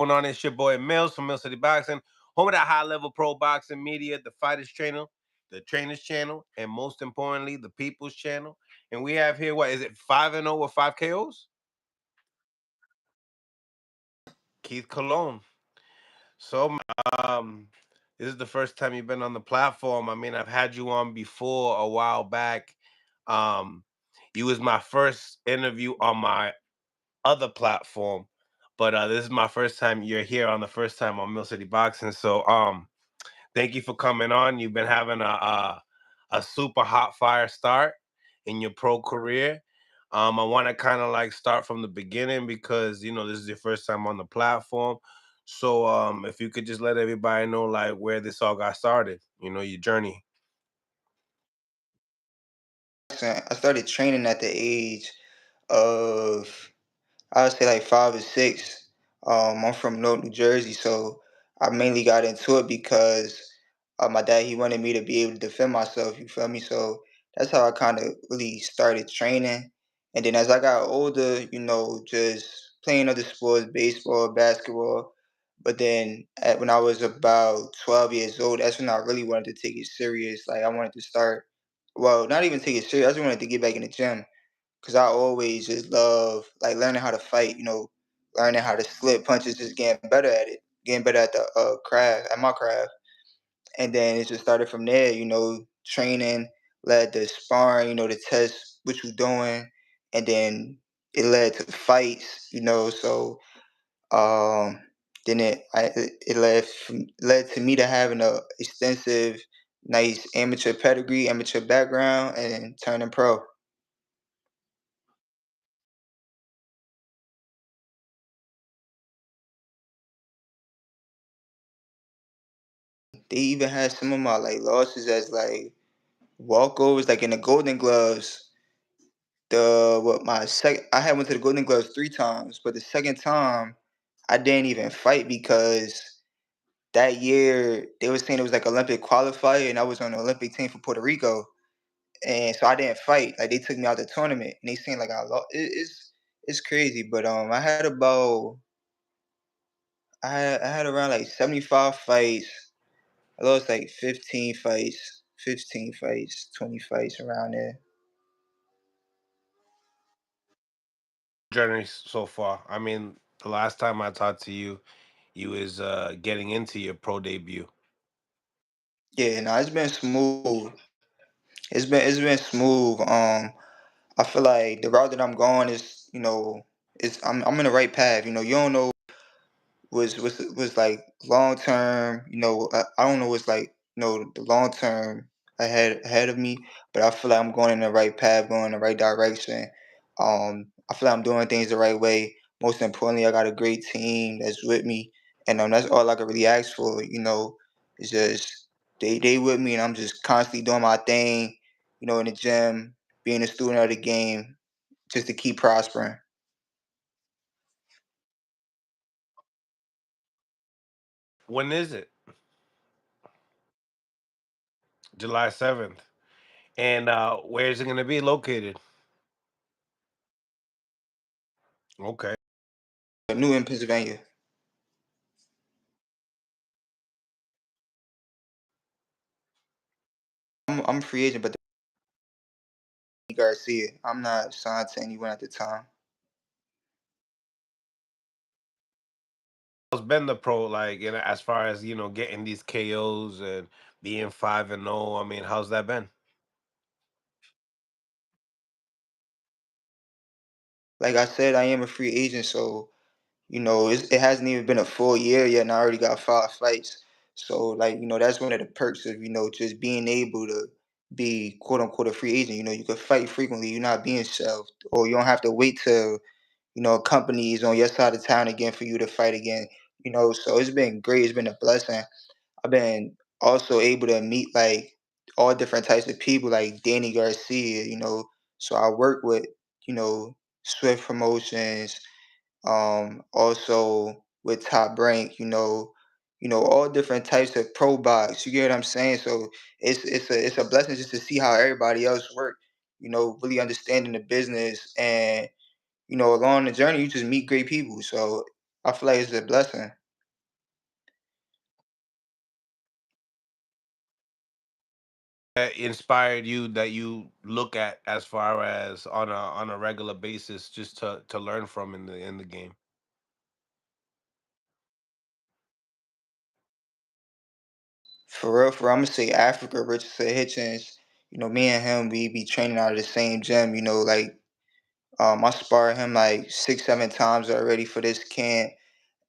Going on? It's your boy Mills from Mill City Boxing, home of that high-level pro boxing media, the Fighters Channel, the Trainers Channel, and most importantly, the People's Channel. And we have here, what is it, 5-0 with 5 KOs? Keith Cologne. So, this is the first time you've been on the platform. I mean, I've had you on before a while back. Um, you was my first interview on my other platform, but this is my first time you're here on the first time on Mill City Boxing. So, thank you for coming on. You've been having a super hot fire start in your pro career. I want to kind of like start from the beginning because this is your first time on the platform. So if you could just let everybody know like where this all got started, your journey. I started training at the age of, I would say, like 5 or 6. I'm from North New Jersey, so I mainly got into it because my dad, he wanted me to be able to defend myself. You feel me? So that's how I kind of really started training. And then as I got older, just playing other sports, baseball, basketball. But then when I was about 12 years old, that's when I really wanted to take it serious. Like I wanted to start, well, not even take it serious. I just wanted to get back in the gym because I always just love like learning how to fight, learning how to slip punches, just getting better at it, getting better at the craft, at my craft. And then it just started from there, training led to sparring, to test what you're doing. And then it led to fights, so um, then it led to me to having a extensive, nice amateur pedigree, amateur background, and turning pro. They even had some of my like losses as like walkovers, like in the Golden Gloves. The what my sec I had went to the Golden Gloves 3 times, but the second time I didn't even fight because that year they were saying it was like Olympic qualifier, and I was on the Olympic team for Puerto Rico, and so I didn't fight. Like they took me out the tournament, and they saying like I lost. It's crazy, but I had around like 75 fights. I lost like 15 fights, 20 fights around there. Journey so far. I mean, the last time I talked to you, you was getting into your pro debut. Yeah, no, it's been smooth. It's been smooth. I feel like the route that I'm going is, I'm in the right path. You don't know was like long term. I don't know what's like, the long term ahead of me, but I feel like I'm going in the right path, going in the right direction. I feel like I'm doing things the right way. Most importantly, I got a great team that's with me, and that's all I can really ask for. It's just they with me, and I'm just constantly doing my thing. In the gym, being a student of the game, just to keep prospering. When is it? July 7th. And where is it going to be located? Okay. New in Pennsylvania. I'm a free agent, but Garcia. I'm not signed to anyone at the time. How's been the pro like, as far as getting these KOs and being 5-0? I mean, how's that been? Like I said, I am a free agent, so it hasn't even been a full year yet, and I already got 5 fights. So like that's one of the perks of just being able to be quote unquote a free agent. You can fight frequently. You're not being shelved, or you don't have to wait till companies on your side of town again for you to fight again. So it's been great. It's been a blessing. I've been also able to meet like all different types of people, like Danny Garcia. So I work with Swift Promotions, also with Top Rank. All different types of pro box. You get what I'm saying? So it's a blessing just to see how everybody else work. Really understanding the business, and along the journey you just meet great people. So I feel like it's a blessing. That inspired you that you look at as far as on a regular basis just to learn from in the game? For real, I'm gonna say Africa, Richardson Hitchens. Me and him, we be training out of the same gym. Like I sparred him like 6, 7 times already for this camp,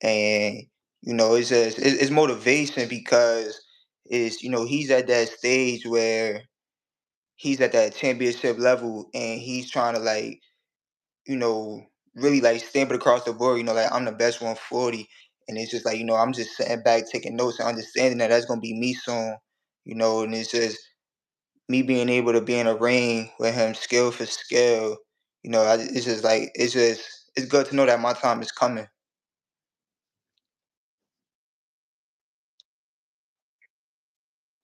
and it's just it's motivation because he's at that stage where he's at that championship level, and he's trying to like you know really like stamp it across the board. Like I'm the best 140, and it's just like I'm just sitting back taking notes and understanding that that's gonna be me soon. And it's just me being able to be in a ring with him, skill for skill. It's just like it's good to know that my time is coming.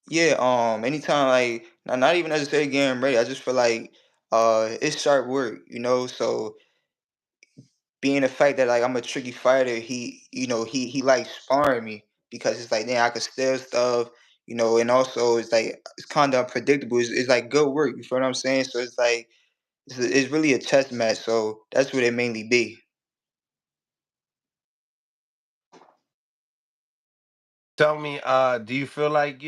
Yeah, anytime like not even necessarily getting ready. I just feel like it's sharp work, so being the fact that like I'm a tricky fighter, he likes sparring me because it's like then I could steal stuff, and also it's like it's kind of unpredictable. It's like good work, you feel what I'm saying? So it's like it's really a chess match, so that's what it mainly be. Tell me, do you feel like,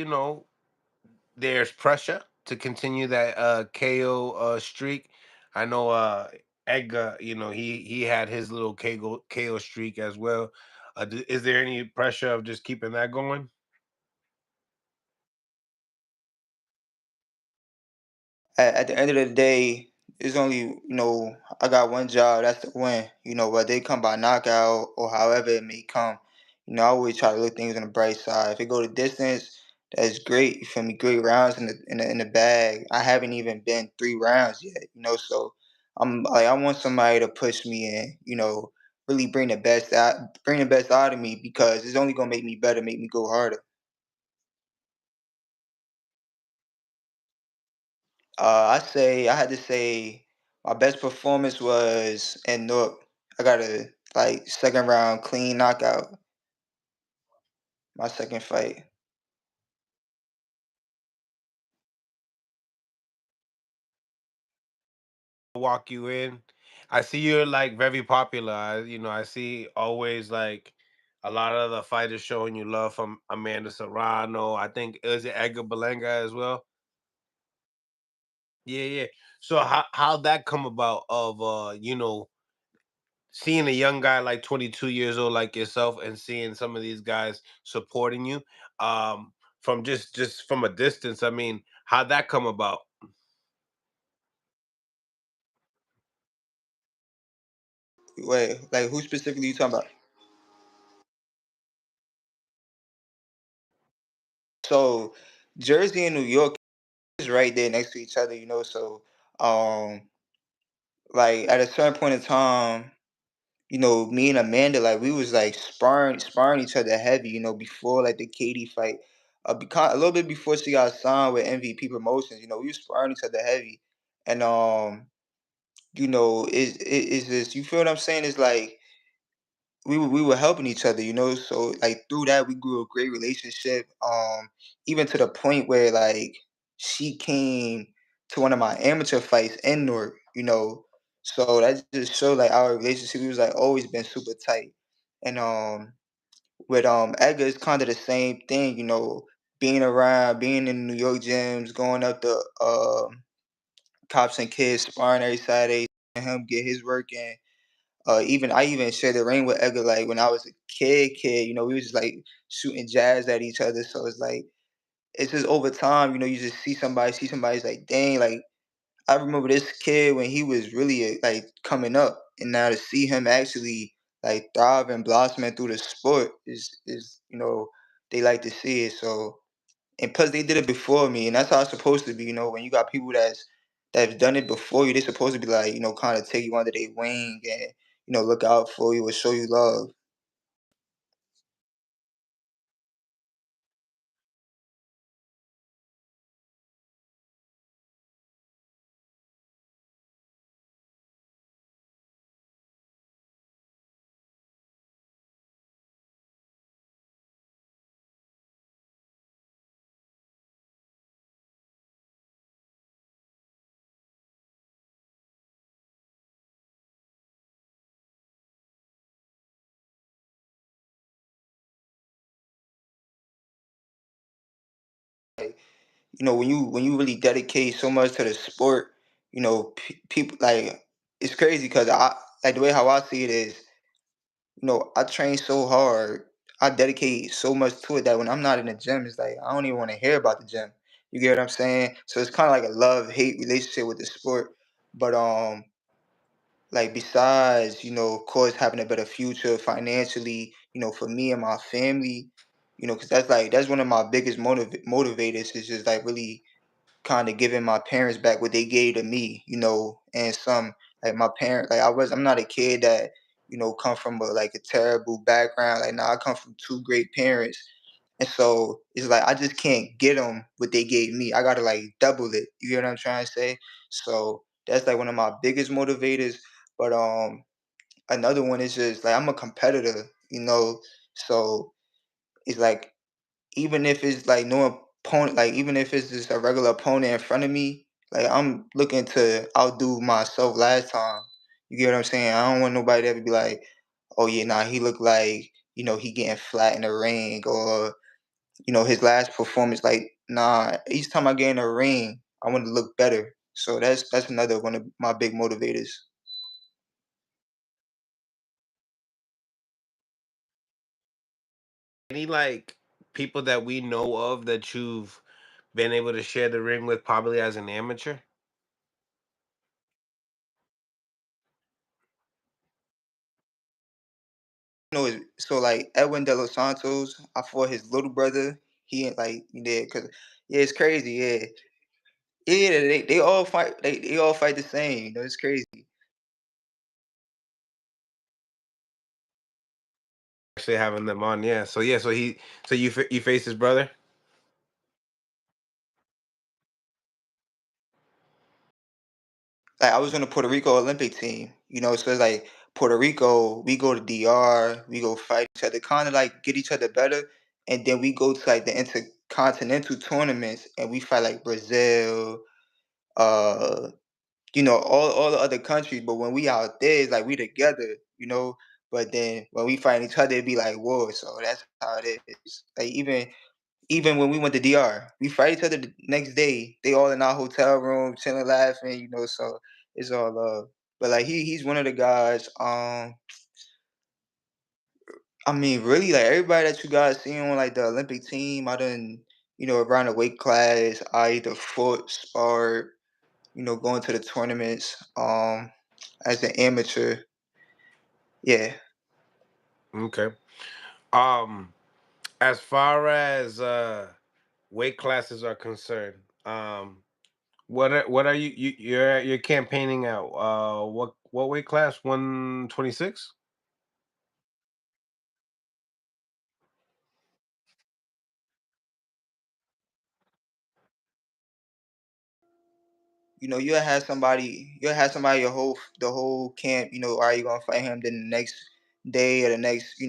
there's pressure to continue that KO streak? I know Edgar, he had his little KO streak as well. Is there any pressure of just keeping that going? At the end of the day, it's only I got one job. That's to win. Whether they come by knockout or however it may come. I always try to look things on the bright side. If it go the distance, that's great. You feel me? Great rounds in the bag. I haven't even been 3 rounds yet. So I'm like I want somebody to push me in. Really bring the best out of me because it's only gonna make me better, make me go harder. I had to say my best performance was in Newark. I got a like second round clean knockout. My second fight. Walk you in. I see you're like very popular. I see always like a lot of the fighters showing you love from Amanda Serrano. I think is it Edgar Belenga as well. Yeah, yeah. So how'd that come about of seeing a young guy like 22 years old like yourself and seeing some of these guys supporting you from just from a distance. I mean, how'd that come about? Wait, like who specifically you talking about? So Jersey and New York is right there next to each other. So um like at a certain point in time, me and Amanda, like we was like sparring each other heavy, before like the Katie fight. Because a little bit before she got signed with MVP Promotions, we was sparring each other heavy. And is this you feel what I'm saying? It's like we were helping each other, so like through that we grew a great relationship. Even to the point where like she came to one of my amateur fights in Newark, so that just showed like our relationship. We was like always been super tight. And with Edgar, it's kind of the same thing, being in New York gyms, going up to Cops and Kids, sparring every Saturday, and him get his work in. Even I even shared the ring with Edgar like when I was a kid. We was just like shooting jabs at each other. So it's like it's just over time, you just see somebody's like, dang, like I remember this kid when he was really like coming up, and now to see him actually like thrive and blossoming through the sport is they like to see it. So and plus they did it before me, and that's how it's supposed to be. When you got people that's done it before you, they're supposed to be like kind of take you under their wing and look out for you and show you love. when you really dedicate so much to the sport, people like it's crazy because I like the way how I see it is, I train so hard, I dedicate so much to it that when I'm not in the gym, it's like I don't even want to hear about the gym. You get what I'm saying? So it's kind of like a love hate relationship with the sport. But like besides, of course, having a better future financially, for me and my family, because that's one of my biggest motivators is just like really kind of giving my parents back what they gave to me, and some like my parent, like I'm not a kid that come from like a terrible background. Like, nah, I come from two great parents, and so it's like I just can't get them what they gave me. I gotta like double it. You get what I'm trying to say? So that's like one of my biggest motivators. But another one is just like I'm a competitor, so it's like even if it's like no opponent, like even if it's just a regular opponent in front of me, like I'm looking to outdo myself last time. You get what I'm saying? I don't want nobody to ever be like, oh yeah, nah, he looked like, he getting flat in the ring or, his last performance, like, nah, each time I get in the ring, I want to look better. So that's another one of my big motivators. Any like people that we know of that you've been able to share the ring with, probably as an amateur? So like Edwin de los Santos, I fought his little brother. He ain't like cause yeah, it's crazy. Yeah, yeah, they all fight. They all fight the same. It's crazy. Actually having them on, yeah. So yeah, so you face his brother. Like I was on the Puerto Rico Olympic team. So it's like Puerto Rico, we go to DR, we go fight each other, kind of like get each other better, and then we go to like the intercontinental tournaments and we fight like Brazil, uh, all the other countries. But when we out there, it's like we together, But then when we fight each other, it be like war. So that's how it is. Like even when we went to DR, we fight each other the next day. They all in our hotel room, chilling, laughing, So it's all love. But like he's one of the guys. I mean, really, like everybody that you guys see on like the Olympic team, I done, around the weight class, I either fought, sparred, going to the tournaments. As an amateur, yeah. Okay. Um, as far as weight classes are concerned, what are you're campaigning out? What weight class? 126. You'll have somebody the whole camp, are you gonna fight him? Then the next day or the next,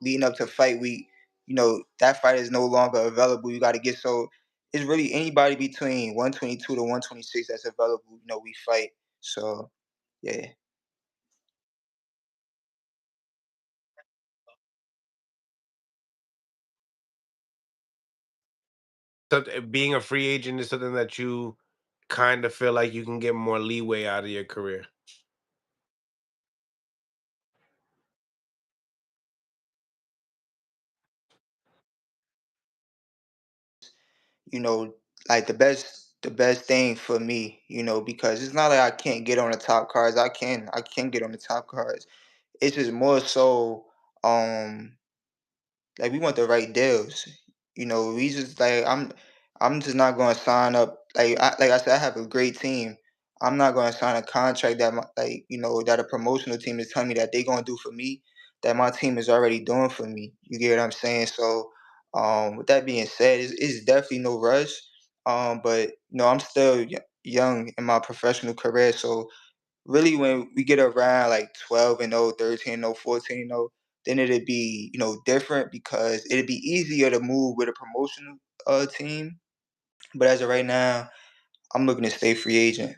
leading up to fight week, that fight is no longer available. You gotta get so it's really anybody between 122 to 126 that's available, we fight. So yeah. So being a free agent is something that you kind of feel like you can get more leeway out of your career. you know, like the best thing for me, because it's not like I can't get on the top cards. I can get on the top cards. It's just more so um like we want the right deals. We just like I'm just not going to sign up like I said I have a great team. I'm not going to sign a contract that that a promotional team is telling me that they're going to do for me that my team is already doing for me. You get what I'm saying? So with that being said, it's definitely no rush. But I'm still young in my professional career, so really when we get around like 12 and 0, 13 and 0, 14 and 0, then it'd be, different because it'd be easier to move with a promotional team. But as of right now, I'm looking to stay free agent.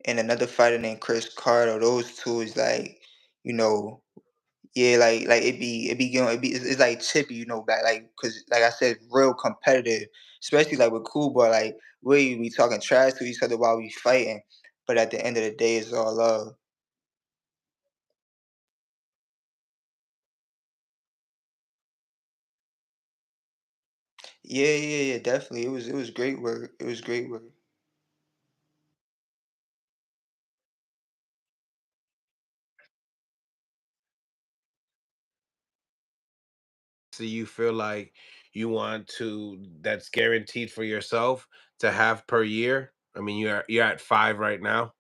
and another fighter named Chris Carter. Those two is like, you know, yeah, like it be it's like chippy, back like because like I said, real competitive, especially like with cool boy, like we talking trash to each other while we fighting, but at the end of the day, it's all love. Yeah, yeah, yeah, definitely. It was great work. It was great work. So you feel like you want to that's guaranteed for yourself to have per year? I mean, you're at 5 right now.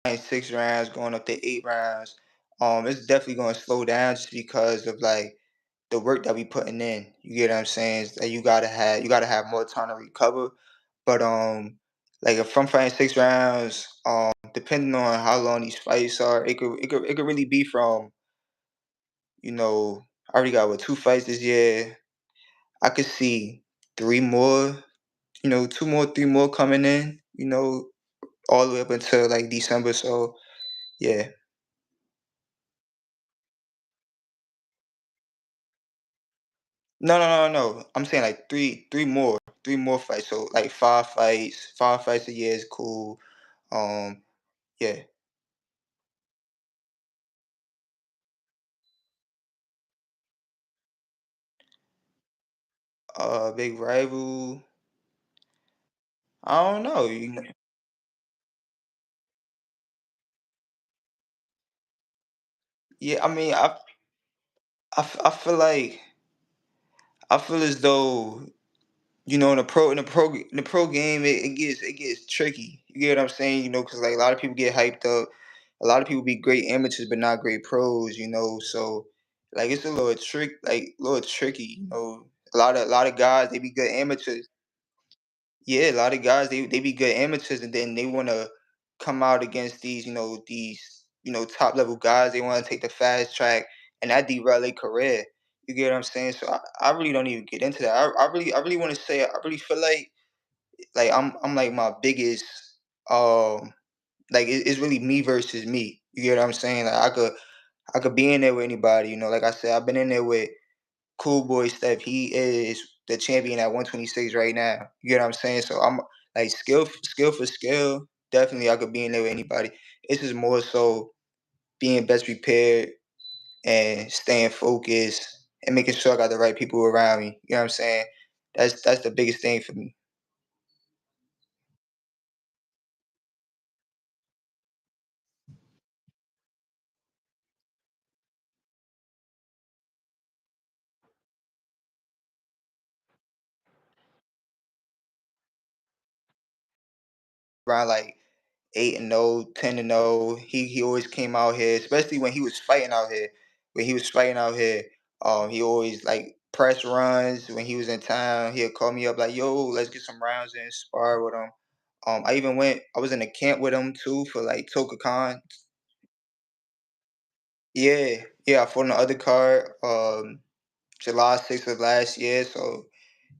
And 6 rounds, going up to 8 rounds. It's definitely going to slow down just because of like the work that we putting in. You get what I'm saying? It's that you gotta have more time to recover. But like if I'm fighting 6 rounds, depending on how long these fights are, it could really be from, you know, I already got what 2 fights this year. I could see 3 more, 2 more, 3 more coming in, all the way up until like December. So yeah. No, no, no, no. I'm saying like three more fights. So like 5 fights, 5 fights a year is cool. Um, yeah. Big rival. I don't know. Yeah, I mean, I feel like I feel as though in the pro game it gets tricky. You get what I'm saying? Because like a lot of people get hyped up. A lot of people be great amateurs but not great pros. So like it's a little tricky. A lot of guys they be good amateurs. Yeah, a lot of guys they be good amateurs and then they want to come out against these top level guys. They want to take the fast track and that derail their career. You get what I'm saying? So I really don't even get into that. I really want to say I really feel like I'm like my biggest um like it's really me versus me. You get what I'm saying? Like I could be in there with anybody. Like I said, I've been in there with Cool Boy Steph. He is the champion at 126 right now. You get what I'm saying? So I'm like skill for skill. Definitely, I could be in there with anybody. It's just more so being best prepared and staying focused and making sure I got the right people around me. You know what I'm saying? That's the biggest thing for me. Around like 8-0, 10-0. He always came out here, especially when he was fighting out here. When he was fighting out here, he always like press runs when he was in town. He'll call me up like, "Yo, let's get some rounds in, spar with him." I was in a camp with him too for like TokaCon. Yeah, yeah, I fought on the other card, July 6th of last year. So,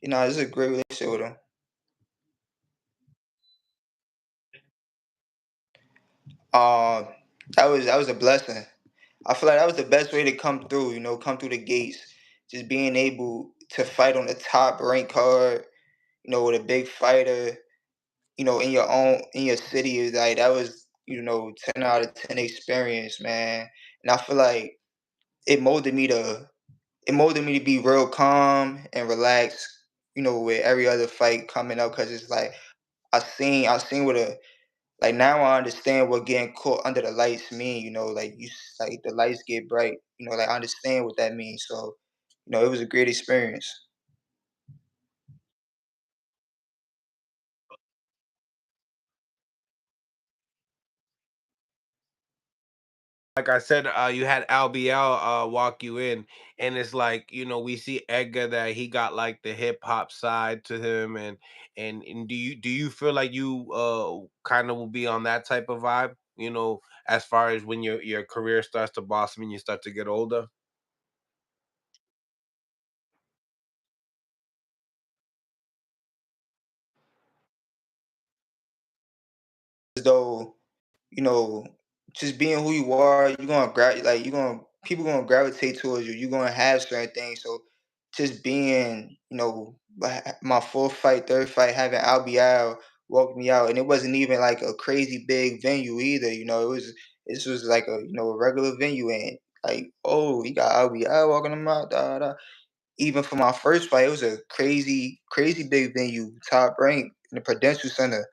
it's a great relationship with him. Um, that was a blessing. I feel like that was the best way to come through, come through the gates. Just being able to fight on the top rank card, with a big fighter, in your city is like that was, 10 out of 10 experience, man. And I feel like it molded me to it molded me to be real calm and relaxed, with every other fight coming up because it's like I seen what a like now I understand what getting caught under the lights mean. Like like the lights get bright. Like I understand what that means. So, it was a great experience. Like I said, you had LBL walk you in, and it's like we see Edgar that he got like the hip hop side to him, and do you feel like you kind of will be on that type of vibe? As far as when your career starts to blossom and you start to get older. though, you know, just being who you are, you're gonna you're gonna people gonna gravitate towards you. You're gonna have certain things. So just being, my fourth fight, third fight, having Albial walk me out, and it wasn't even like a crazy big venue either. This was like a regular venue, and like, oh, he got Albial walking him out. Da, da. Even for my first fight, it was a crazy, crazy big venue, top rank in the Prudential Center,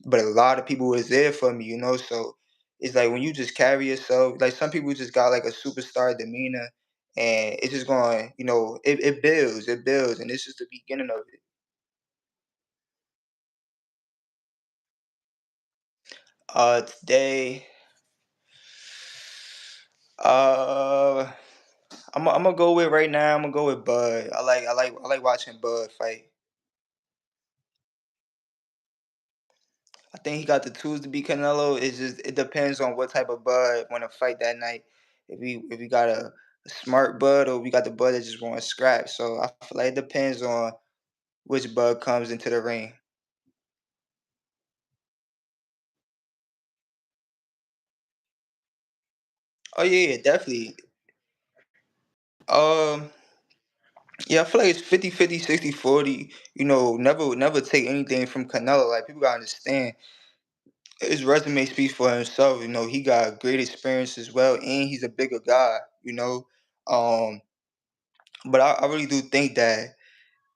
but a lot of people was there for me. So it's like when you just carry yourself, like some people just got like a superstar demeanor, and it's just going, it builds, and this is the beginning of it. Today, uh, I'm gonna go with right now. I'm gonna go with Bud. I like watching Bud fight. I think he got the tools to beat Canelo. It depends on what type of Bud want to fight that night. If we got a smart Bud, or we got the Bud that just want to scrap. So I feel like it depends on which Bud comes into the ring. Oh yeah, yeah, definitely. Um yeah, I feel like it's 50-50, 60-40. Never take anything from Canelo. Like, people gotta understand his resume speaks for himself. He got great experience as well, and he's a bigger guy, you know. Um but I really do think that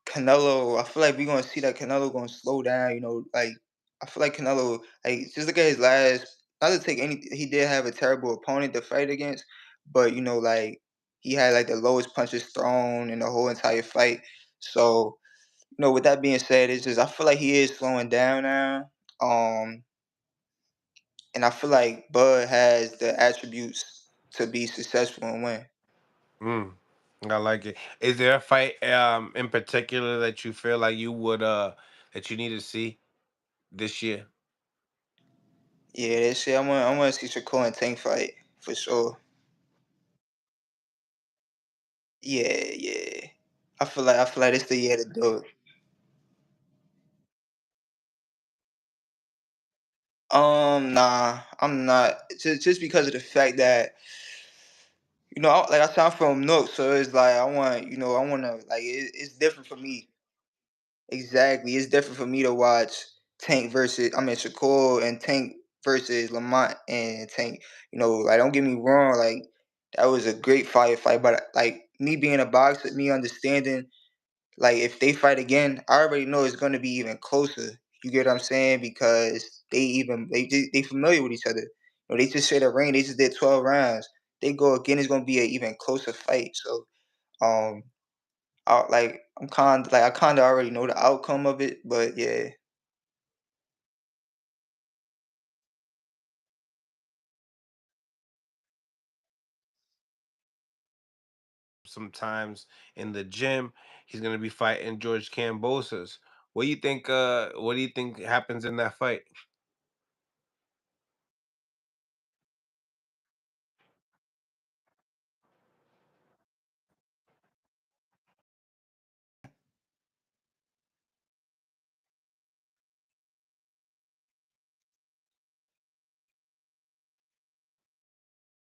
Canelo, I feel like we're gonna see that Canelo gonna slow down. Like, I feel like Canelo, like, just look at his last. Not to take any, he did have a terrible opponent to fight against, but like, he had like the lowest punches thrown in the whole entire fight. So, with that being said, it's just I feel like he is slowing down now. Um, and I feel like Bud has the attributes to be successful and win. Mm, I like it. Is there a fight in particular that you feel like you would that you need to see this year? Yeah, that shit. I want to see Shakur and Tank fight for sure. Yeah, yeah. I feel like it's the year to do it. Nah, I'm not. Just because of the fact that like I said, I'm from Nook, so it's like I want to like it's different for me. Exactly, it's different for me to watch Shakur and Tank versus Lamont and Tank. Like, don't get me wrong, like, that was a great fight, but like, me being a boxer, me understanding, like, if they fight again, I already know it's gonna be even closer. You get what I'm saying? Because they familiar with each other. They just share the ring. They just did 12 rounds. They go again, it's gonna be an even closer fight. So, um, I kind of already know the outcome of it, but yeah. Sometimes in the gym, he's gonna be fighting George Cambosos. What do you think? What do you think happens in that fight?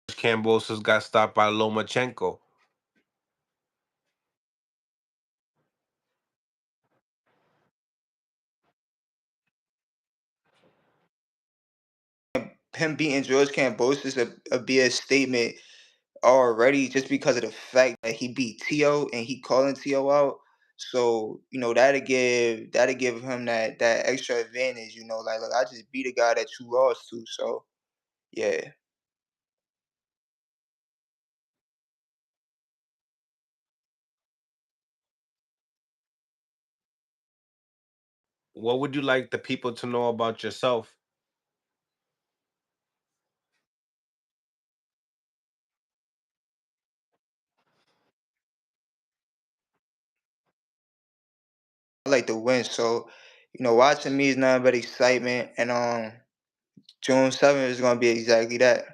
Cambosos got stopped by Lomachenko. Him beating George Kambosos a be a statement already, just because of the fact that he beat Tio and he calling Tio out. So, that'll give him that extra advantage. Like, look, I just beat a guy that you lost to. So yeah. What would you like the people to know about yourself? I like to win. So, watching me is nothing but excitement, and June 7th is gonna be exactly that.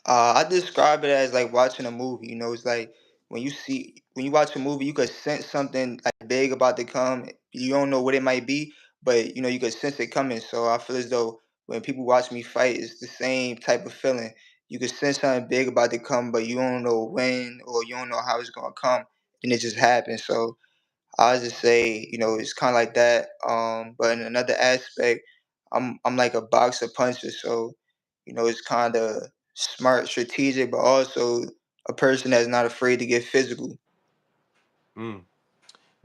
I describe it as like watching a movie. It's like when you watch a movie, you could sense something like big about to come. You don't know what it might be, but you could sense it coming. So I feel as though when people watch me fight, it's the same type of feeling. You could sense something big about to come, but you don't know when or you don't know how it's gonna come, and it just happens. So I just say, it's kind of like that. But in another aspect, I'm like a boxer puncher, so it's kind of smart, strategic, but also a person that's not afraid to get physical. Mm.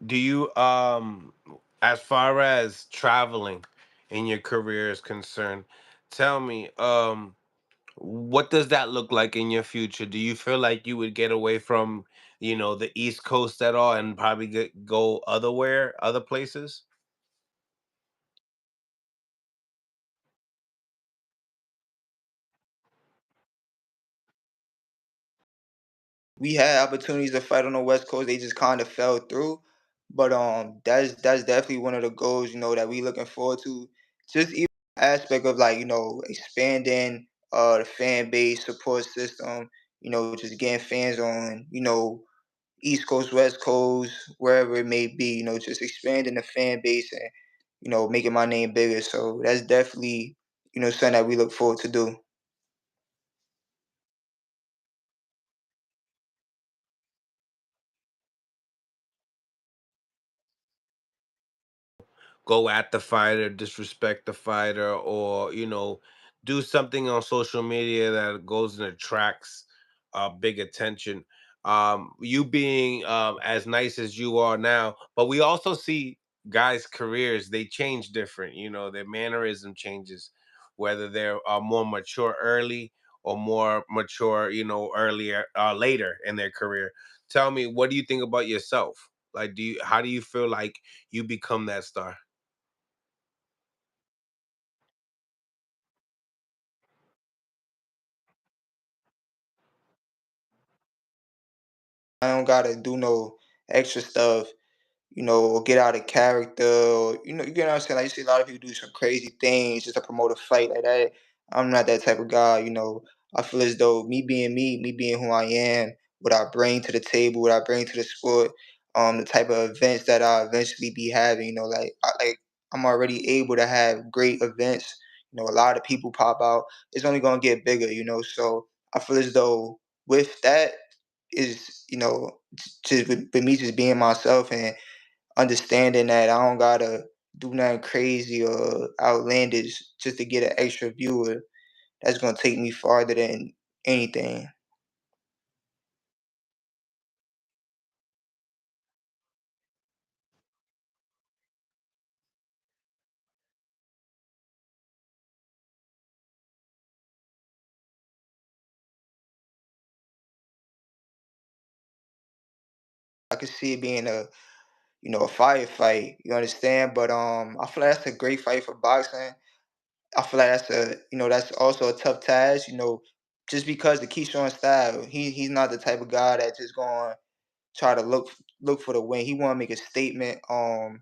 Do you as far as traveling in your career is concerned, tell me, what does that look like in your future? Do you feel like you would get away from, the East Coast at all and probably go other places? We had opportunities to fight on the West Coast, they just kind of fell through. But that's definitely one of the goals, that we looking forward to. Just even the aspect of like, expanding the fan base support system, just getting fans on, East Coast, West Coast, wherever it may be, just expanding the fan base and, making my name bigger. So that's definitely, something that we look forward to do. Go at the fighter, disrespect the fighter, or do something on social media that goes and attracts big attention. You being as nice as you are now, but we also see guys' careers, they change different. Their mannerism changes, whether they're more mature early or more mature, earlier, later in their career. Tell me, what do you think about yourself? Like, how do you feel like you become that star? I don't gotta do no extra stuff, or get out of character, or you get what I'm saying. Like you see a lot of people do some crazy things just to promote a fight like that. I'm not that type of guy. I feel as though me being who I am, what I bring to the table, what I bring to the sport, the type of events that I eventually be having. I'm already able to have great events. A lot of people pop out. It's only gonna get bigger. So I feel as though with that is just with me just being myself and understanding that I don't gotta do nothing crazy or outlandish just to get an extra viewer. That's gonna take me farther than anything. I could see it being a firefight. You understand? But I feel like that's a great fight for boxing. I feel like that's also a tough task. Just because the Keyshawn style, he's not the type of guy that just going to try to look for the win. He want to make a statement. Or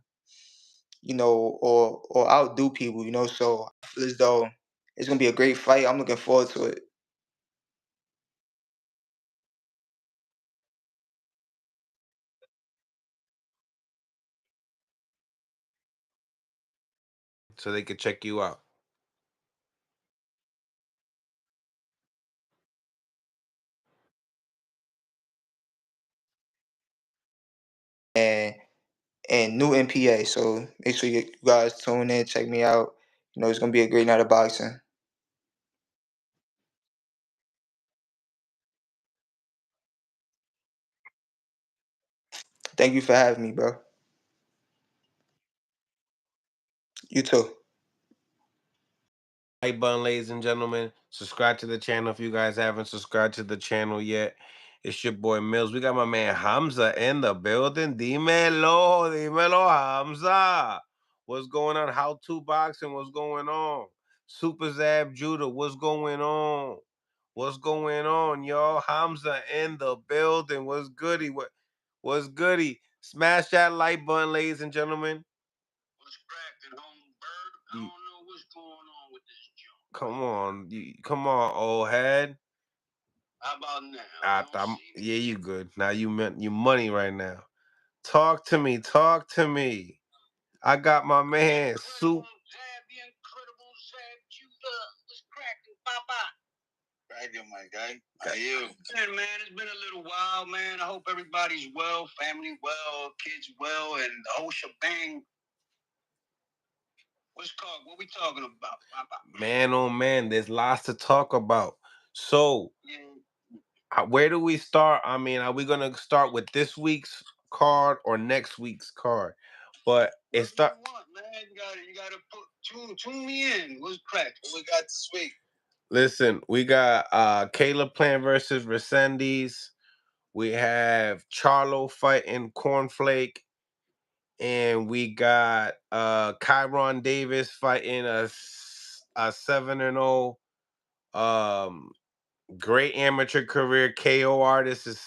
outdo people. So I feel as though it's gonna be a great fight. I'm looking forward to it. So they could check you out. And new NPA. So make sure you guys tune in, check me out. It's gonna be a great night of boxing. Thank you for having me, bro. You too. Like button, ladies and gentlemen. Subscribe to the channel if you guys haven't subscribed to the channel yet. It's your boy Mills. We got my man Hamza in the building. Dímelo, Hamza. What's going on? How to boxing? What's going on? Super Zab Judah. What's going on? What's going on, y'all? Hamza in the building. What's goody? What's goody? Smash that like button, ladies and gentlemen. What's cracking, home bird? I don't know what's going on with this junk. Come on, old head. How about now? Yeah, you good. Now you meant you money right now. Talk to me. Talk to me. I got my man Soup. The incredible Zab Judah. What's cracking, Papa? Cracking, my guy. How you? Good, man. It's been a little while, man. I hope everybody's well, family well, kids well, and the whole shebang. What's called? What we talking about, Papa? Man, oh man, there's lots to talk about. So, where do we start? I mean, are we gonna start with this week's card or next week's card? But it's man. You gotta tune me in. What's crack? What we got this week? Listen, we got Caleb playing versus Resendiz. We have Charlo fighting Cornflake. And we got Kyron Davis fighting a 7-0 great amateur career KO artist. Is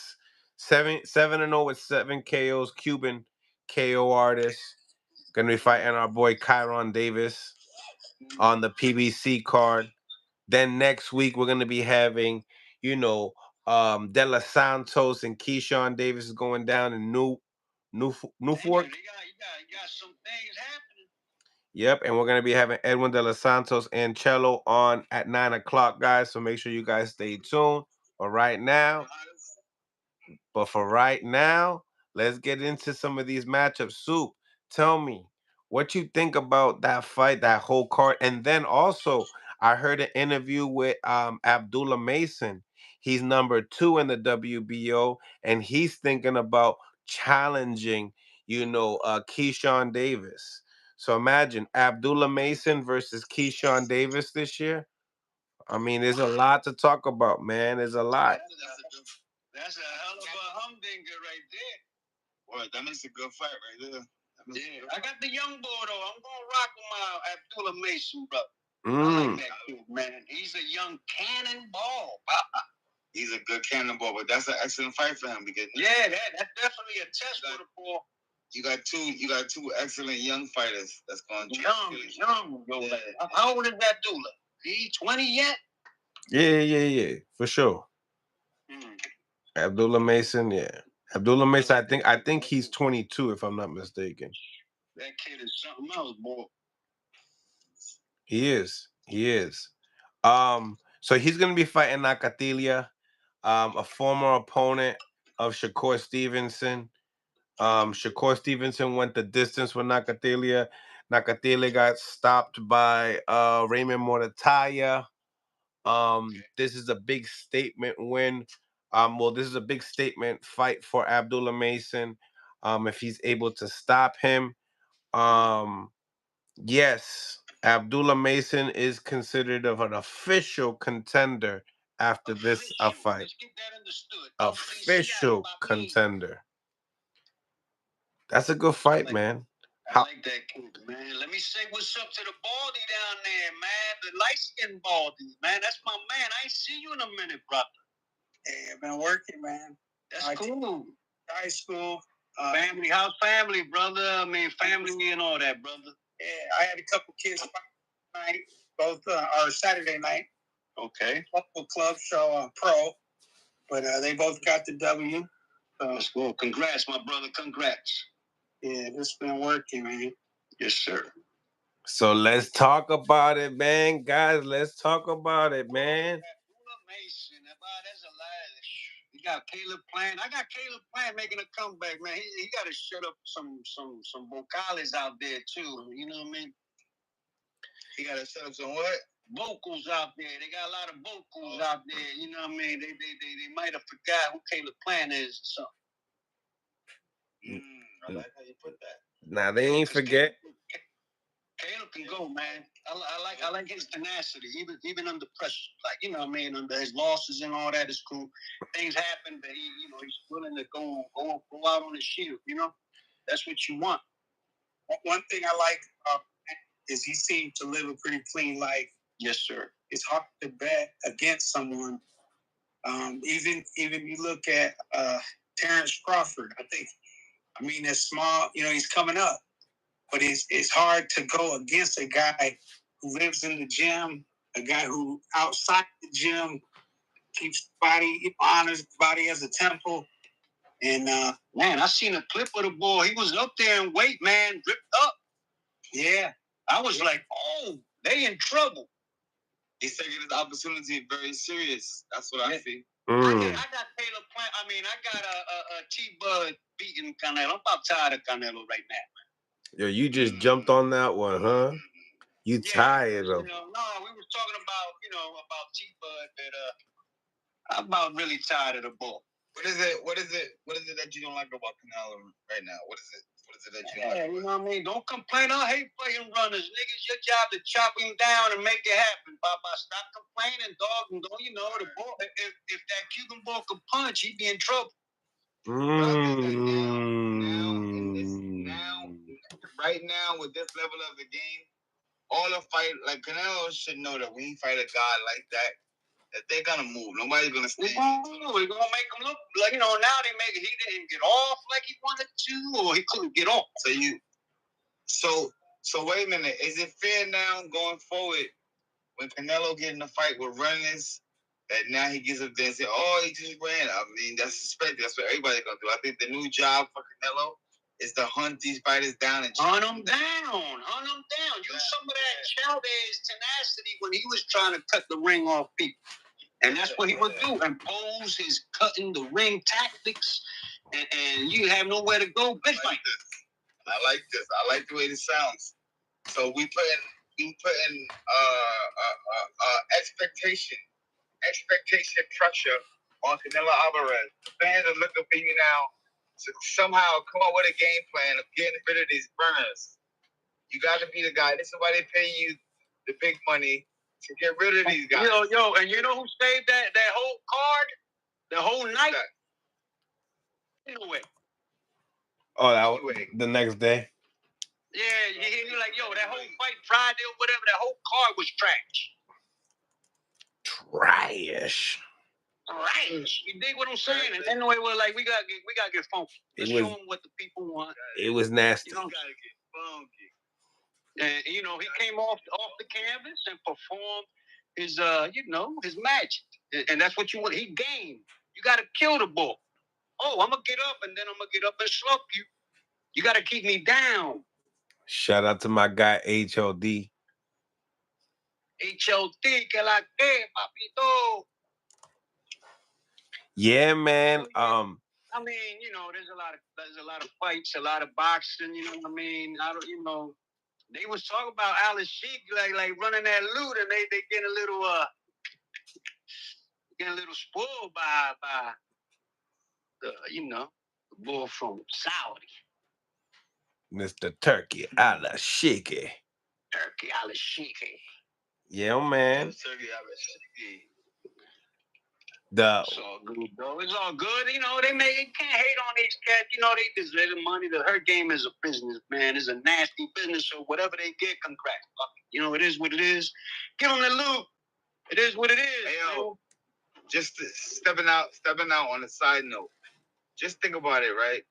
7-0 with 7 KOs. Cuban KO artist. Gonna be fighting our boy Kyron Davis on the PBC card. Then next week we're gonna be having, De La Santos and Keyshawn Davis is going down in Newfork. You got some things happening. Yep, and we're gonna be having Edwin De Los Santos and Chelo on at 9 o'clock, guys. So make sure you guys stay tuned. But right now, let's get into some of these matchups. Soup, tell me what you think about that fight, that whole card, and then also I heard an interview with Abdullah Mason. He's number 2 in the WBO, and he's thinking about challenging, Keyshawn Davis. So imagine Abdullah Mason versus Keyshawn Davis this year. I mean, there's a lot to talk about, man. There's a lot. That's a hell of a humdinger right there. Well, that makes a good fight right there. Yeah, I got the young boy though. I'm gonna rock with my Abdullah Mason, brother. I like that kid, man. He's a young cannonball. He's a good cannonball, but that's an excellent fight for him because that's definitely a test for the boy. You got two excellent young fighters that's going to young. Yeah. How old is Abdullah? He 20 yet? Yeah, for sure. Abdullah Mason, yeah. Abdullah Mason, I think he's 22 if I'm not mistaken. That kid is something else, boy. He is. He is. So he's gonna be fighting Nakatilia, a former opponent of Shakur Stevenson. Shakur Stevenson went the distance with Nakatilia. Nakatilia got stopped by Raymond Morataya. This is a big statement win. This is a big statement fight for Abdullah Mason. If he's able to stop him. Yes, Abdullah Mason is considered of an official contender after this fight. Let's get that understood. Official contender. That's a good fight, man. I like that kid, man. Let me say what's up to the baldy down there, man. The light-skinned baldy, man. That's my man. I ain't see you in a minute, brother. Hey, I've been working, man. That's cool. High school. Family, how's family, brother? I mean, family and all that, brother. Yeah, I had a couple kids night, both or Saturday night. Okay. Local club show pro, but they both got the W. That's cool. Congrats, my brother. Congrats. Yeah, it's been working, man. Yes, sir. So let's talk about it, man. Guys, let's talk about it, man. That's a lie. You got Caleb playing. I got Caleb playing, making a comeback, man. He got to shut up some vocals out there too. You know what I mean? He got to shut up some what? Vocals out there. They got a lot of vocals out there. You know what I mean? They might have forgot who Caleb playing is or something. I like how you put that. Now they ain't forget. Caleb can go, man. I like his tenacity, even under pressure. Like, you know what I mean, under his losses and all that is cool. Things happen, but he's willing to go out on his shield, you know? That's what you want. One thing I like is he seemed to live a pretty clean life. Yes, sir. It's hard to bet against someone. Even you look at Terrence Crawford, it's small, he's coming up. But it's hard to go against a guy who lives in the gym, a guy who outside the gym keeps body, honors body as a temple. And man, I seen a clip of the boy. He was up there in weight, man, ripped up. Yeah, I was like, oh, they in trouble. He's taking this opportunity very serious. That's what I see. I got Caleb Plant. I mean, I got a T-Bud beating Canelo. I'm about tired of Canelo right now. Yo, you just jumped on that one, huh? You tired of? No, we were talking about about T-Bud that I'm about really tired of the bull. What is it that you don't like about Canelo right now? What is it? What is it that you don't like? You know what I mean? Don't complain. I hate fighting runners, niggas. Your job to chop him down and make it happen. Papa, stop complaining, dog. And don't the ball? If that Cuban ball could punch, he'd be in trouble. Right now, with this level of the game, all the fight, like Canelo should know that when he fight a guy like that they're gonna move. Nobody's gonna stay. We're gonna make him look like now they make it. He didn't get off like he wanted to, or he couldn't get off. So wait a minute. Is it fair now going forward when Canelo get in a fight with runners that now he gets up there and say, "Oh, he just ran"? I mean, that's suspected. That's what everybody's gonna do. I think the new job for Canelo is to hunt these fighters down and hunt them down. Use some of that Chavez tenacity when he was trying to cut the ring off people. And that's what he would do. Impose his cutting the ring tactics, and you have nowhere to go. I like this. I like the way this sounds. So we put in expectation pressure on Canelo Alvarez. The fans are looking for you now to somehow come up with a game plan of getting rid of these burners. You got to be the guy. This is why they pay you the big money to get rid of these guys. Yo, and you know who saved that whole card? The whole night? Anyway. Oh, that was the next day? Yeah, you're like, yo, that whole fight Friday or whatever, that whole card was trash. Trash. You dig what I'm saying? And anyway, we're like, we gotta get funky. Let's show them what the people want. It was nasty. You know, gotta get funky. And he came off the canvas and performed his his magic. And that's what you want. He game. You gotta kill the bull. Oh, I'm gonna get up and then I'm gonna get up and slump you. You gotta keep me down. Shout out to my guy HLD. HLD, que la que, papito. Yeah, man. I mean, there's a lot of fights, a lot of boxing. You know what I mean? They was talking about Alice Sheik like running that loot, and they getting a little spoiled by the bull from Saudi, Mr. Turkey Alice Sheik. Turkey Alice Sheik. Yeah, man. Turkey Alice Sheik. It's all good, though. It's all good. They can't hate on these cats. They deserve the money. Her game is a business, man. It's a nasty business. So whatever they get, congrats. It is what it is. Give them the loot. It is what it is. Hey, yo, just stepping out on a side note. Just think about it, right?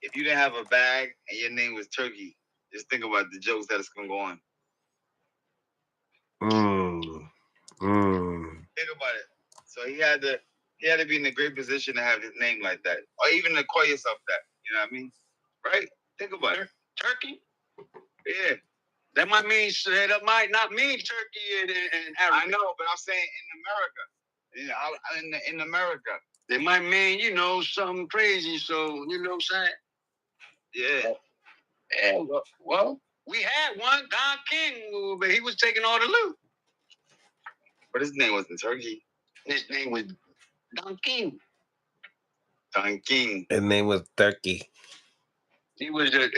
If you didn't have a bag and your name was Turkey, just think about the jokes that it's gonna go on. Think about it. So he had to be in a great position to have his name like that, or even to call yourself that. You know what I mean? Right? Think about it. Turkey? Yeah. That might not mean Turkey in Arabic. I know, but I'm saying in America. In America. It might mean, something crazy, so you know what I'm saying? Yeah. Well, we had one, Don King, but he was taking all the loot. But his name wasn't Turkey. His name was Don King. Don King. His name was Turkey. He was a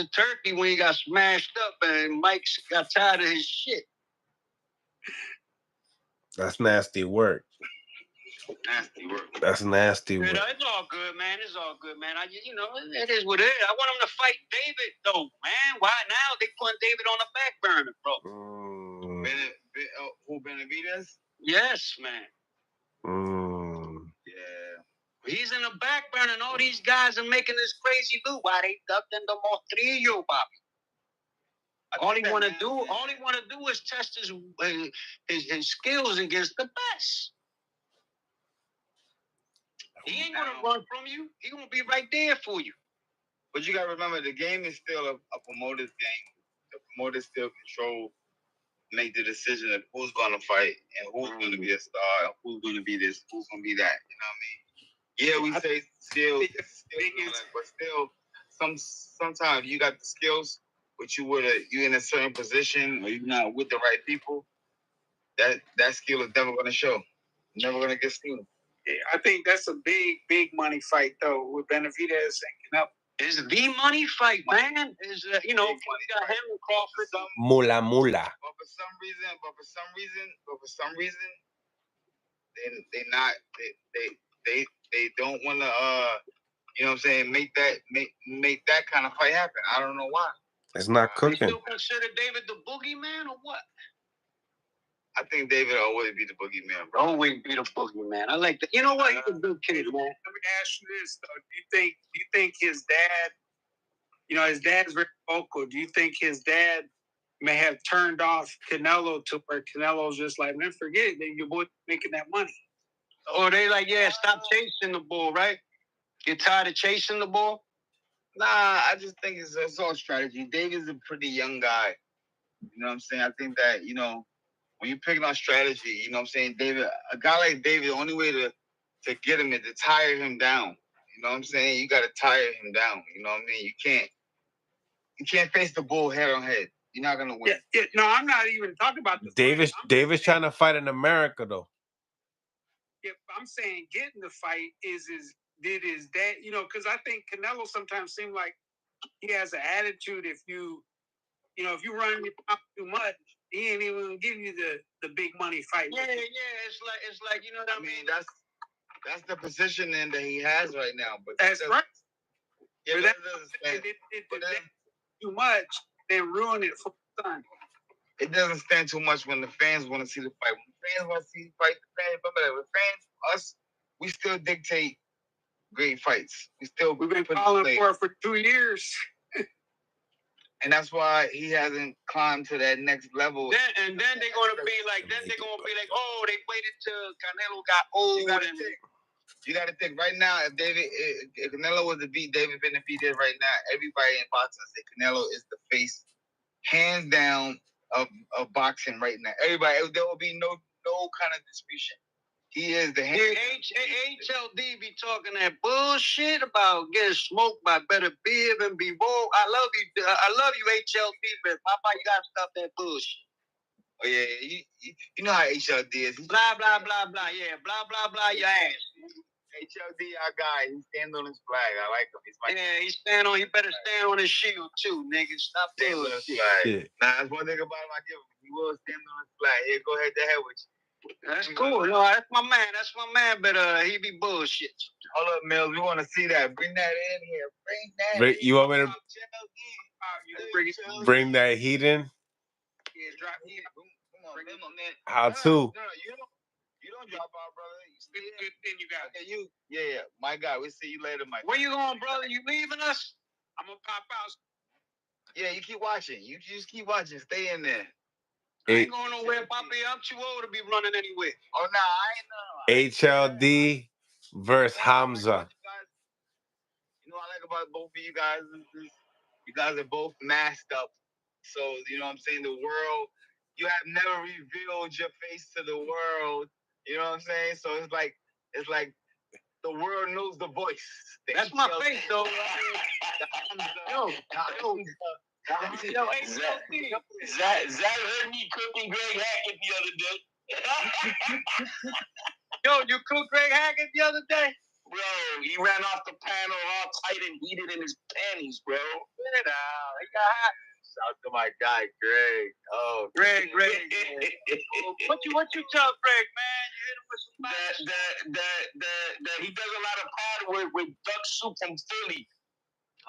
turkey when he got smashed up and Mike got tired of his shit. That's nasty work. That's nasty work. It's all good, man. It is what it is. I want him to fight David, though, man. Why now? They putting David on the back burner, bro. Who, Benavidez? Yes, man. Yeah. He's in the back burner, and all these guys are making this crazy loot. Why they ducked in the Mostrillo, Bobby? All he want to do is test his skills against the best. He ain't gonna run from you. He gonna be right there for you. But you gotta remember, the game is still a promoter's game. The promoters still make the decision of who's gonna fight and who's gonna be a star, and who's gonna be this, who's gonna be that. You know what I mean? Yeah, we say still, but still, sometimes you got the skills, but you in a certain position or you're not with the right people. That skill is never gonna show. Never gonna get seen. Yeah, I think that's a big money fight though with Benavidez and Canelo. It's the money fight, man. Is you know, we got him and Crawford. Mula. But for some reason, they don't want to you know what I'm saying, make that kind of fight happen. I don't know why. It's not cooking. You still consider David the boogeyman or what? I think David always be the boogeyman, bro. Always be the boogeyman. I like that. You know what? He's a good kid, man. Let me ask you this though. Do you think his dad, you know, his dad's very vocal. Do you think his dad may have turned off Canelo to where Canelo's just like, man, forget it, then your boy making that money? Or they like, yeah, stop chasing the bull, right? Get tired of chasing the bull? Nah, I just think it's all strategy. David's a pretty young guy. You know what I'm saying? I think that, you know, when you're picking on strategy, you know what I'm saying, David, a guy like David, the only way to get him is to tire him down. You know what I'm saying? You got to tire him down. You know what I mean? You can't face the bull head on head. You're not gonna win. Yeah, no, I'm not even talking about the David's trying to fight in America though. Yeah, I'm saying getting the fight is his dad, you know, because I think Canelo sometimes seems like he has an attitude. If you run your mouth too much, he ain't even gonna give you the big money fight. Yeah, it's like you know what I mean. That's the positioning that he has right now. But that's right. Yeah, but that too much, then ruin it for the son. It doesn't stand too much when the fans want to see the fight. When the fans want to see the fight, with fans, we still dictate great fights. We've been calling for 2 years. And that's why he hasn't climbed to that next level. Then they're gonna be like, oh, they waited till Canelo got old. You gotta think right now. If Canelo was to beat David Benavidez right now, everybody in boxing say Canelo is the face, hands down, of boxing right now. Everybody, there will be no kind of disputation. He is the HLD be talking that bullshit about getting smoked by Better Biv and be woke. I love you, HLD, but Papa, you gotta stop that bullshit. Oh yeah, you know how HLD is. Blah blah blah blah. Yeah, blah blah blah. Your ass. HLD, our guy. He stands on his flag. I like him. He better stand on his shield too, nigga. Stop standing on his flag. Nah, that's one thing about him. I give him. He will stand on his flag. Here, go head to head with you. That's cool. No, that's my man. But he be bullshit. Hold up, Mills. We want to see that. Bring that in here. You want me to bring that heat in? Yeah, drop heat. Come on, man. How to? No, you don't drop out, brother. You stay good thing you got. Okay, yeah. My guy. We'll see you later, Mike. Where you going, brother? You leaving us? I'm gonna pop out. Yeah, you keep watching. You just keep watching. Stay in there. I ain't going nowhere, Poppy. I'm too old to be running anywhere. Oh, no, I ain't know. HLD versus Hamza. You know what I like about both of you guys? You guys are both masked up. So, you know what I'm saying? The world, you have never revealed your face to the world. You know what I'm saying? So it's like the world knows the voice. That's my face, though. Zach heard me cooking Greg Hackett the other day. Yo, you cooked Greg Hackett the other day? Bro, he ran off the panel all tight and heated in his panties, bro. Get out. He got hot. Shout out to my guy, Greg. Oh, Greg. What you tell Greg, man? You hit him with some that he does a lot of pad with duck soup from Philly.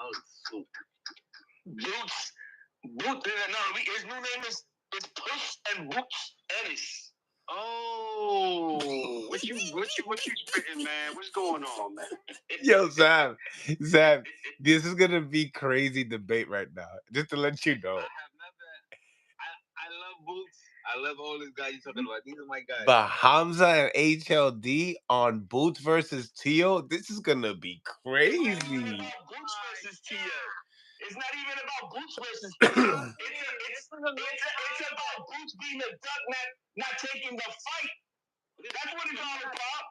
Oh, soup. Boots. No, his new name is Puss and Boots Ennis. Oh, what you spitting, man? What's going on, man? Yo, Sam, this is gonna be crazy debate right now. Just to let you know. Boots. I love all these guys you talking about. These are my guys. But Hamza and HLD on Boots versus Tio, this is gonna be crazy. It's not even about Boots versus Tio. It's not even about Boots versus Tio. It's about Boots being a duck, not taking the fight. That's what it's all about.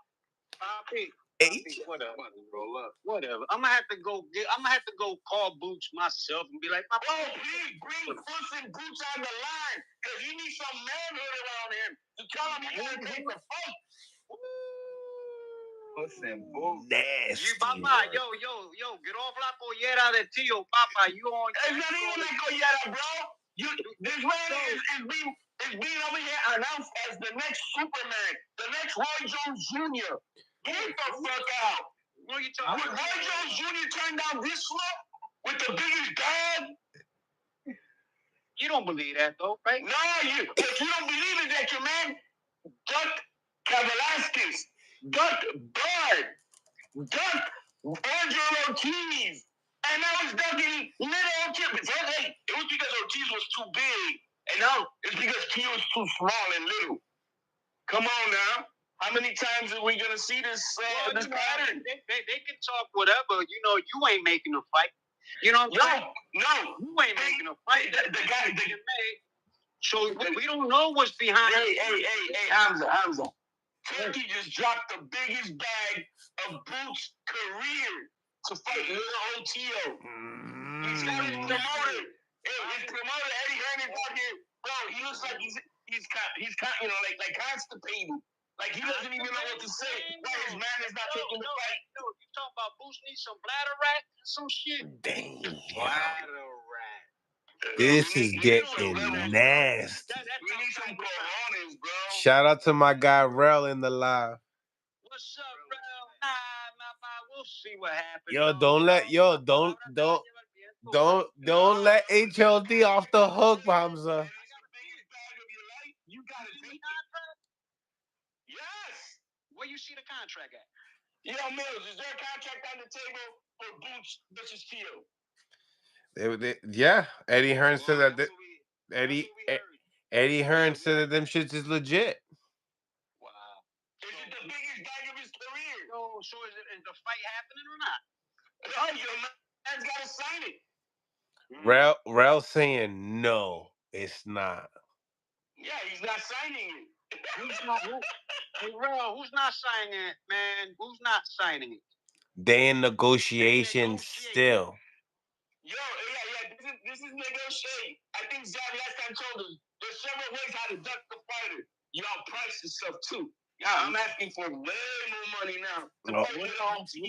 Whatever. I'm gonna have to go call Boots myself and be like, oh, please bring Puss and Boots on the line, because you need some manhood around him to tell him he gotta take the fight. Puss and Boots. Nasty. Papa, yo, get off la pollera de Tio, Papa. You on? It's not even la pollera, bro. This man is being over here announced as the next Superman, the next Roy Jones Jr. Get the fuck out. What are you talking about? Roy Jones Jr. turned down this slump with the biggest bag? You don't believe that, though, right? No, what you don't believe is that your man ducked Velasquez, ducked Bud, ducked Angel Ortiz, and now it's ducking little Chip. Hey, it was because Ortiz was too big, and now it's because T was too small and little. Come on now. How many times are we gonna see this pattern? They can talk whatever. You ain't making a fight. You know what I'm saying? No, you ain't making a fight. The guy made. So we don't know what's behind. Hey, Hamza. Turkey just dropped the biggest bag of Boots' career to fight little OTO. He's got his promoter. His promoter Eddie Hearn is out here. Bro, he looks like he's like constipated. Like he doesn't even know what to say. Like his man is not taking the fight. No, you talking about Boots needs some bladder rat or some shit? Damn. Bladder rat. This is getting nasty. We need some coronas, bro. Shout out to my guy Rel in the live. What's up, bro? Nah, we'll see what happens. Don't let HLD off the hook, Hamza. You gotta take it. Yes. Where you see the contract at? Yo, Mills, is there a contract on the table for Boots versus Tio? Yeah, Eddie Hearn said that. Eddie Hearn said that them shits is legit. Wow. Is it the biggest bag of his career? No, so is the fight happening or not? Oh, your man's gotta sign it. Rel saying no, it's not. Yeah, he's not signing it. Hey, Rel, who's not signing it, man? Who's not signing it? They in negotiations still. Yo, yeah. This is negotiating. I think Zab last time told us there's several ways how to duck the fighter. Y'all price yourself too. Yeah, I'm asking for way more money now. What was on the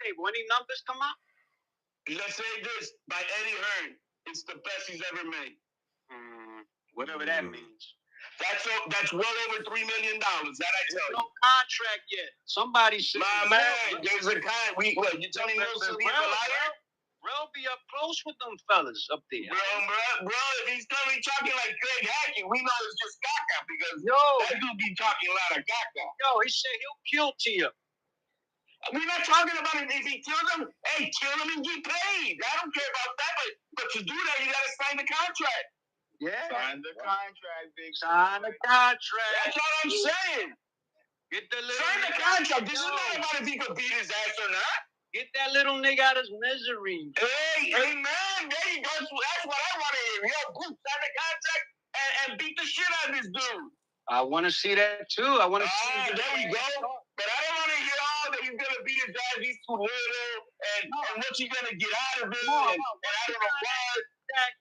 table? Any numbers come out? Let's say this by Eddie Hearn. It's the best he's ever made. Whatever that means. That's well over $3 million. That I tell you. No contract yet. Somebody said. My man, there's a guy. You telling me he's a liar? Bro, be up close with them fellas up there. Bro, if he's talking like Greg Hackett, we know it's just caca because that dude be talking a lot of caca. Yo, he said he'll kill Tia. We're not talking about it. If he kills him, hey, kill him and get paid. I don't care about that, but to do that, you gotta sign the contract. Yeah. Sign the contract, big. Sign the contract. That's all I'm saying. Sign the contract. This is not about if he could beat his ass or not. Get that little nigga out of his misery. Hey, man, there you go. That's what I want to hear. Yo, Boots, sign the contract and beat the shit out of this dude. I want to see that too. I want to see. There we go. But I don't want to hear all that he's gonna beat his ass. He's too little, and what you gonna get out of it. And I don't know why.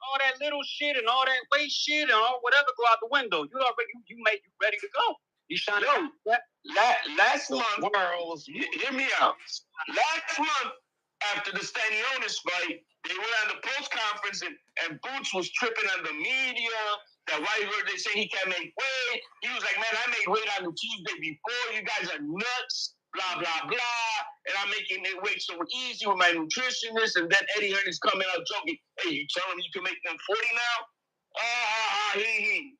All that little shit and all that weight shit and all whatever go out the window. You ready to go. You trying to last month, hear me out. Last month, after the Stanionis fight, they went on the post conference and Boots was tripping on the media. That why they say he can't make weight. He was like, man, I made weight on the Tuesday before. You guys are nuts. Blah, blah, blah. And I'm making it weight so easy with my nutritionist. And then Eddie Hearn is coming out joking. Hey, you tell him you can make 140 now?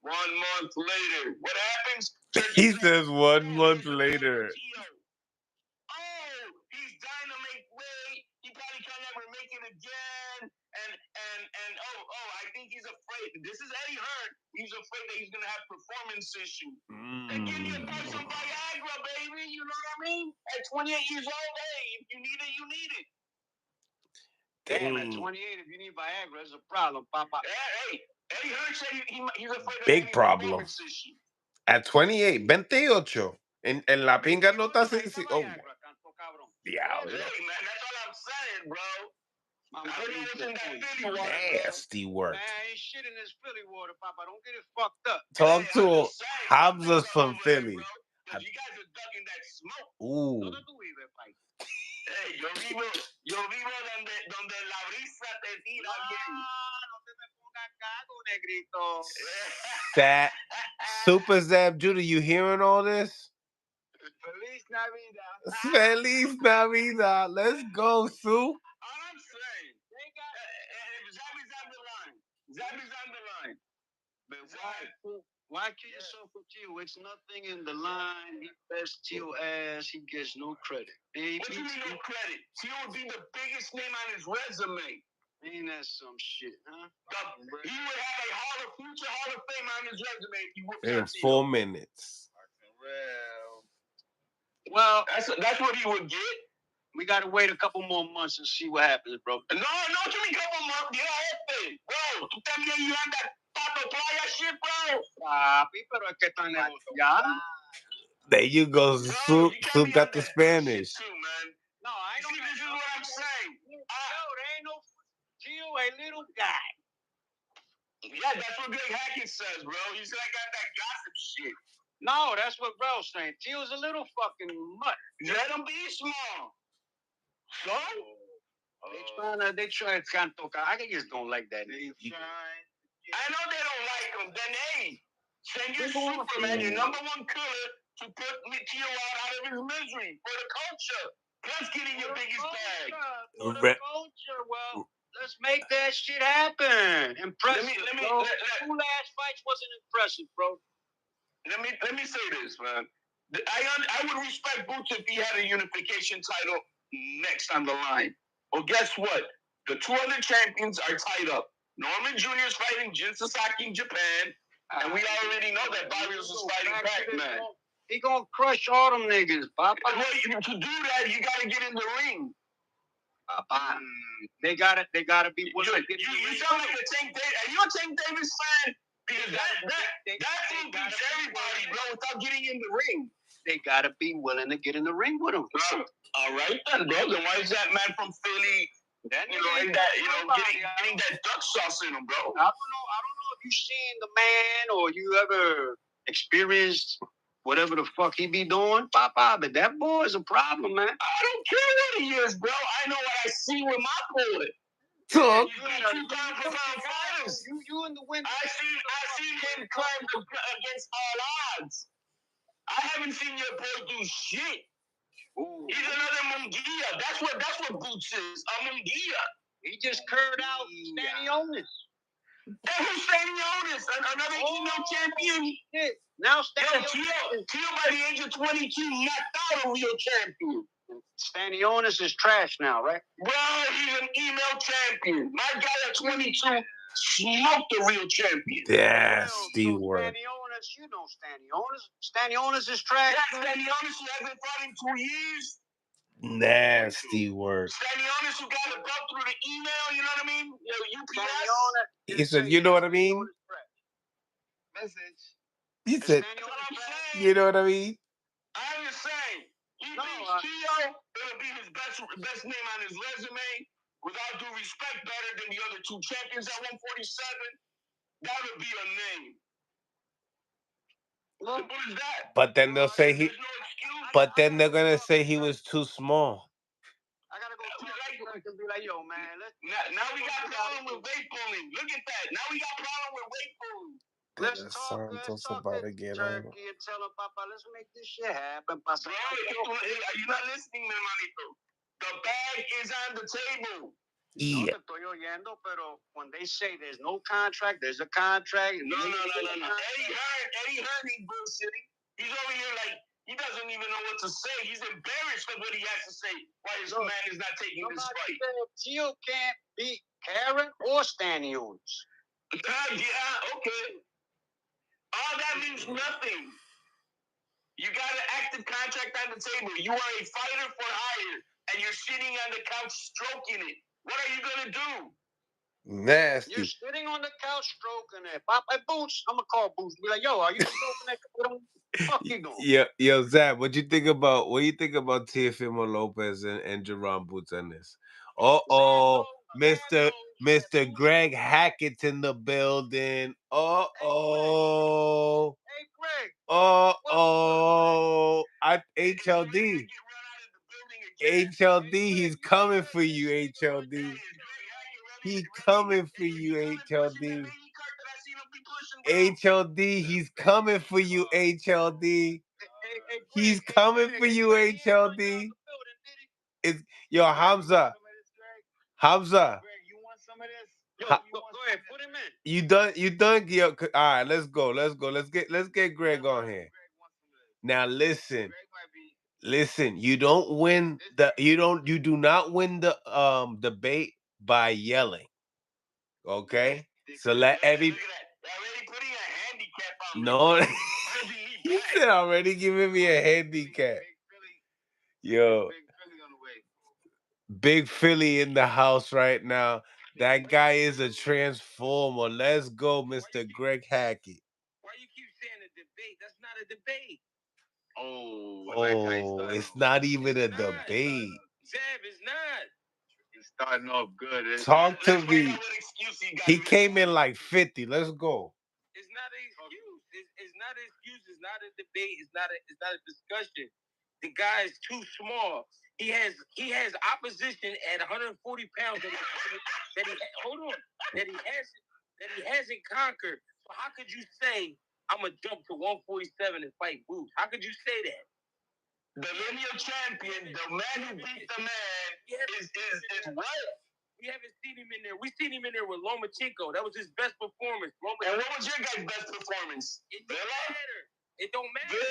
1 month later. What happens? He says 1 month later. Oh, he's dying to make weight. He probably can never make it again. And afraid. This is Eddie Hearn. He's afraid that he's gonna have performance issues. And give your boy some Viagra, baby. You know what I mean? At 28 years old, hey, if you need it, you need it. Damn, at 28, if you need Viagra, it's a problem, Papa. Hey, Eddie Hearn said he's afraid of Big any problem. performance issue. At 28, 28. En la pinga no está así. Oh, diablo. Hey, man, that's all I'm saying, bro. I don't know what's in that Philly water. Nasty work. Man, ain't shit in this Philly water, Papa. Don't get it fucked up. Talk to Hamza's from Philly. Because you guys are ducking that smoke. Ooh. Hey, yo vivo donde la brisa te tira bien. No te me pongas cago, negrito. That Super Zab Judah, you hearing all this? Feliz Navidad. Feliz Navidad. Let's go, Sue. All I'm saying, they got Zabby's on the line. Zabby's on the line. But why kill yourself with Tio? It's nothing in the line. He best Tio ass. He gets no credit. What do you mean no credit? Tio would be the biggest name on his resume. Ain't that some shit, huh? He would have a future Hall of Fame on his resume if he whooped In Tio. 4 minutes. Well, that's what he would get. We gotta wait a couple more months and see what happens, bro. No, give me a couple months. Yeah, bro. Tú también you on that Pato Playa shit, bro. Papi, pero es que están negociando. There you go. Sue got the Spanish. Too, man. No, I know. This is what I'm saying. There ain't no Tio, a little guy. Yeah, that's what Greg Hackett says, bro. He's like got that gossip shit. No, that's what Bro's saying. Tio's a little fucking mutt. Let him be small. So? They try to Canto. I just don't like that name. I know they don't like him. Then, hey, send your Superman, your number one killer, to put Tio out of his misery for the culture. Plus getting your biggest bag. For the culture, well, let's make that shit happen. Impressive, bro. Two last fights wasn't impressive, bro. Let me say this, man. I would respect Boots if he had a unification title next on the line. Well, guess what? The two other champions are tied up. Norman Jr. is fighting Jin Sasaki in Japan, and we already know that Barrios is fighting Pac-Man. He gonna crush all them niggas, Papa. Well, to do that, you gotta get in the ring. Papa. They gotta be willing to get in the ring. You sound like a Tank Davis. Are you a Tank Davis fan? Because that thing beats everybody, bro, without getting in the ring. They gotta be willing to get in the ring with him. All right, then, bro. Then why is that man from Philly? Getting that duck sauce in him, bro. I don't know if you seen the man or you ever experienced whatever the fuck he be doing, Papa. But that boy is a problem, man. I don't care what he is, bro. I know what I see with my boy. Talk. You in the window. I seen him climb against all odds. I haven't seen your boy do shit. Ooh. He's another Munguia. That's what Boots is. A Munguia. He just curved out Stanionis. And who's Stanionis? Another email champion? Shit. Now Stanionis. Tio by the age of 22 knocked out a real champion. Stanionis is trash now, right? Well, he's an email champion. My guy at 22 smoked a real champion. Nasty work. Stanionis, you know Stanionis is trash. Yeah, Stanionis who hasn't fought in 2 years. Nasty work. Stanionis who got a belt through the email, you know what I mean? UPS. He said, you know what I mean? Message. He said, you know what I mean? I'm just saying. He beats Tio, it'll be his best name on his resume. With all due respect, better than the other two champions at 147. That would be a name. What is that? But then they'll say he. But then they're gonna say he was too small. I gotta go and be like, yo, man. Now we got problem with weight pulling. Look at that. Now we got problem with weight pulling. Santos about to get on. Turkey and tell him, Papa, let's make this shit happen. Bro, are you not listening, man, manito? The bag is on the table. Yeah. Pero when they say there's no contract, there's a contract. No. Eddie Hearn ain't bullshitting. He's over here like, he doesn't even know what to say. He's embarrassed of what he has to say. Why his man is not taking this fight. Tio can't beat Karen or Stanionis. Yeah, okay. All that means nothing. You got an active contract on the table. You are a fighter for hire, and you're sitting on the couch stroking it. What are you gonna do? Nasty. You're sitting on the couch stroking it. Hey, Boots, I'm gonna call Boots. Be like, yo, are you stroking that? What the fuck you doing? Yo, Zach, what you think about Teofimo Lopez and Jerron Boots on this? Mr. Greg Hackett's in the building. Hey, Greg. HLD. HLD, he's coming for you, HLD. He's coming for you, HLD. HLD, he's coming for you, HLD. He's coming for you, HLD. Yo, Hamza. Hamza. You want some of this? Yo, go ahead, put him in. You done? Yo, all right, let's go. Let's get Greg on here. Now listen. You don't win you do not win the debate by yelling. Okay? So let every Look at that. Already putting a handicap on me. No. He said already giving me a handicap. Yo. Big Philly in the house right now. That guy is a transformer. Let's go, Mr. Greg Hackett. Why you keep saying a debate? That's not a debate. It's not even a debate. Zeb, it's not. He's starting off good. Talk to me. He came in like 50. Let's go. It's not an excuse. It's not an excuse. It's not a debate. It's not a discussion. The guy is too small. He has opposition at 140 pounds that he hasn't conquered. So how could you say I'm gonna jump to 147 and fight Boots? How could you say that? The lineal champion, the man who beat the man, is what? We haven't seen him in there. We seen him in there with Lomachenko. That was his best performance. And what was your guys' best performance? It don't matter. It don't matter.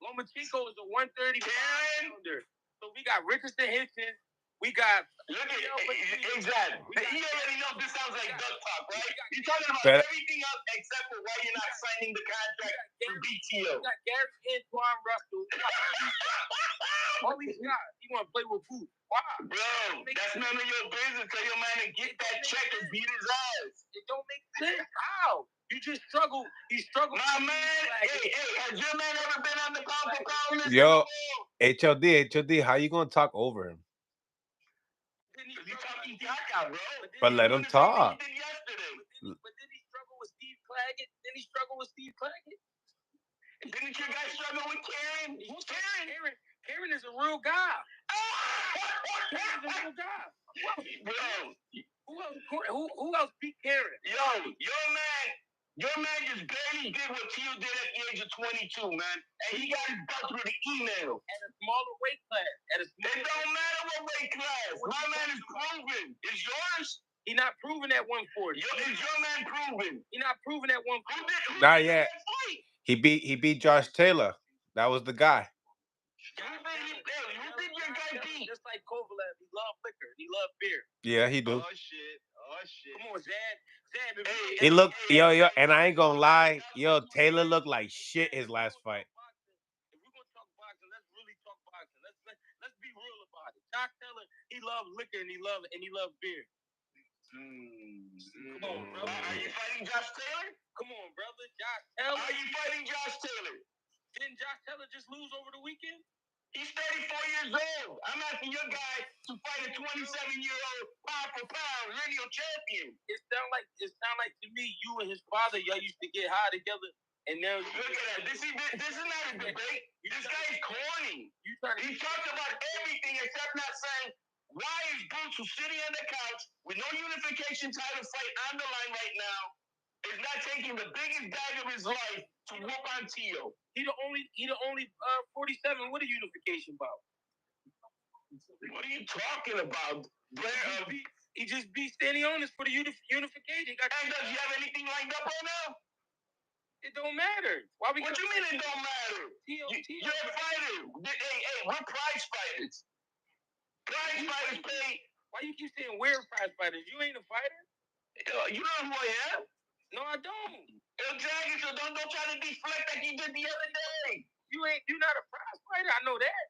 Lomachenko is a 130 pounder. So we got Richardson Henson. We got exactly. He already knows this sounds like duck talk, right? You're talking about everything else except for why you're not signing the contract for BTO. You got Gary Antoine Russell. All these guys. You want to play with Boots. Why? Bro, that's none of your business. Tell your man to get that check and beat his ass. It don't make sense. How? You just struggle. He struggled. My man, hey, has your man ever been on the pound for pound list? Yo, HLD, how you gonna talk over him? He's talking Pacquiao, bro. But let him talk. But did he struggle with Steve Claggett? Didn't your guy struggle with Karen? Who's Karen? Karen is a real guy. Karen's a real guy. Bro, who else beat Karen? Yo, your man just barely did what Tio did at the age of 22, man. And he got his butt through the email. At a smaller weight class. It don't matter what weight class. My man is proven. Is yours? He not proven at 140. Is your man proven? He not proven at 140. Not yet. He beat Josh Taylor. That was the guy. You think your guy beat? Just like Kovalev, he love liquor. He love beer. Yeah, he do. Oh shit. Come on, Zab. He looked, yo, and I ain't gonna lie, yo, Taylor looked like shit his last fight. If we're gonna talk boxing, let's really talk boxing. Let's be real about it. Josh Taylor, he loved liquor and he loved beer. Come on, brother. Are you fighting Josh Taylor? Come on, brother. Josh Taylor. Are you fighting Josh Taylor? Didn't Josh Taylor just lose over the weekend? He's 34 years old. I'm asking your guy to fight a 27-year-old pound for pound lineal champion. It sound like to me, you and his father, y'all used to get high together. And now look at that. This is not a debate. This guy is corny. He talked about everything except not saying why is Boots, who's sitting on the couch with no unification title fight on the line right now, is not taking the biggest bag of his life to whoop on Tio. He the only 47 with a unification bout. What are you talking about? He just beat Stanionis for the unification. And does he have anything lined up right now? It don't matter. What you mean it don't matter? You're a fighter. Hey, we're prize fighters. Prize fighters pay. Why you keep saying we're prize fighters? You ain't a fighter. You know who I am? No, I don't. Exactly. So don't try to deflect like you did the other day. You're not a prize fighter. I know that.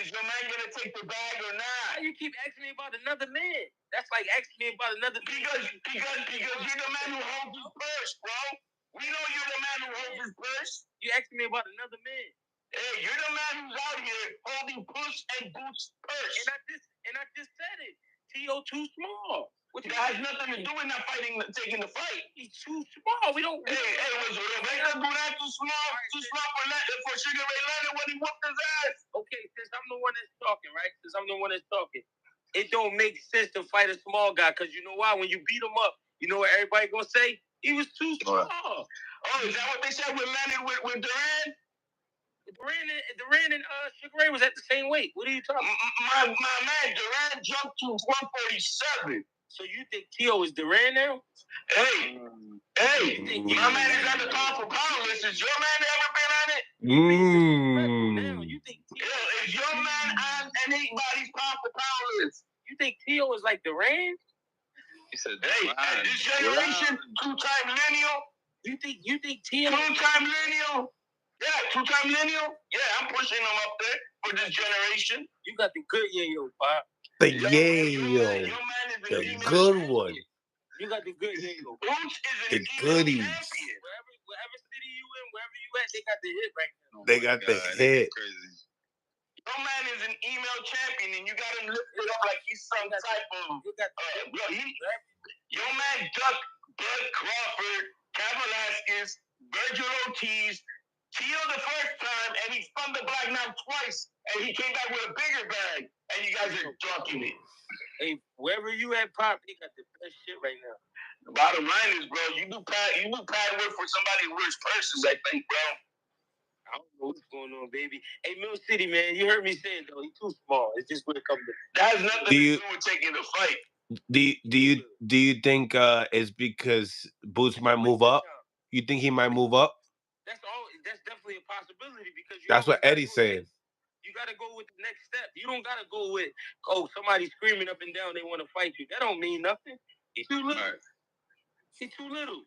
Is your man gonna take the bag or not? Why you keep asking me about another man? That's like asking me about another because you're the man who holds his purse, bro. We know you're the man who holds his purse. You asking me about another man? Hey, you're the man who's out here holding Puss and Boots' purse. And I just said it. T.O. too small. That has nothing to do with not taking the fight. He's too small. We don't. Hey, was Rebecca do that too small? Too small for Sugar Ray Leonard when he whooped his ass. Okay, since I'm the one that's talking, right? Since I'm the one that's talking, it don't make sense to fight a small guy because you know why? When you beat him up, you know what everybody gonna say? He was too small. Oh, is that what they said with Leonard with Duran? Duran and Sugar Ray was at the same weight. What are you talking about? My man, Duran jumped to 147. So you think T.O. is Duran now? Hey, my man is on the pound for pound list. Is your man ever been on it? Now you think is your man on anybody's pound for pound list? You think T.O. is like Duran? He said, hey, this generation, two-time millennial. You think T.O. two-time millennial? Yeah, two-time millennial. Yeah, I'm pushing them up there for this generation. You got the good yayo, Pop. The yayo. The good one. You got the good yayo. Boots is the goodies. Wherever city you in, wherever you at, they got the hit right now. They got the hit. Your man is an email champion, and you got him lifted up like he's some type of. Your man ducked Bud Crawford, Velasquez, Virgil Ortiz, T.O. the first time, and he spun the black now twice, and he came back with a bigger bag, and you guys are ducking it. Hey, wherever you at, Pop, they got the best shit right now. The bottom line is, bro, you do pad work for somebody who wears purses, I think, bro. I don't know what's going on, baby. Hey, Mill City, man, you heard me say it, though. He's too small. It's just when it comes to... That has nothing to do with taking the fight. Do you think it's because Boots might move up? You think he might move up? That's definitely a possibility because that's what Eddie's saying. You gotta go with the next step. You don't gotta go with somebody screaming up and down they want to fight you. That don't mean nothing. He's too little. Right. He's too little.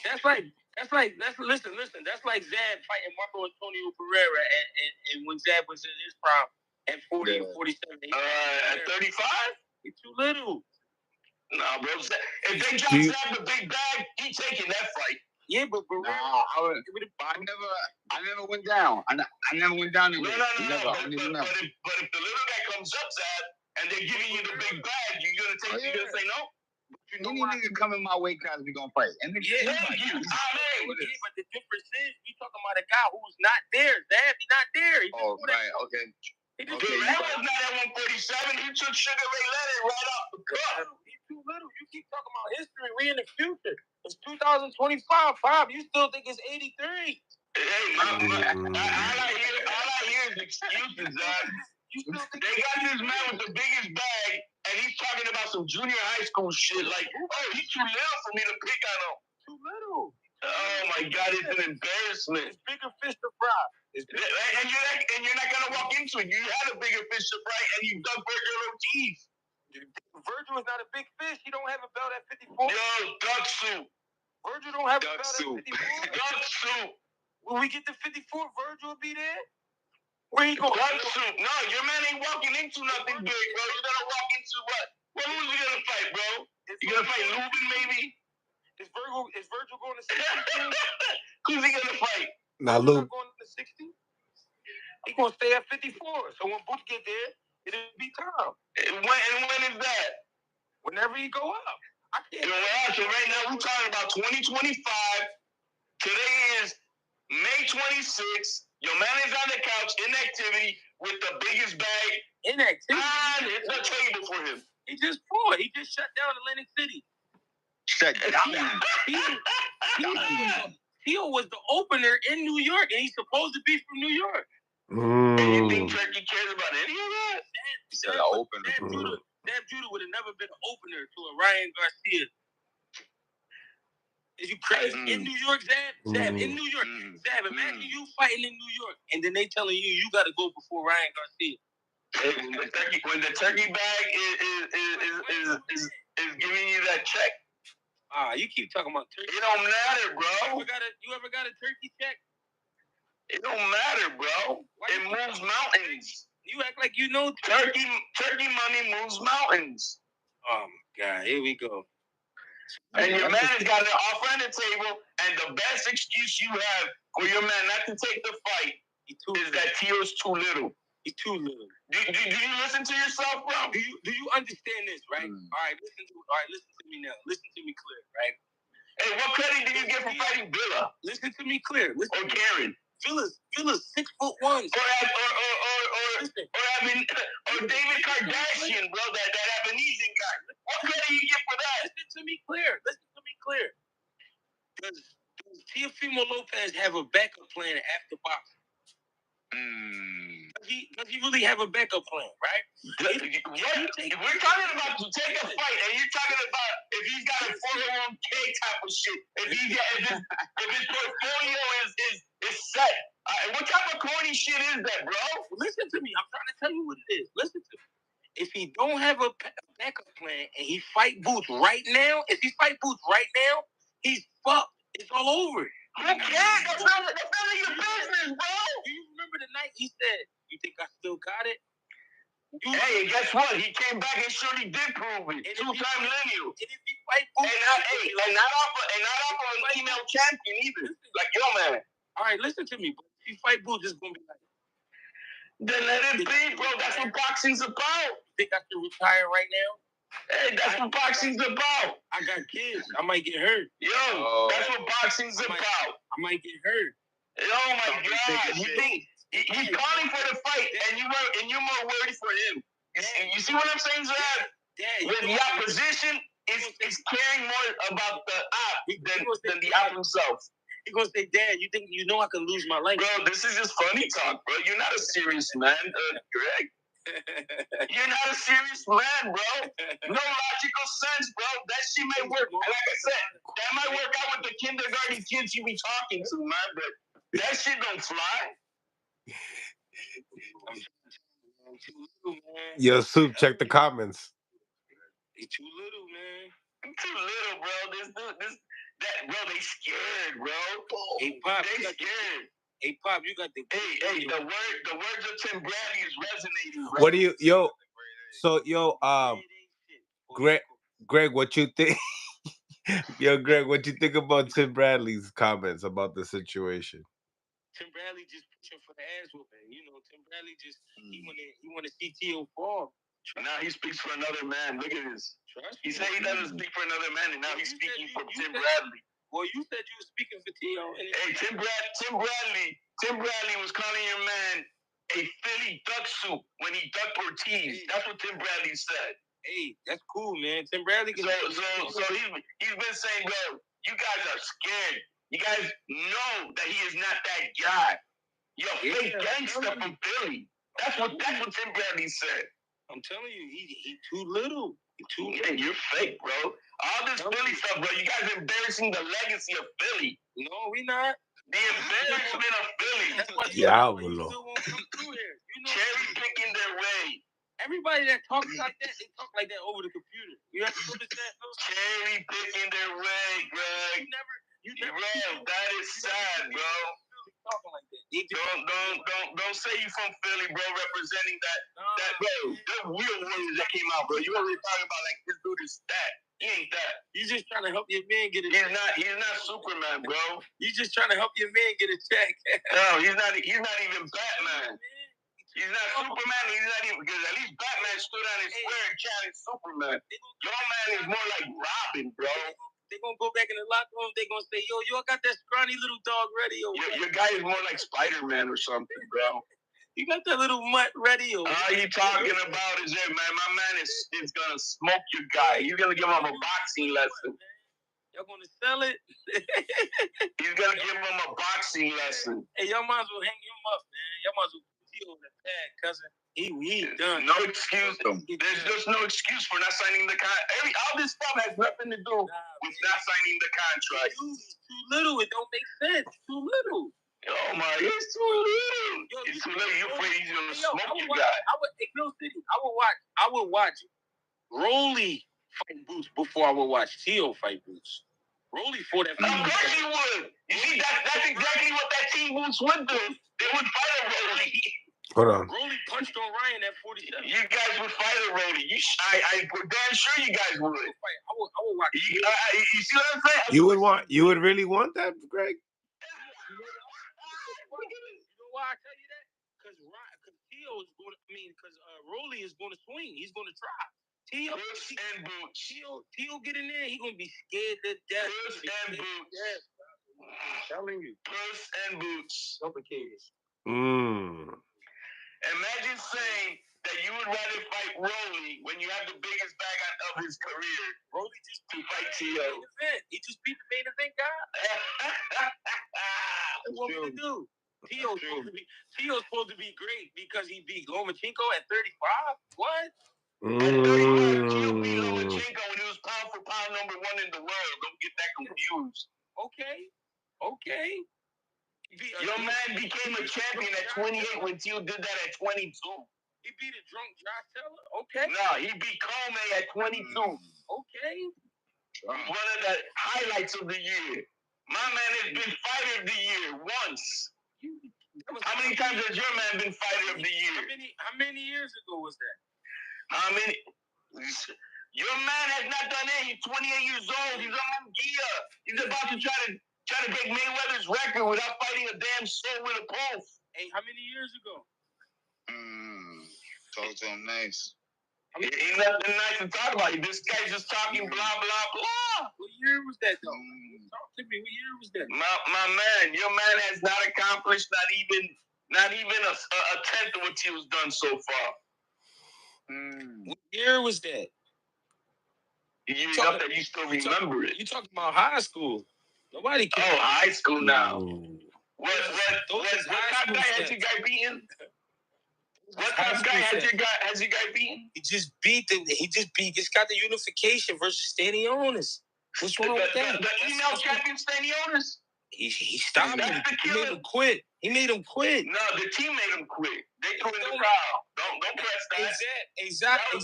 That's like listen. That's like Zab fighting Marco Antonio Pereira and when Zab was in his prime at 40 or 47. At 35, he's too little. Nah, bro. If they drop Zab the big bag, he's taking that fight. Yeah, but bro, I never went down. I never went down. No. But if the little guy comes up, Zab, and they're giving you the big bag, you're gonna say no. Any nigga come in my weight class, we gonna fight. And but the difference is, we talking about a guy who's not there. Zab, he's not there. Right, okay. That was not at 147. He took Sugar Ray Leonard right off the cuff. He's too little. You keep talking about history. We in the future. It's 2025. Bob, you still think it's 83? Hey, all I hear is excuses, Zab. They got this man with the biggest bag, and he's talking about some junior high school shit. Like, he's too little for me to pick on him. Too little. Oh my God, it's an embarrassment. It's bigger fish to fry. And you're not gonna walk into it. You had a bigger fish to fry, and you dunked Virgil Ortiz. Virgil is not a big fish. He don't have a belt at 54. Yo, duck soup. Virgil don't have a belt at 54. Duck soup. When we get to 54, Virgil will be there. Where he going? Duck soup. No, your man ain't walking into nothing big, bro. You're gonna walk into what? Who's he gonna fight, bro? You gonna fight Lubin, maybe? Is Virgil going to 60? Who's he gonna fight? Now, Luke. Going to 60? He's gonna stay at 54. So when Boots get there, it'll be time. And when is that? Whenever he go up. I can't. So right now we're talking about 2025. Today is May 26th. Your man is on the couch, inactivity, with the biggest bag. Inactivity? It's a table for him. He just fought. He just shut down Atlantic City. Shut down. T.O. was the opener in New York, and he's supposed to be from New York. And you think Turkey cares about any of that? Damn Judah would have never been an opener to a Ryan Garcia. Is you crazy? In New York, Zab, in New York. Zab, imagine you fighting in New York, and then they telling you got to go before Ryan Garcia. When the turkey bag is giving you that check. You keep talking about turkey. It don't matter, bro. You ever got a turkey check? It don't matter, bro. It moves mountains. You act like you know turkey money moves mountains. Oh my God, here we go. And your man has got an offer on the table, and the best excuse you have for your man not to take the fight is that Tio's too little. He's too little. Do you listen to yourself, bro? Do you understand this, right? All right, listen to me now. Listen to me clear, right? Hey, what credit do you get for fighting Villa? Listen to me clear. Or Karen. Villa's 6'1". Or David Kardashian, bro, that Indonesian guy. What credit do you get for that? Listen to me clear. Does Teofimo Lopez have a backup plan after boxing? Does he really have a backup plan, right? We're talking about to take a fight, and you're talking about if he's got a 401k type of shit. If his portfolio is set. What type of corny shit is that, bro? Listen to me. I'm trying to tell you what it is. Listen to me. If he don't have a backup plan and he fight Boots right now, he's fucked. It's all over. Who cares? That's none of your business, bro. Do you remember the night he said, "You think I still got it?" Hey, guess what? He came back and surely did prove it. Two-time lineal. And if he fight Boots, and not off of an email champion either. Like, yo, man. All right, listen to me. But if you fight Boots, it's gonna be like. Then let it be, bro. That's what boxing's about. You think I should retire right now? Hey, that's what boxing's about. I got kids. I might get hurt. Yo, that's what boxing's about. I might get hurt. Oh my God! You think he's calling for the fight, and you're more worried for him? You see what I'm saying, Zab? With the opposition, is caring more about the op than the op himself. He's gonna say, "Dad, you think you know I can lose my life?" Bro, this is just funny talk, bro. You're not a serious man, Greg. You're not a serious man, bro. No logical sense, bro. That shit may work. Like I said, that might work out with the kindergarten kids you be talking to, man. But that shit don't fly. Yo, Soup, check the comments. He's too little, man. Too little, bro. Bro, they scared, bro. Hey, Pop, they scared. Hey, Pop, you got the. Hey, the words of Tim Bradley is resonating, bro. What do you, Greg, what you think? Yo, Greg, what you think about Tim Bradley's comments about the situation? Tim Bradley just pushing for the ass whooping. You know, Tim Bradley just he want to see T.O. fall. Now he speaks for another man. Look at this. He said he doesn't speak for another man, and now he's speaking for Tim Bradley. Well, you said you were speaking for T.O. Hey, Tim Bradley was calling your man a Philly duck soup when he ducked Ortiz. Hey. That's what Tim Bradley said. Hey, that's cool, man. Tim Bradley. So he's been saying, bro, you guys are scared. You guys know that he is not that guy. You're fake gangster from Philly. That's what Tim Bradley said. I'm telling you, he too little. Yeah, you're fake, bro. All this Philly stuff, bro. You guys embarrassing the legacy of Philly. No, we not. The embarrassment of Philly. That's why you still won't come through here. Cherry picking their way. Everybody that talks like that, they talk like that over the computer. You have to notice that? Cherry picking their way, Greg. You never. Bro, that is sad, bro. Talking like that. Don't say you from Philly, bro, representing that bro. They're real warriors that came out, bro. You already talking about like this dude is that. He ain't that. You just trying to help your man get a check. He's not Superman, bro. You just trying to help your man get a check. No, he's not even Batman. He's not Superman. He's not even, because at least Batman stood on his square and challenged Superman. Your man is more like Robin, bro. They're going to go back in the locker room. They're going to say, yo, I got that scrawny little dog ready. Your guy is more like Spider-Man or something, bro. You got that little mutt ready. All you talking about is that, man. My man is going to smoke your guy. He's going to give him a boxing lesson. Y'all going to sell it? He's going to give him a boxing lesson. Hey, y'all might as well hang him up, man. Y'all might as well put him on the tag, cousin. He done. No excuse. There's just no excuse for not signing the contract. All this stuff has nothing to do with not signing the contract. Dude, he's too little. It don't make sense. Too little. Oh my, he's too little. He's too little. You're afraid he's gonna smoke your guy. I would watch Rolly fight Boots before I would watch Tio fight Boots. Rolly fought that. Of course you would. You see, that's exactly what that Team Boots would do. They would fight a Rolly. Hold on. Rolly punched on Ryan at 47. You guys would fight a Rolly. I'm damn sure you guys would. I would watch. You see what I'm saying? You would really want that, Greg? You know why I tell you that? Because Tio is going to, because Rolly is going to swing. He's going to try. Tio and Boots. Tio get in there, he going to be scared to death. Puss and Boots. I'm telling you. Puss and Boots. Complicated. Imagine saying that you would rather fight Rolly when you have the biggest bag of his career. Rolly just to fight Tio. He just beat the main event guy. What we to do? Tio's supposed to be great because he beat Lomachenko at 35. What? At 35, Tio beat Lomachenko when he was pound for pound number 1 in the world. Don't get that confused. Okay. Your man became a champion at 28 when Tio did that at 22. He beat a drunk Josh Taylor? Okay. No, he beat Comey at 22. Okay. One of the highlights of the year. My man has been fighter of the year once. How many times has your man been fighter of the year? How many years ago was that? How many? Your man has not done it. He's 28 years old. He's on Gia. He's about to try to break Mayweather's record without fighting a damn soul with a pulse. Hey, how many years ago? Talk to him nice. Ain't nothing nice to talk about. This guy's just talking blah, blah, blah. What year was that, though? Talk to me. What year was that? My man, your man has not accomplished not even a tenth of what he was done so far. What year was that? You still remember it. You talking about high school. Nobody cares. Oh, high school now. What top guy has your guy beaten? What top guy has your guy beaten? He just got the unification versus Stanionis. What's wrong with that? The email champion Stanionis? He stopped him. He made him quit. No, the team made him quit. They threw in the crowd. Don't press that. Exactly.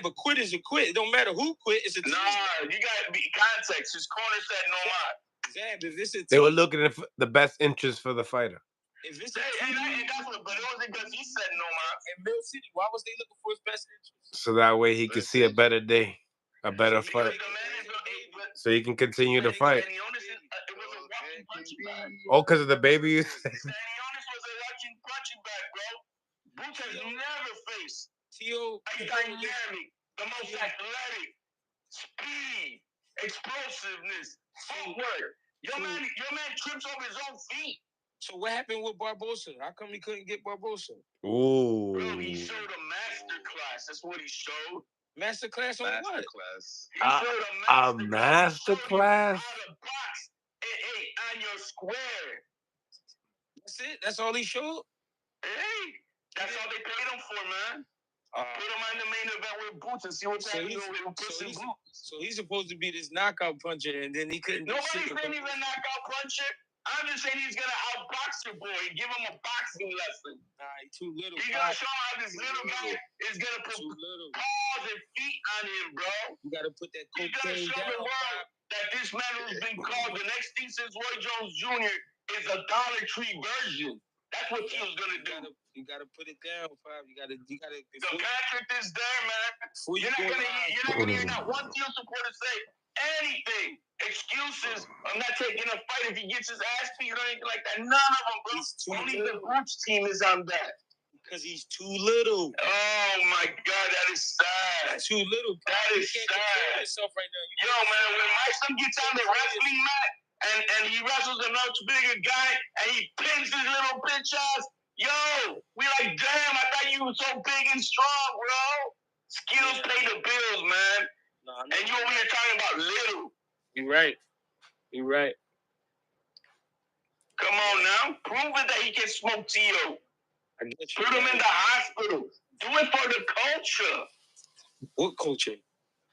But quit is a quit. It don't matter who quit. It's a team. Nah, you got to be context. His corner said no more. Exactly. They were looking at the best interest for the fighter. If it's but it wasn't because he said no more. In Mill City, why was they looking for his best interest? So that way he could see a better day, a better fight. So he can continue to fight. Oh, because of the baby? Stanionis was a watching punching bag, bro. Boots has never faced Tio a dynamic, the most athletic, speed, explosiveness, footwork. Your man trips over his own feet. So what happened with Barbosa? How come he couldn't get Barbosa? Ooh. Bro, he showed a master class. That's what he showed. Master class on what? He showed a master class? How to box on your square. That's it? That's all he showed? Hey, that's all they paid him for, man. Put him on the main event with Boots and see what's happening with Boots. So he's supposed to be this knockout puncher, and then he couldn't. Nobody's saying he's a knockout puncher. I'm just saying he's gonna outbox your boy and give him a boxing lesson. Nah, he's too little. He's gonna show him how this little guy is gonna put paws and feet on him, bro. You gotta put that cocaine down. He's gonna show the world that this man who's been called the next thing since Roy Jones Jr. is a Dollar Tree version. That's what he was gonna do. You gotta put it down, Fab. You gotta. The Patrick is there, man. You're not gonna hear not one Teal supporter say anything. Excuses. I'm not taking a fight if he gets his ass beat or anything like that. None of them, bro. Only the Boots team is on that. Because he's too little. Oh my God, that is sad. Too little. That is sad. Right now. Yo, man, when my son gets on the wrestling mat and he wrestles a much bigger guy and he pins his little bitch ass, yo, we like, damn, I thought you were so big and strong, bro. Skills pay the bills, man. And you over here talking about little. You're right. Come on now. Prove it that he can smoke Tio. Put him in the hospital. Do it for the culture. What culture?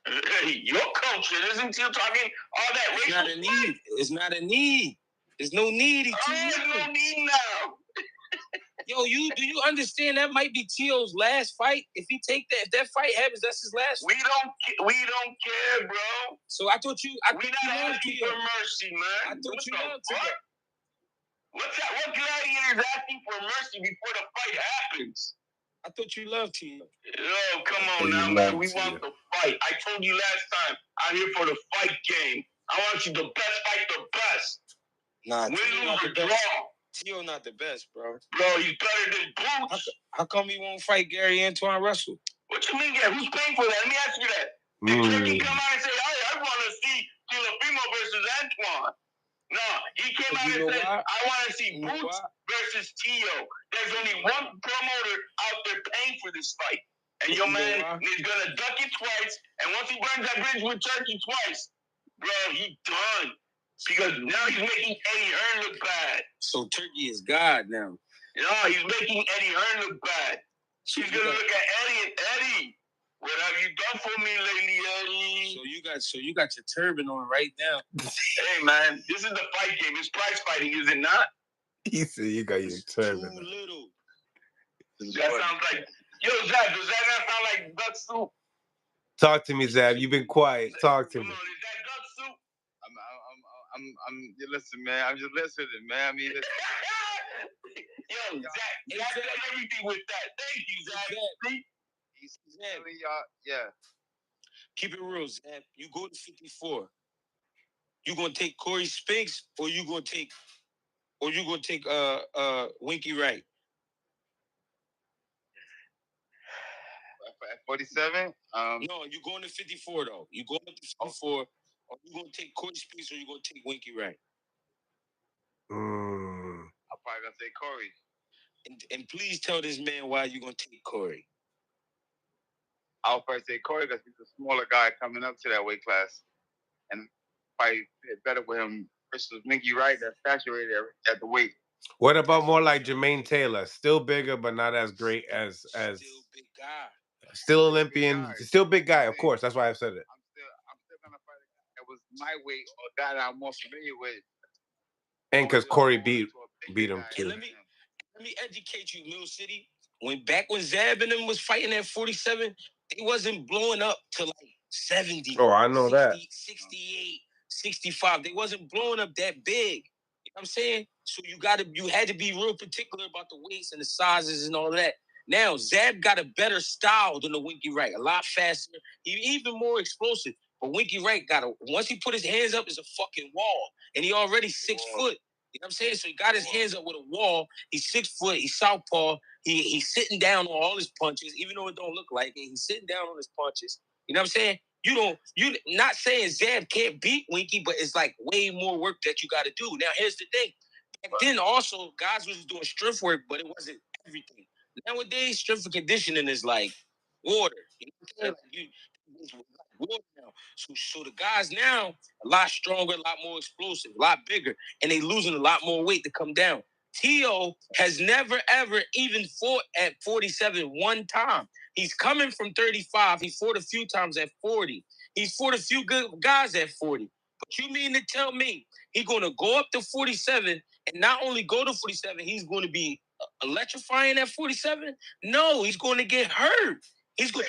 Hey, your culture. Isn't Tio talking all that racial stuff? It's not a need. There's no need. There's no need now. Yo, do you understand that might be T.O.'s last fight? If that fight happens, that's his last fight. We don't care, bro. So I thought you we not asking for mercy, man. I thought you loved T.O. What's that? What gladiator is asking for mercy before the fight happens? I thought you loved T.O. Yo, come on now, man. We want the fight. I told you last time, I'm here for the fight game. I want you the best fight, the best. Nah, win, lose, or draw. T.O. not the best, bro. Bro, he's better than Boots. How come he won't fight Gary Antoine Russell? What you mean, Who's paying for that? Let me ask you that. Did Turkey come out and say, I want to see Teofimo versus Antoine? No, he came out and said, I want to see Boots versus T.O. There's only one promoter out there paying for this fight. And your man is going to duck it twice. And once he burns that bridge with Turkey twice, bro, he's done. Because now he's making Eddie Hearn look bad. So Turkey is God now. No, he's making Eddie Hearn look bad. He's going to look at Eddie and Eddie. What have you done for me lately, Eddie? So you got your turban on right now. Hey, man, this is the fight game. It's prize fighting, is it not? He said you got your turban. Too little. That sounds like... Yo, Zab, does that not sound like duck soup? Talk to me, Zab. You've been quiet. Talk to me. Come on, is that duck soup? You listen, man. I'm just listening, man. I mean, yo, Zach did everything with that. Thank you, Zach. Zab, yeah. Keep it real, Zab. You go to 54. You gonna take Corey Spinks, or you gonna take Winky Wright? At 47? No, you going to 54 though. You going to 54, or you gonna take Corey Spinks, or you gonna take Winky Wright? I'm probably gonna say Corey. And please tell this man why you gonna take Corey. I'll probably say Corey because he's a smaller guy coming up to that weight class, and probably fit better with him versus Winky Wright that's saturated at the weight. What about more like Jermaine Taylor? Still bigger, but not as great as. Still big guy. Still Olympian. Still big guy, of course. That's why I said it. I'm still gonna fight a guy that was my weight or guy that I'm more familiar with. And because Corey beat him too. Let me educate you, Mill City. When Zab and them was fighting at 47, they wasn't blowing up to like 70. Oh, I know 60, that. 68, 65. They wasn't blowing up that big. You know what I'm saying? So you had to be real particular about the weights and the sizes and all of that. Now, Zab got a better style than the Winky Wright. A lot faster. Even more explosive. But Winky Wright once he put his hands up, it's a fucking wall. And he already 6 foot. You know what I'm saying? So he got his hands up with a wall. He's 6 foot. He's southpaw. He's sitting down on all his punches, even though it don't look like it. He's sitting down on his punches. You know what I'm saying? You not saying Zab can't beat Winky, but it's like way more work that you got to do. Now, here's the thing. Back then, also, guys was doing strength work, but it wasn't everything. Nowadays, strength and conditioning is like water. You know what I'm saying? It's like water now. So the guys now, a lot stronger, a lot more explosive, a lot bigger, and they losing a lot more weight to come down. T.O. has never, ever even fought at 47 one time. He's coming from 35. He fought a few times at 40. He's fought a few good guys at 40. But you mean to tell me he's going to go up to 47 and not only go to 47, he's going to be electrifying at 47? No, he's going to get hurt. He's going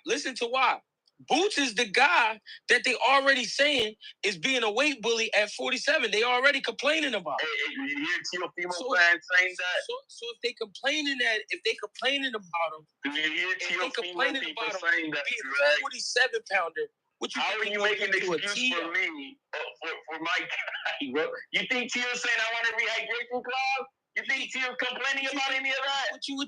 listen to why. Boots is the guy that they already saying is being a weight bully at 47. They already complaining about. Hey, you hear Teofimo fans saying that? So if they complaining about him, do you hear Teofimo people saying that? Being 47 pounder. How are you making an excuse for me, for my guy, bro? You think Tio's saying I want a rehydration clause? You think Tio's complaining about any of that? What you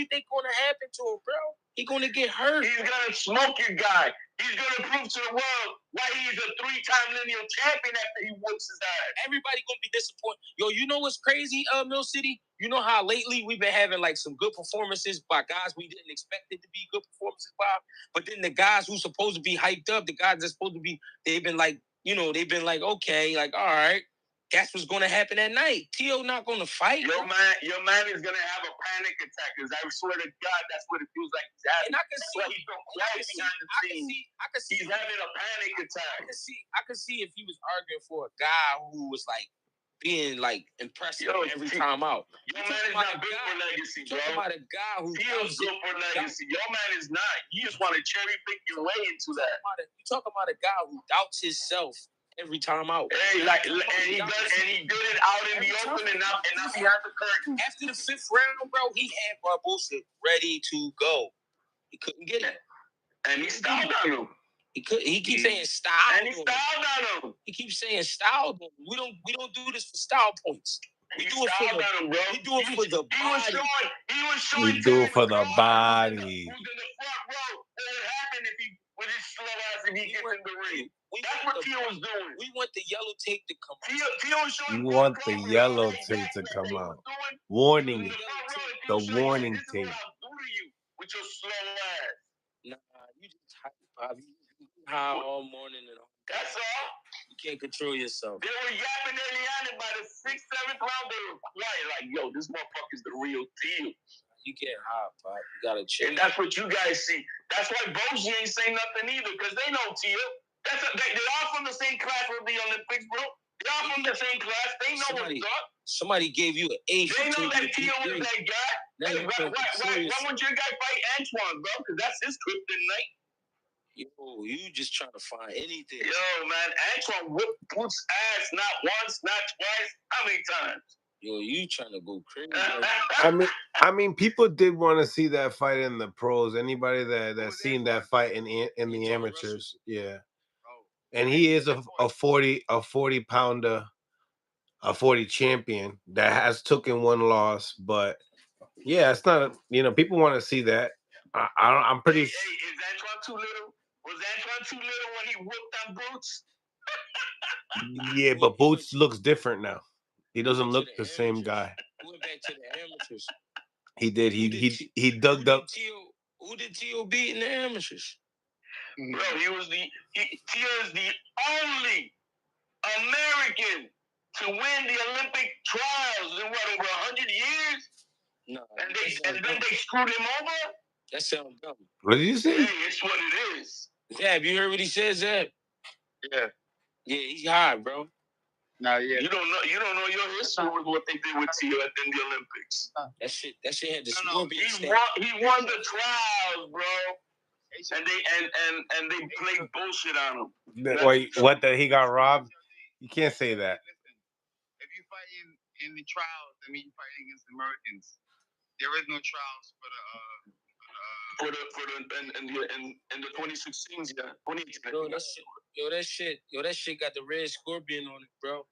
think gonna happen to him, bro? He gonna get hurt. He's gonna smoke your guy. He's gonna prove to the world why he's a 3-time lineal champion after he whoops his ass. Everybody gonna be disappointed. Yo, you know what's crazy, Mill City? You know how lately we've been having like some good performances by guys we didn't expect it to be good performances by, but then the guys who's supposed to be hyped up, the guys that's supposed to be, they've been like, okay, like, all right. That's what's going to happen at night. T.O. not going to fight. Your man is going to have a panic attack. Because I swear to God, that's what it feels like he's having. And I can see. He's been quiet behind the scenes. I can see. He's having a panic attack. I can see if he was arguing for a guy who was like being like impressive every time out. Your man is not good for legacy, bro. Talking about a guy who feels good for legacy. Your man is not. You just want to cherry pick your way into that. You talking about a guy who doubts himself every time out. Hey, and he did it out in the open and not behind the curtain. After the 5th round, bro, he had Barbosa ready to go. He couldn't get it. And he styled on him. He keeps saying style. And he styled on him. He keeps saying style. We don't do this for style points. We do it for the, bro. We do it for the body. He was showing. We do it for the body. Who's in the front row? What would happen if he, with his slow ass, if he gets in the ring? That's what Tio was doing. We want the yellow tape to come out. Tio was showing. You want the yellow tape to come out. Warning. The warning tape. With your slow ass. Nah, you just hype, Bobby. High all morning and all. That's all. You can't control yourself. They were yapping Eliana by the 6th, 7th round. They were quiet, like, yo, this motherfucker's the real deal. You get high, Pop. You gotta chill. And that's what you guys see. That's why Boji ain't saying nothing either, because they know Tio. They're all from the same class with the Olympics, bro. They're all from the same class. They know what's up. Somebody gave you an A. They know that Tio was that guy. Hey, why won't your guy fight Antoine, bro? Because that's his kryptonite. Yo, you just trying to find anything. Yo, man, Antoine whipped Boots' ass not once, not twice. How many times? Yo, you trying to go crazy. I mean, people did want to see that fight in the pros. Anybody that seen that fight in the amateurs, yeah. And he is a 40 pounder, a 40 champion that has taken one loss, but yeah, it's not. People want to see that. I'm pretty. Hey, is Antoine too little? Was Antoine too little when he whooped on Boots? Yeah, but Boots looks different now. He doesn't look the same guy. Went back to the amateurs. He did. He dug up. Who did Tio beat in the amateurs? Bro, Tio is the only American to win the Olympic trials in what, over 100 years? No. And then they screwed him over? That sounds dumb. What did you say? Hey, it's what it is. Zab, you heard what he said, Zab? Yeah. Yeah, he's high, bro. Nah, yeah. You don't know your history with what they did with Tio in the Olympics. That shit had the Scorpion. He won the trials, bro. And they played bullshit on him. Wait, what? He got robbed? You can't say that. Listen, if you fight in the trials, I mean, you fight against Americans. There is no trials for the 2016s, yeah. 2018. That shit got the red scorpion on it, bro.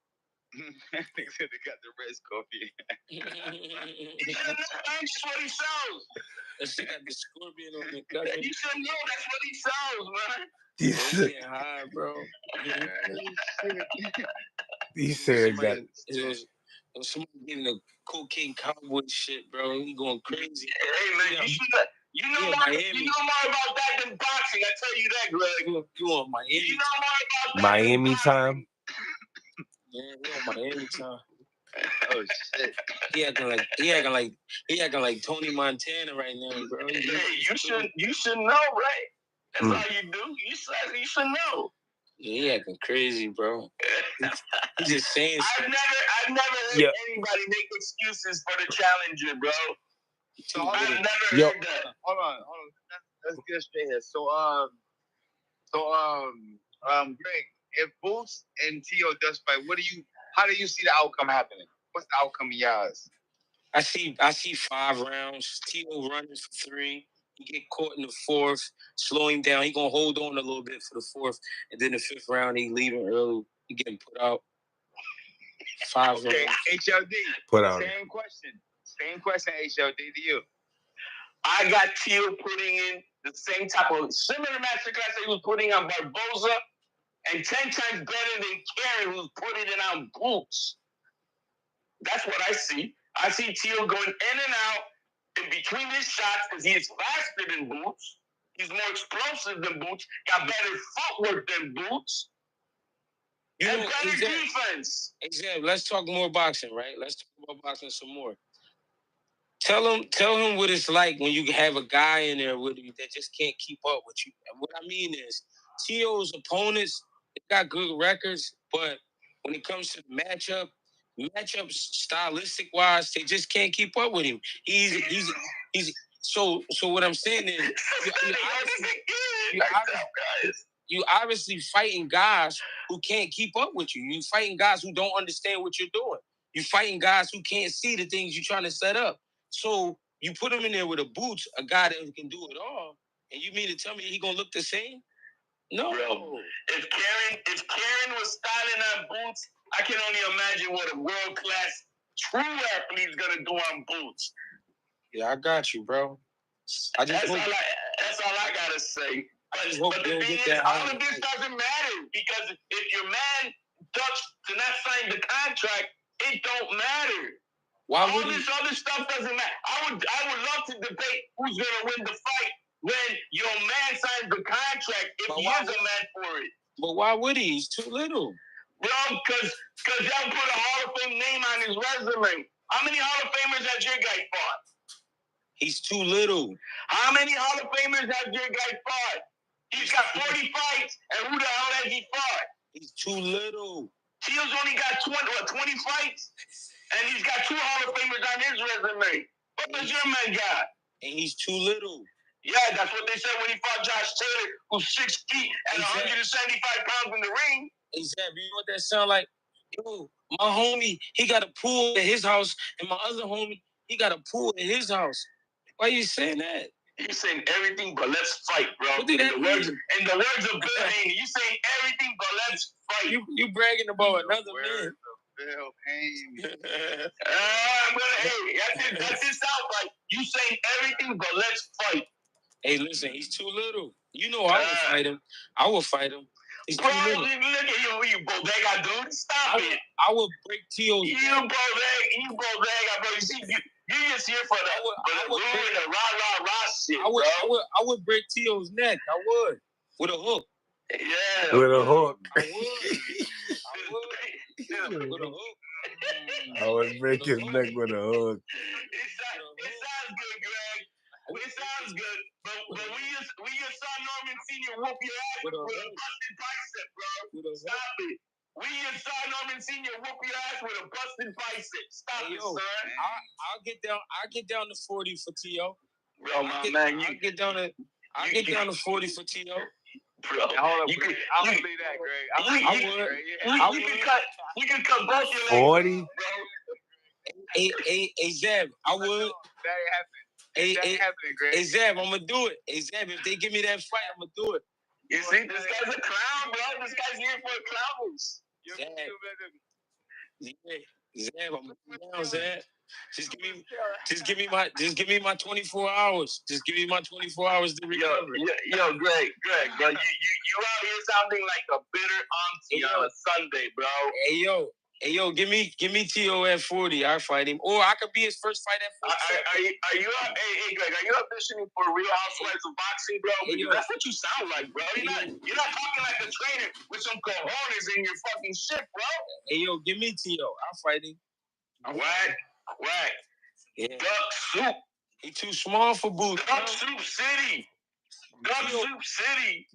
They got the red scorpion. That's what he sells. That shit got the scorpion on it. You should know that's what he sells, man. He's getting high, bro. He said that. It was somebody getting the cocaine cowboy shit, bro. He going crazy. Hey, man, you know more about that than boxing. I tell you that, Greg. You on Miami? You know more about that Miami time? Yeah, we on Miami time. Oh shit! He acting like Tony Montana right now, bro. Hey, you should know, right? That's how you do. You should know. Yeah, he acting crazy, bro. He's just saying stuff. I've never heard anybody make excuses for the challenger, bro. So I've never heard that. Hold on. Let's get straight here. Greg, if Boots and Tio does fight, how do you see the outcome happening? What's the outcome of yours? I see 5 rounds. Tio running for 3. He get caught in the 4th, slow him down. He gonna hold on a little bit for the 4th, and then the 5th round he leaving early. He getting put out. 5 rounds. HLD. Put out. Same question, HLD to you. I got Tio putting in the same type of similar masterclass that he was putting on Barbosa, and 10 times better than Karen, who's putting it on Boots. That's what I see. I see Tio going in and out in between his shots because he is faster than Boots. He's more explosive than Boots. Got better footwork than Boots. And better defense. Exactly. Let's talk more boxing, right? Let's talk about boxing some more. Tell him what it's like when you have a guy in there with you that just can't keep up with you. And what I mean is, Tio's opponents, they got good records, but when it comes to the matchup, matchups stylistic wise, they just can't keep up with him. He's so what I'm saying is you obviously fighting guys who can't keep up with you. You fighting guys who don't understand what you're doing. You fighting guys who can't see the things you're trying to set up. So you put him in there with a boots, a guy that can do it all, and you mean to tell me he gonna look the same? No. Bro, if Karen was styling on boots, I can only imagine what a world class true athlete is gonna do on boots. Yeah, I got you, bro. That's all I gotta say. But the thing is, all of this doesn't matter because if your man ducks to not sign the contract, it don't matter. All this other stuff doesn't matter. I would love to debate who's gonna win the fight when your man signs the contract if he is a man for it. But why would he? He's too little. Bro, because y'all put a Hall of Fame name on his resume. How many Hall of Famers has your guy fought? He's too little. How many Hall of Famers has your guy fought? He's got 40 fights, and who the hell has he fought? He's too little. Teal's only got 20 fights, and he's got 2 Hall of Famers on his resume. What does your man got? And he's too little. Yeah, that's what they said when he fought Josh Taylor, who's 6 feet and 175 pounds in the ring. Exactly. You know what that sound like? Yo, my homie, he got a pool at his house, and my other homie, he got a pool at his house. Why are you saying that? You're saying everything but let's fight, bro. What did that mean? In the words of Bill Haney, you saying everything but let's fight. You bragging about another man. Bill Haney. That's it sounds like you saying everything but let's fight. Hey, listen, he's too little. You know I will fight him. I will fight him. He's too little. Look at you bodega dude. Stop it. I will break T.O.'s neck. You bodega, bro. You see, you just here for the ruin, the rah shit, I would break T.O.'s neck. I would. With a hook. Yeah. With a hook. I would. With a hook. I would break his neck with a hook. It sounds good, Greg. It sounds good. But we just saw Norman Sr. whoop your ass with a busted bicep, bro. Stop it. We just saw Norman Sr. whoop your ass with a busted bicep. Stop it, son. I'll get down to 40 for T.O. Bro, I'll get down to 40 for T.O. Bro, I'll believe that, Greg. You can cut both your legs. 40? Hey, Zeb, I would. That ain't happening. Hey, Zeb, I'm gonna do it. Hey, Zeb, if they give me that fight, I'm gonna do it. You see, this guy's a clown, bro. This guy's here for clowns. Zeb, I'm down, Zeb. Just give me my 24 hours. Just give me my 24 hours to recover. Yo, Greg, bro, you out here sounding like a bitter auntie on a Sunday, bro. Hey, yo, give me T.O. at 40. I'll fight him. Or I could be his first fight at 40. Hey, Greg, are you auditioning for Real Housewives of Boxing, bro? Because that's what you sound like, bro. You're not talking like a trainer with some cojones in your fucking shit, bro. Hey, yo, give me T.O. I'll fight him. Whack. Yeah. Duck Soup. He too small for boots. Duck Soup City.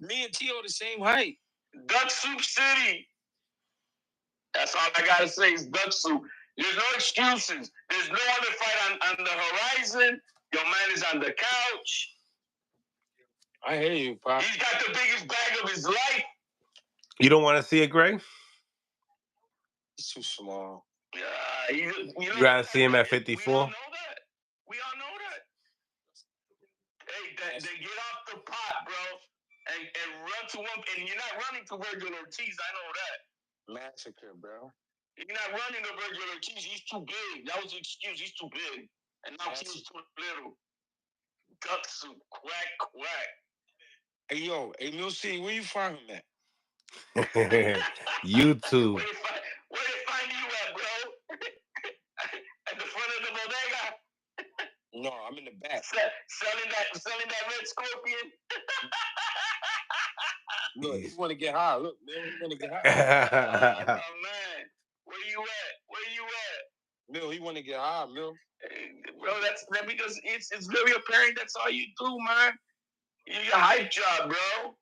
Me and T.O. the same height. Duck Soup City. That's all I gotta say is Duck Soup. There's no excuses. There's no other fight on the horizon. Your man is on the couch. I hear you, Pop. He's got the biggest bag of his life. You don't want to see it, Greg? He's too small. You gotta see him at 54. We all know that. Hey, then get off the pot, bro, and run to him. And you're not running to Virgil Ortiz. I know that. Massacre, bro. You're not running to Virgil Ortiz. He's too big. That was the excuse. He's too big. And now he's too little. Duck Soup. Quack. Hey, yo. Hey, Mil C, where you find him at? YouTube. Where they find you at, bro? At the front of the bodega? No, I'm in the back. Selling that red scorpion? Look, you want to get high. Look, man, you want to get high. Oh, man. Where you at? Mil, he want to get high, Mil. Bro, that's because it's very apparent that's all you do, man. You your hype job, bro.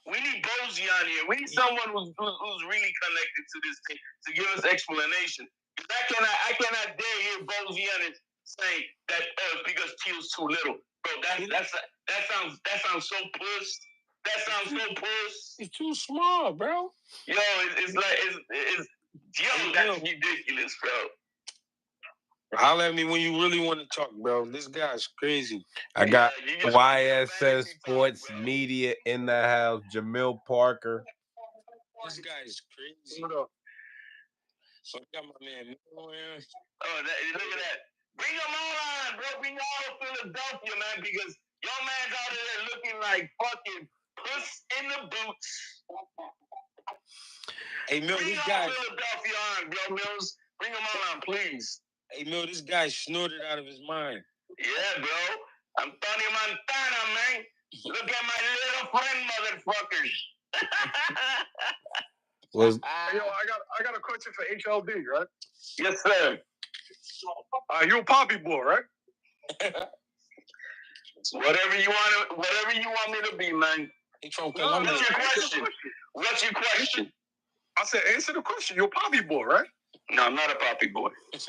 We need Bozy on here. We need someone who's really connected to this thing to give us explanation. I cannot dare hear Bozy on it saying that it's because Teal's too little. Bro, that sounds so puss. That sounds so puss. He's too small, bro. Yo, it's that's ridiculous, bro. Holler at me when you really want to talk, bro. This guy's crazy. I got YSS Sports Media in the house. Jamil Parker. This guy's crazy. So I got my man Milo here. Oh, look at that. Bring them all on, bro. Bring all of Philadelphia, man, because your man's out there looking like fucking puss in the boots. Hey, Mil, bring this all guy. Philadelphia on, bro, Mills. Bring them all on, please. Hey, Mil, this guy snorted out of his mind. Yeah, bro. I'm Tony Montana, man. Look at my little friend, motherfuckers. Hey, yo, I got a question for HLD, right? Yes, sir. You a poppy boy, right? Whatever you want me to be, man. He's from Columbus. What's your question? I said, answer the question. You're a poppy boy, right? No, I'm not a poppy boy. What's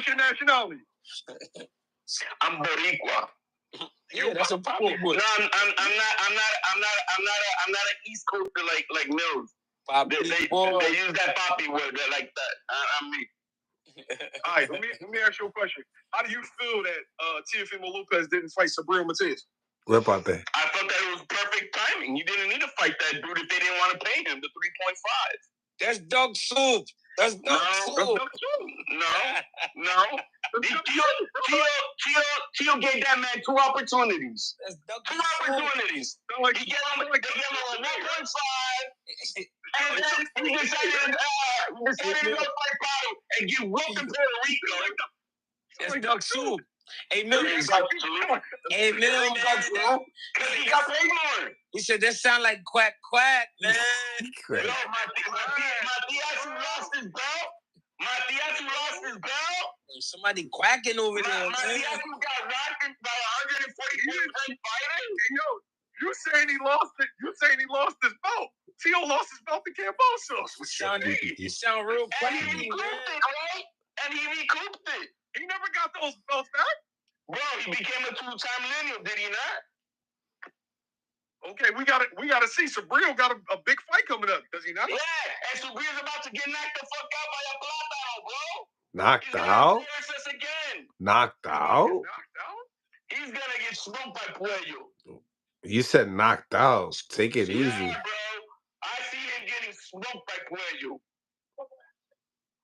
your nationality? I'm Boricua. Yeah, that's a poppy boy. No, I'm not an East Coaster like Mills. Poppy boy. They use that poppy word like that. I'm me. All right, let me ask you a question. How do you feel that Teofimo Lopez didn't fight Sabrina Matias? What about that? I thought that it was perfect timing. You didn't need to fight that dude if they didn't want to pay him the 3.5. That's dog soup. That's dog soup. No. Tio gave that man 2 opportunities. That's dog 2 opportunities. He gave him a 1.5. And then he decided to go fight Pablo and get whooped in Puerto Rico. That's dog soup. Hey, Mil. Hey, Mil. Because he got paid more. He said, that sound like quack, man. Yo, Matias lost his belt. Somebody quacking over there, man. Matias got rocked by 140 fighter. Yo, you saying he lost it? You saying he lost his belt? Tio lost his belt to Camboso. You sound real quacky, and he recouped it, right? And he recouped it. He never got those belts back. Bro, he became a 2-time lineal, did he not? Okay, we gotta see. Sabrina got a big fight coming up, does he not? Yeah, and Sabrina's about to get knocked the fuck out by a plátano, bro. Knocked out? Again. Knocked out? He's gonna get smoked by Pacquiao. You said knocked out. Take it easy. Yeah, bro. I see him getting smoked by Pacquiao.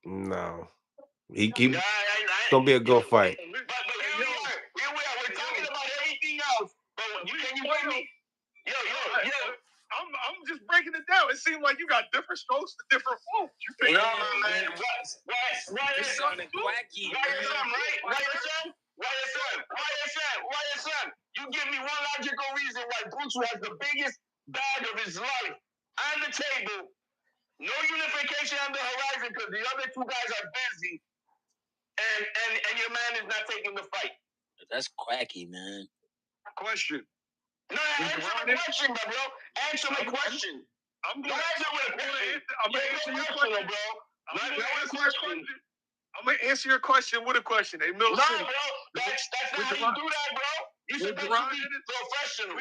No. It's gonna be a good fight. But here we are. We're talking about everything else. But can you hear me? Yo. I'm just breaking it down. It seemed like you got different strokes for different folks. No, man. Why is sounding quacky? YSM. You give me one logical reason why Boots has the biggest bag of his life on the table. No unification on the horizon because the other 2 guys are busy. And your man is not taking the fight. That's quacky, man. Question. No, answer my question, bro. Answer my question. I'm gonna answer your question, bro. I'm gonna answer your question with a question. Hey, Mills. No, bro. That's not how you do that, bro. You supposed to be professional.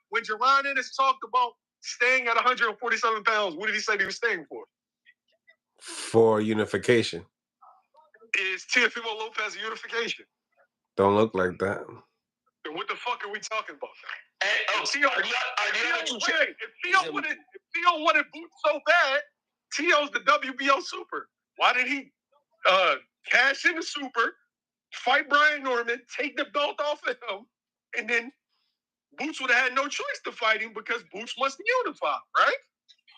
When Jerron Ennis talked about staying at 147 pounds, what did he say he was staying for? For unification. Is Teofimo Lopez a unification? Don't look like that. Then what the fuck are we talking about? If Tio wanted Boots so bad, Tio's the WBO super. Why did he cash in the super, fight Brian Norman, take the belt off of him, and then Boots would have had no choice to fight him because Boots wants to unify, right?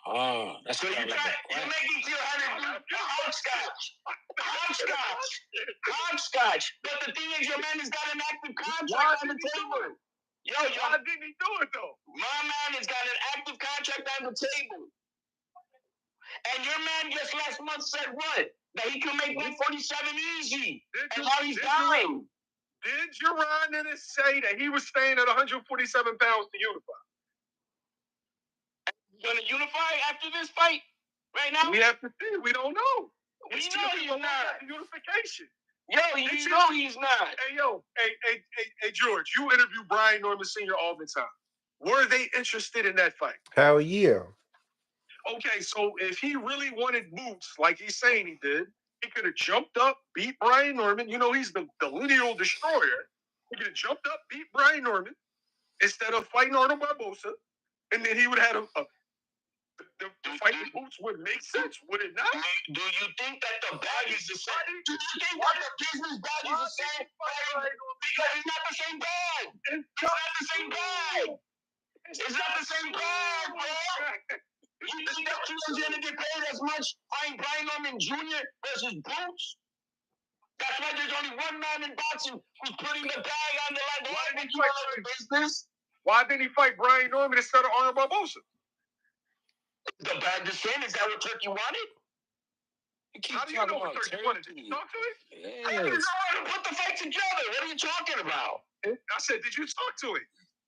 Oh, that's so you're making Tio have to do hopscotch. But the thing is, your man has got an active contract on the table. Why didn't he do it though? My man has got an active contract on the table. And your man just last month said what? That he can make 147 easy. And now he's dying. Did Jerron Ennis say that he was staying at 147 pounds to unify? Gonna unify after this fight? Right now? We have to see. We don't know. We know he's not. Unification. Yo, you know he's not. Hey, George, you interview Brian Norman Sr. all the time. Were they interested in that fight? Hell yeah. Okay, so if he really wanted boots, like he's saying he did, he could have jumped up, beat Brian Norman. You know, he's the lineal destroyer. He could have jumped up, beat Brian Norman, instead of fighting Arnold Barboza, and then he would have had the fight with boots would make sense, would it not? Do you think that the bag is the same? Do you think that the business bag is the same? Because it's not the same bag. It's not the same bag. It's not the same bag, bro. You think that Chelo's gonna get paid as much fighting Brian Norman Jr. versus Boots? That's why there's only one man in boxing who's putting the bag on the line. Why didn't you fight business? Why didn't he fight Brian Norman instead of Arnold Barboza? The bag the same? Is that what Turkey wanted? How do you know what Turkey wanted? Did you talk to him? Yes. How do you know how to put the fight together? What are you talking about? I said, did you talk to him?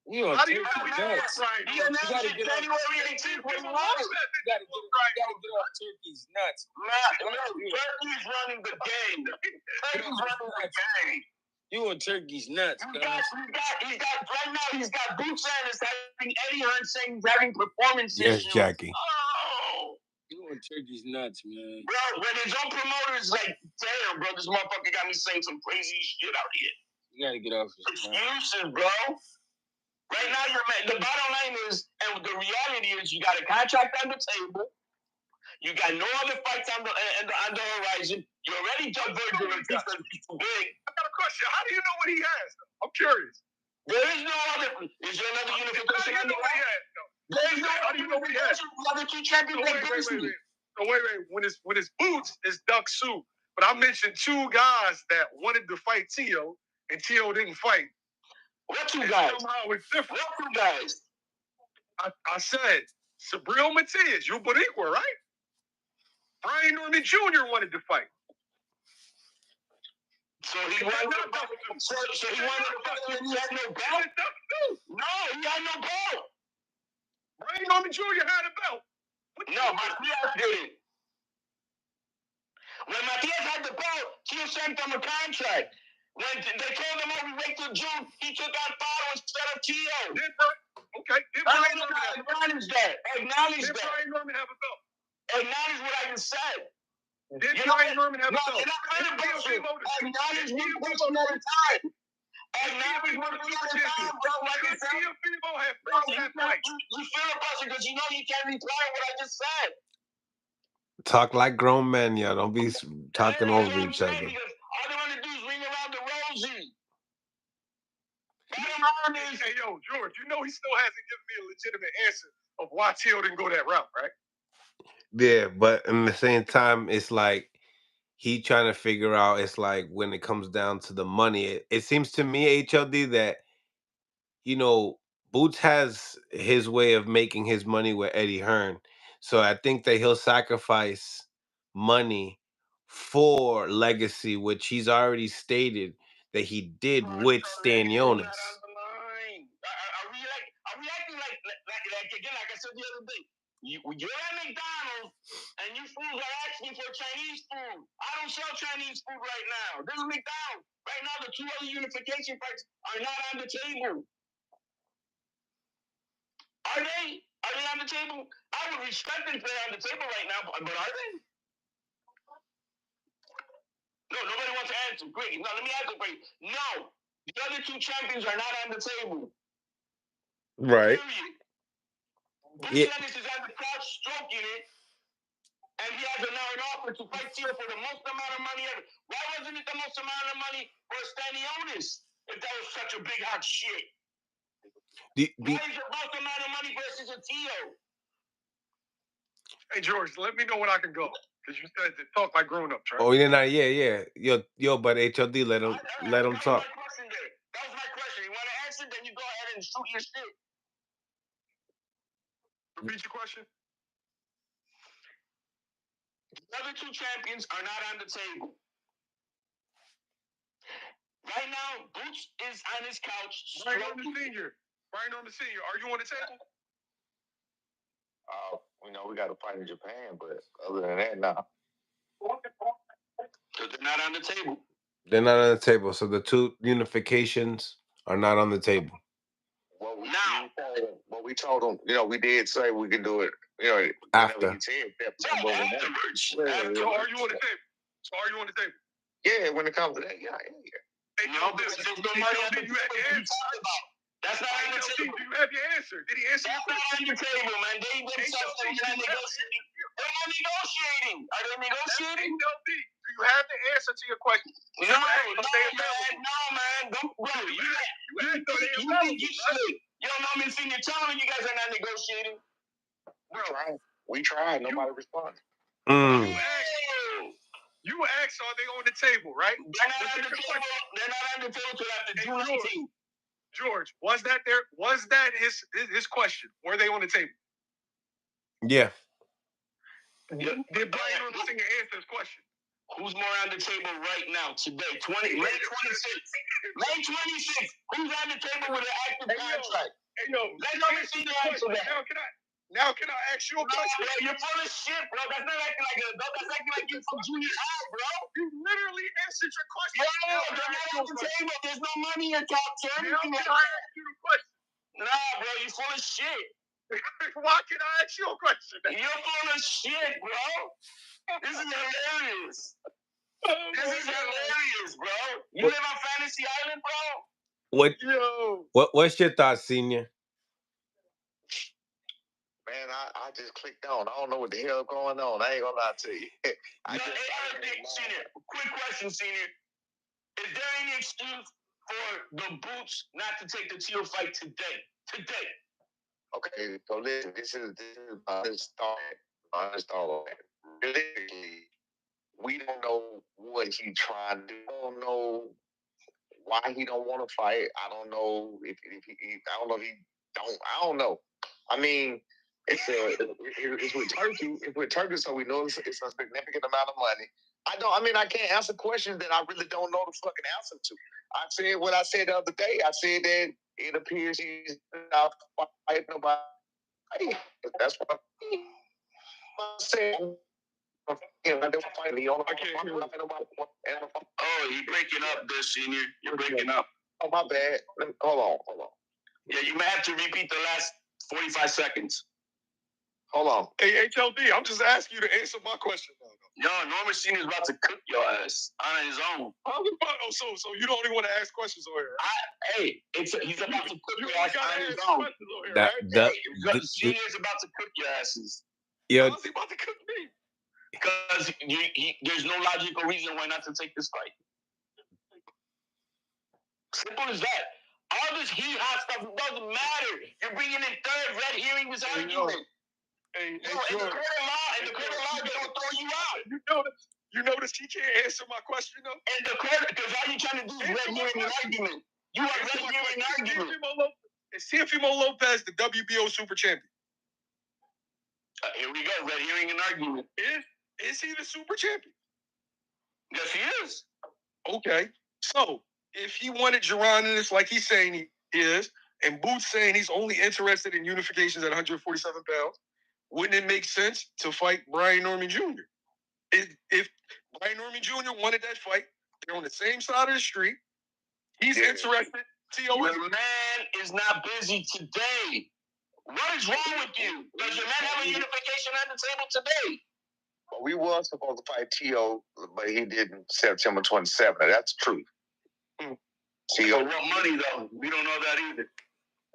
How do you know he announced it January 18th when he won it? You gotta get off Turkey's nuts. Turkey's running the game. Turkey's running the game. You on Turkey's nuts, he's got right now. He's got Boots Ennis having Eddie Hearn saying he's having performance issues. Yes, Jackie. Oh, you on Turkey's nuts, man. Bro, when his own promoter is like, damn, bro, this motherfucker got me saying some crazy shit out here. You gotta get off his excuses, bro. Right now, the bottom line is, and the reality is, you got a contract on the table. You got no other fights on the horizon. You already done Virgil because he's too big. I got a question. How do you know what he has? I'm curious. There is no other. Is there another unification on the line? There is no How do you know what he has? The other two champions like this. So wait. When his boots is duck soup. But I mentioned two guys that wanted to fight Tio, and Tio didn't fight. What two guys? Somehow it's different. What two guys? I said Sabril Matias, you Boricua, right? Brian Norman Jr. wanted to fight. So he wanted to fight. So he wanted to fight and he had no belt? No, he had no belt. Brian Norman Jr. had a belt. No, Matias didn't. When Matias had the belt, Tio sent him a contract. When they told him we wait till June, he took out Fado instead of Tio. Okay. Acknowledge that. Did Brian Norman have a belt? Acknowledge what I just said. Did Brian Norman have a belt? You're not going to bullshit. Acknowledge one question at a time. Acknowledge one question at a time, bro. Like I said, you filibuster because you know you can't reply what I just said. Talk like grown men, yeah. Don't be talking over each other. All they want to do is ring around the rosy. Hey, yo, George, you know he still hasn't given me a legitimate answer of why Tio didn't go that route, right? Yeah, but at the same time, it's like he trying to figure out, it's like when it comes down to the money, it seems to me, HLD, that, you know, Boots has his way of making his money with Eddie Hearn. So I think that he'll sacrifice money for legacy, which he's already stated that he did with Stanionis. Are we acting like again, like I said the other day? You're at McDonald's and you fools are asking for Chinese food. I don't sell Chinese food right now. This is McDonald's. Right now, the two other unification fights are not on the table. Are they? Are they on the table? I would respect them if they're on the table right now, but are they? No, nobody wants to answer. Great. No, let me answer for you. No, the other two champions are not on the table. Right. Bruce Ennis is on the couch stroking it, and he has now an offer to fight Tio for the most amount of money ever. Why wasn't it the most amount of money for Stanionis if that was such a big hot shit? Why is the most amount of money versus a Tio? Hey, George, let me know when I can go. Because you said to talk like grown-ups, right? Oh, yeah. Yo, but HLD, let him talk. That was my question there. That was my question. You want to answer, then you go ahead and shoot your shit. Repeat your question. The other two champions are not on the table. Right now, Boots is on his couch. Brian Norman Sr., are you on the table? We got to fight in Japan, but other than that, nah. Because they're not on the table. They're not on the table, so the two unifications are not on the table. We told them, we did say we can do it, After. He said September. Afterwards. So are you on the table? Yeah, when it comes to that, yeah. Hey, No, there's no money on the you have your answer. That's not on the table. Do you have your answer? Did he answer your question? That's not on the table, man. They themselves are not negotiating. They're not negotiating. Are they negotiating? Do you have the answer to your question? No, man. Don't, bro, you think you should. Yo, no, I'm senior telling you guys are not negotiating. We tried. Nobody responded. You asked, are they on the table, right? They're not on the table. They're not on the table till after June 19th. George, was that his question? Were they on the table? Yeah. Did Brian Singer answer his question? Who's more on the table right now, today? May 26th. May 26th. Who's on the table with an active contract? Let me see the answer that. Now can I ask you a question? Bro, you're full of shit, bro. That's not acting like an adult. That's acting like you're from junior high, bro. You literally answered your question. Yo, they're not on the table. There's no money in top 10. Now can I ask you the question? Nah, bro, you're full of shit. Why can I ask you a question? You're full of shit, bro. This is hilarious. This is hilarious, bro. You live on Fantasy Island, bro? What's your thoughts, Senior? Man, I just clicked on. I don't know what the hell going on. I ain't gonna lie to you. Senior, quick question, Senior. Is there any excuse for the Boots not to take the Tio fight today? Okay, so listen, this is honest thought. Realistically, we don't know what he's trying to do. I don't know why he don't want to fight. I don't know if I don't know. I mean, it's with Turkey. It's with Turkey, so we know it's a significant amount of money. I can't answer questions that I really don't know the fucking answer to. I said what I said the other day. I said that it appears he's not fighting nobody. That's what I said. Oh, you breaking up there, Senior. You're breaking up. Oh, my bad. Hold on. Yeah, you may have to repeat the last 45 seconds. Hold on. Hey, HLD, I'm just asking you to answer my question now. Yo, Norman Senior's about to cook your ass on his own. So you don't even want to ask questions over here. He's about to cook your ass on his own. Senior's about to cook your asses. Yeah. How's he about to cook me? Because there's no logical reason why not to take this fight. Simple as that. All this hee-haw stuff doesn't matter. You're bringing in third, red hearing this argument. In the court of law, they will throw you out. You notice he can't answer my question, though? In the court, because all you're trying to do is red hearing an argument. You are red hearing an argument. Is Teofimo Lopez the WBO super champion? Here we go, red hearing an argument. Is he the super champion? Yes, he is. Okay. So, if he wanted Jerron in this like he's saying he is, and Boots saying he's only interested in unifications at 147 pounds, wouldn't it make sense to fight Brian Norman Jr.? If Brian Norman Jr. wanted that fight, they're on the same side of the street. He's interested. Your man is not busy today. What is wrong with you? Does your man have a unification on the table today? Well, we were supposed to fight T.O., but he didn't September 27th. That's true. T.O. For what money, though? We don't know that either.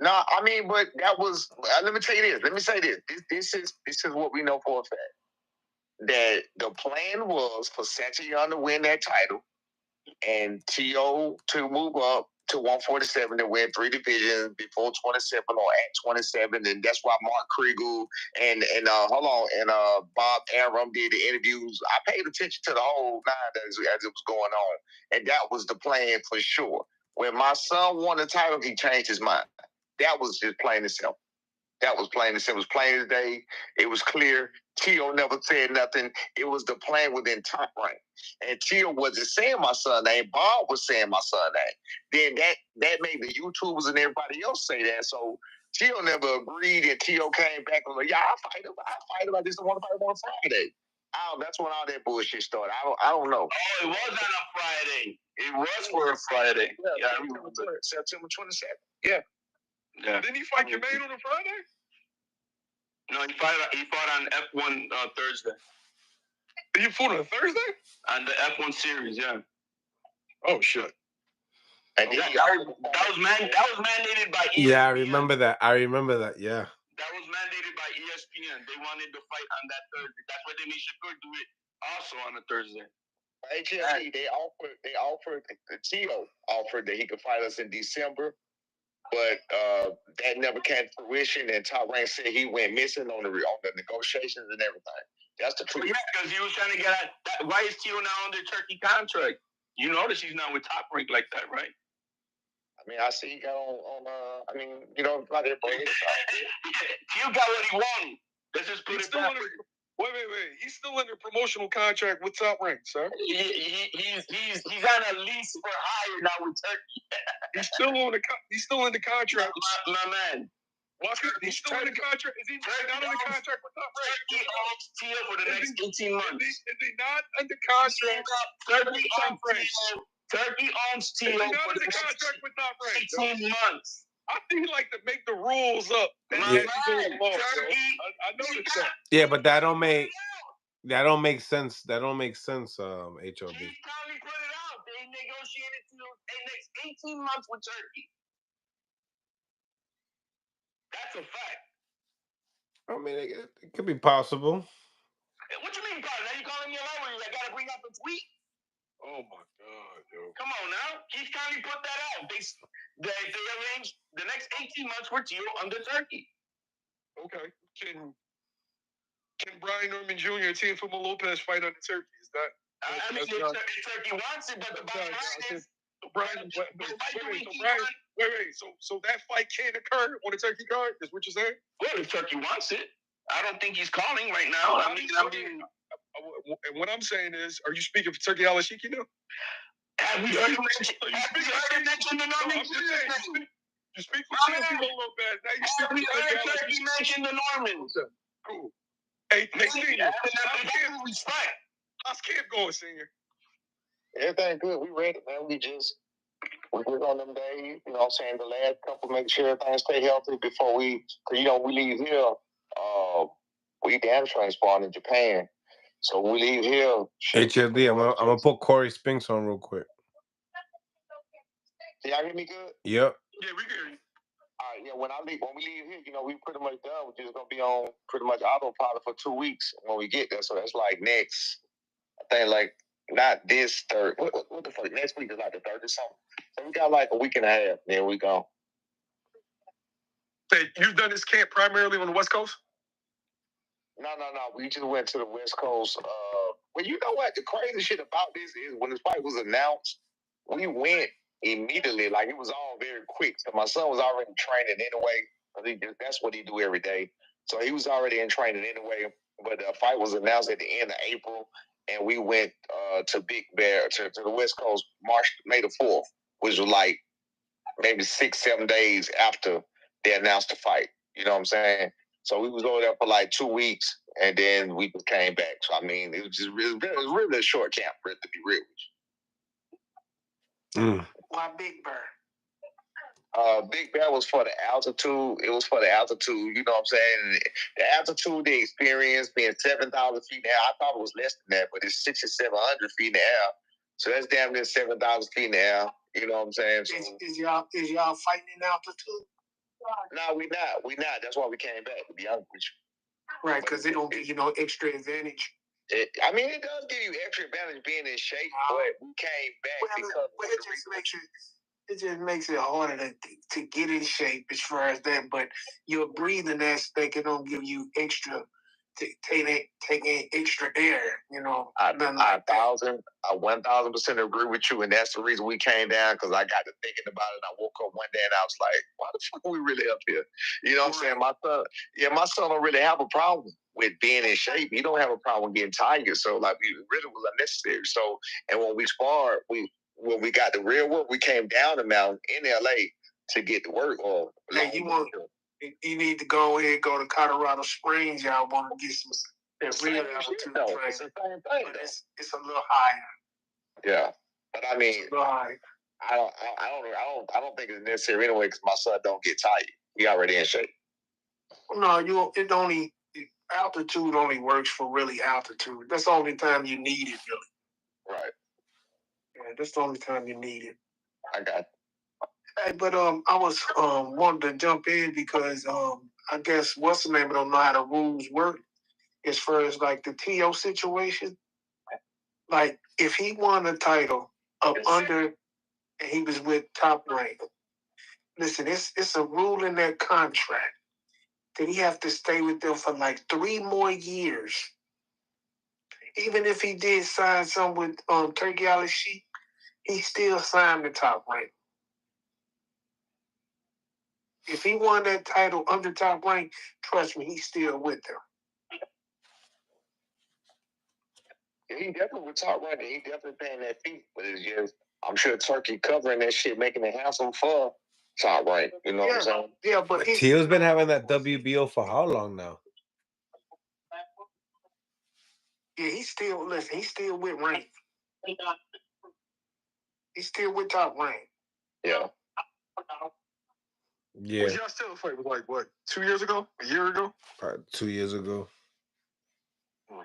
No, but that was. Let me tell you this. Let me say this. This is what we know for a fact. That the plan was for Santos to win that title, and T.O. to move up to 147 and win 3 divisions before 27 or at 27, and that's why Mark Kriegel and Bob Arum did the interviews. I paid attention to the whole nine as it was going on, and that was the plan for sure. When my son won the title, he changed his mind. That was just plain and simple. That was plain and simple. It was plain as day. It was clear. T.O. never said nothing. It was the plan within Top Rank. And T.O. wasn't saying my son's name. Bob was saying my son's name. Then that made the YouTubers and everybody else say that. So Tio never agreed, and Tio came back and was like, "Yeah, I'll fight him. I just don't want to fight him on Friday." That's when all that bullshit started. I don't know. Oh, it was on a Friday. It was for a Friday. Yeah, September 22nd. Yeah. Didn't he fight Jermaine on a Friday? No, he fought on F1 Thursday. You fought on a Thursday? On the F1 series, yeah. Oh shit. And that was mandated by ESPN. Yeah, I remember that. Yeah. That was mandated by ESPN. They wanted to fight on that Thursday. That's why they made Shakur do it also on a Thursday. HLC, they offered Tio offered that he could fight us in December, but that never came to fruition. And Top Rank said he went missing on the negotiations and everything. That's the truth. Yeah, because he was trying to get out. Why is Tio now under Turkey contract? You notice he's not with Top Rank like that, right? I mean, I see he got on not everybody. Tio got what he wanted. Let's just put it that way. Wait. He's still under promotional contract with Top Rank, sir. He's on a lease for hire now with Turkey. He's still in the contract. My man. He's still in the contract. Is he not under contract with Top Rank? Turkey owns Tio for the next 18 months. Is he not under contract? Turkey owns Tio for the contract with Top Rank. 18 months. I think he like to make the rules up. Yeah. I noticed that. Yeah, but that don't make sense. That don't make sense. HOB. He finally put it out. They negotiated to the next 18 months with Turkey. That's a fact. I mean, it could be possible. What you mean, partner? Now you calling me a liar? I gotta bring up a tweet. Oh my God, yo! Come on now. Keith kindly put that out. They arranged the next 18 months for Tio under Turkey. Okay. Can Brian Norman Jr. and Teofimo Lopez fight under Turkey? Is that? I mean, if Turkey wants it, but the bottom line is Brian. Wait. So that fight can't occur on the Turkey card? Is what you're saying? Well, if Turkey wants it, I don't think he's calling right now. I mean. And what I'm saying is, are you speaking for Turkey Alashiki now? Have we heard him mention the Norman? You speak for Teofimo Lopez. Now you speak for Turkey mention the Normans. Cool. Hey, Senior. Respect. How's camp going, Senior? Everything good. We ready, man. We work on them days. You know what I'm saying? The last couple, make sure everything stay healthy before we leave here. We damn train spawn in Japan. So we leave here. HLD, I'm gonna put Corey Spinks on real quick. Y'all hear me good? Yep. Yeah, we hear you. All right, yeah. When we leave here, we pretty much done. We're just gonna be on pretty much autopilot for 2 weeks when we get there. So that's like next. I think like not this third. What the fuck? Next week is like the 3rd or something. So we got like a week and a half. Then we go. Hey, you've done this camp primarily on the West Coast? No. We just went to the West Coast. Well, you know what? The crazy shit about this is when this fight was announced, we went immediately. Like, it was all very quick. So my son was already training anyway. That's what he do every day. So he was already in training anyway. But the fight was announced at the end of April, and we went to Big Bear, to the West Coast, May the 4th, which was like maybe 6-7 days after they announced the fight. You know what I'm saying? So we was over there for like 2 weeks, and then we just came back. So, I mean, it was really a short camp, for it to be real with you. Why Big Bear? Big Bear was for the altitude. It was for the altitude, you know what I'm saying? The altitude, the experience, being 7,000 feet in the air. I thought it was less than that, but it's 6,700 feet in the air. So that's damn near 7,000 feet in the air. You know what I'm saying? So, is y'all fighting in altitude? No, we not. That's why we came back, to be honest with you. Right, because it don't give you no extra advantage. It does give you extra advantage being in shape, but we came back because it just makes it harder to get in shape as far as that. But your breathing aspect, it don't give you extra to take in extra air. I 1,000% agree with you, and that's the reason we came down, because I got to thinking about it. And I woke up one day and I was like, "Why the fuck are we really up here?" You know what I'm saying? My son don't really have a problem with being in shape. He don't have a problem with getting tired. So like, it really was unnecessary. So, and when we sparred, when we got the real work, we came down the mountain in LA to get the work. Hey, you want You need to go ahead and go to Colorado Springs. Y'all want to get some that real altitude training. It's the same thing, but it's a little higher. Yeah, but I mean, it's a little higher. I don't think it's necessary anyway because my son don't get tired. He already in shape. No, altitude only works for really altitude. That's the only time you need it, really. Right. Yeah, that's the only time you need it. I got it. Hey, but I was wanting to jump in because I guess what's the name? I don't know how the rules work as far as like the TO situation. Like if he won a title up under and he was with Top Rank, listen, it's a rule in that contract that he have to stay with them for like 3 more years. Even if he did sign some with Turkey Island Sheep, he still signed the Top Rank. If he won that title under Top Rank, trust me, he's still with them. He definitely would Top Rank. He definitely paying that fee, but it's just I'm sure Turkey covering that shit, making it handsome for Top Rank. You know what I'm saying? Yeah, but Teal's been having that WBO for how long now? Yeah, he's still with Rank. He's still with Top Rank. Yeah. Yeah. Was y'all still fight with like what? 2 years ago? A year ago? Probably 2 years ago.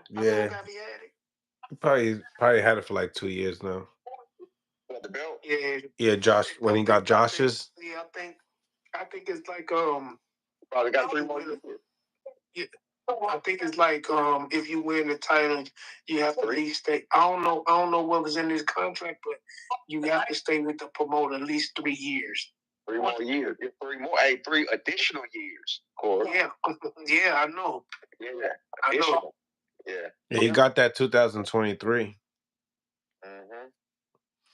Yeah. Probably had it for like 2 years now. What, the belt? Yeah, Josh when he got Josh's. Yeah, I think it's like probably got 3 more years. Yeah. I think it's like if you win the title, you have to at least stay. I don't know what was in this contract, but you have to stay with the promoter at least 3 years. 3 more years. 3 more. Hey, 3 additional years. Corey. Yeah, yeah, I know. Yeah, I know. Yeah. He got that 2023.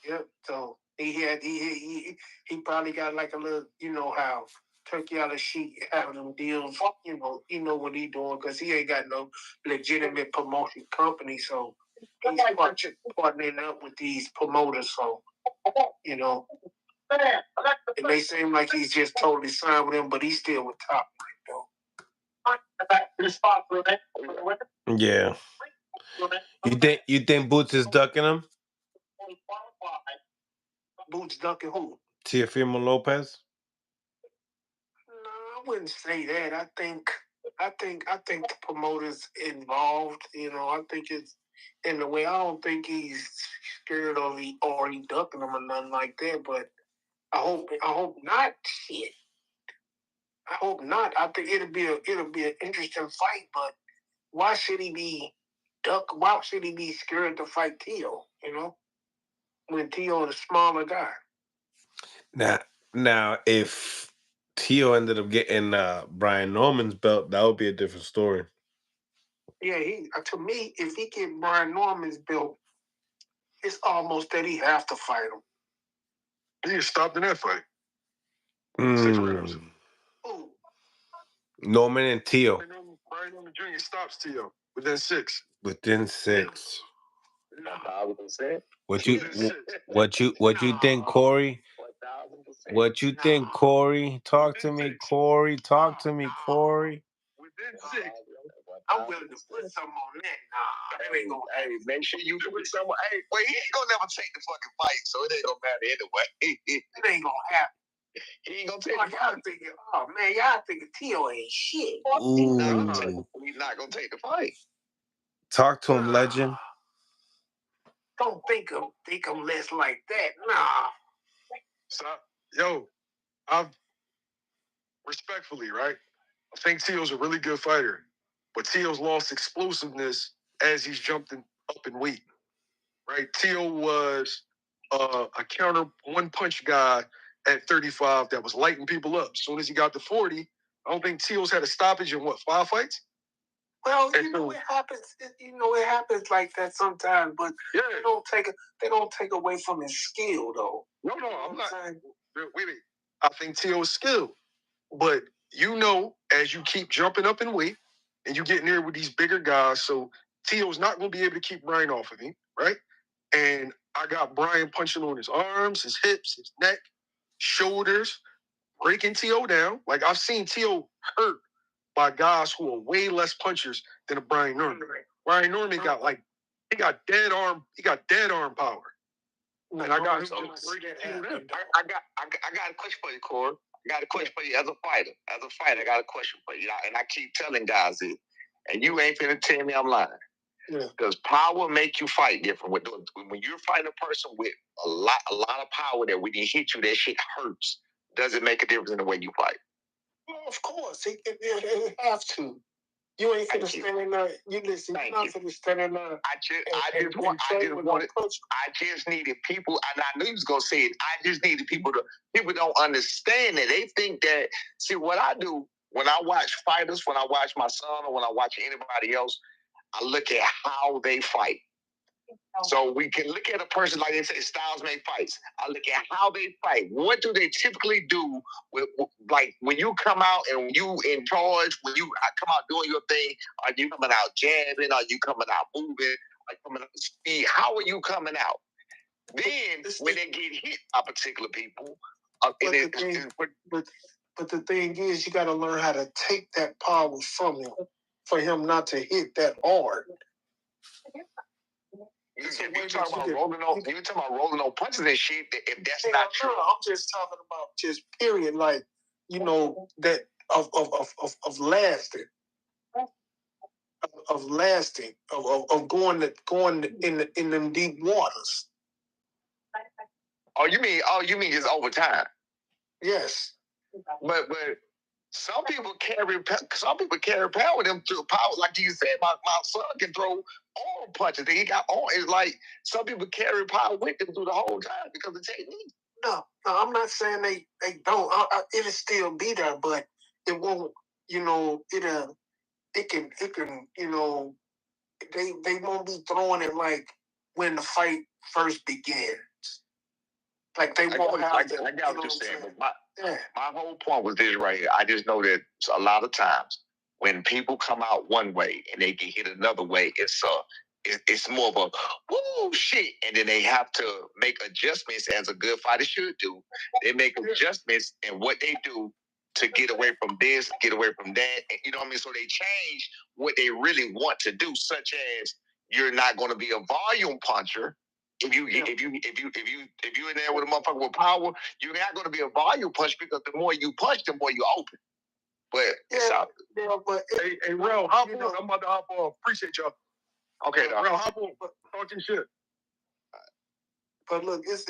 Yep. So he probably got like a little, you know how Turkey Island Sheep having them deals, you know what he doing because he ain't got no legitimate promotion company, so he's partnering up with these promoters. So you know, it may seem like he's just totally signed with them, but he's still with Top Rank though. Yeah. You think Boots is ducking him? Boots ducking who? Teofimo Lopez? No, I wouldn't say that. I think the promoter's involved. You know, I think it's in the way. I don't think he's scared of he ducking him or nothing like that. But I hope not. Shit, I hope not. I think it'll be an interesting fight. But why should he be Why should he be scared to fight Tio? You know, when Tio is a smaller guy. Now, if Tio ended up getting Brian Norman's belt, that would be a different story. Yeah, to me, if he get Brian Norman's belt, it's almost that he have to fight him. He stopped in that fight. 6 rounds. Ooh. Norman and Tio. Brian Norman Jr. stops Tio within 6. Within 6. What you think, Corey? What you think, Corey? Talk to me, Corey. Talk to me, Corey. Within 6. I'm willing to put something on that. Nah, that ain't gonna happen. Hey, make sure you put something. Hey, wait, he ain't gonna never take the fucking fight, so it ain't gonna matter anyway. It ain't gonna happen. He ain't gonna take the fight. Y'all thinking Tio ain't shit. He's not gonna take the fight. Talk to him, legend. Don't think him less like that. Nah. So, I've respectfully, right? I think Tio's a really good fighter, but Tio's lost explosiveness as he's jumped up in weight. Right? Tio was a counter one-punch guy at 35 that was lighting people up. As soon as he got to 40, I don't think Tio's had a stoppage in 5 fights? Well, it happens. It happens like that sometimes, but they don't take away from his skill, though. No, I'm not. Wait. I think Tio's skilled, but as you keep jumping up in weight and you get near with these bigger guys, so Tio's not going to be able to keep Brian off of him, right? And I got Brian punching on his arms, his hips, his neck, shoulders. breaking T.O. down. Like, I've seen T.O. hurt by guys who are way less punchers than a Brian Norman. Brian Norman got dead arm power. And I got a question for you, Corey. I got a question for you as a fighter. I got a question for you. And I keep telling guys it. And you ain't finna tell me I'm lying. Yeah. Does power make you fight different? When you're fighting a person with a lot of power that when he hit you, that shit hurts. Does it make a difference in the way you fight? Well, of course. It have to. You ain't finna stand in there. You listen. You're not finna stand in there. I just needed people, and I knew you was gonna say it. I just needed people don't understand it. They think that. See what I do when I watch fighters, when I watch my son, or when I watch anybody else, I look at how they fight. So we can look at a person like they say styles make fights. I look at how they fight. What do they typically do with like when you come out and you in charge, when you come out doing your thing, are you coming out jabbing? Are you coming out moving? Are you coming out speed? How are you coming out? Then when they get hit by particular people, but the thing is, you got to learn how to take that power from him for him not to hit that hard. You talking about rolling on punches and shit. If that's not true, I'm just talking about just period. Like that of lasting, of going in them deep waters. Oh, you mean just over time? Yes, but some people carry power with them through power. Like you said, my son can throw arm punches. He got arm. It's like some people carry power with them through the whole time because of technique. No, I'm not saying they don't. It'll still be there, but it won't. It can. They won't be throwing it like when the fight first begins. Like they won't have. I got what you're saying, but my whole point was this right here. I just know that a lot of times when people come out one way and they get hit another way, it's more of a woo shit, and then they have to make adjustments as a good fighter should do. They make adjustments in what they do to get away from this, get away from that, and you know what I mean. So they change what they really want to do, such as you're not going to be a volume puncher. If you in there with a motherfucker with power, you're not going to be a volume punch because the more you punch, the more you open. But hey, Rel, hop on. I'm about to hop on. Appreciate y'all. Okay, Rel, hop on. Talking shit. But look, it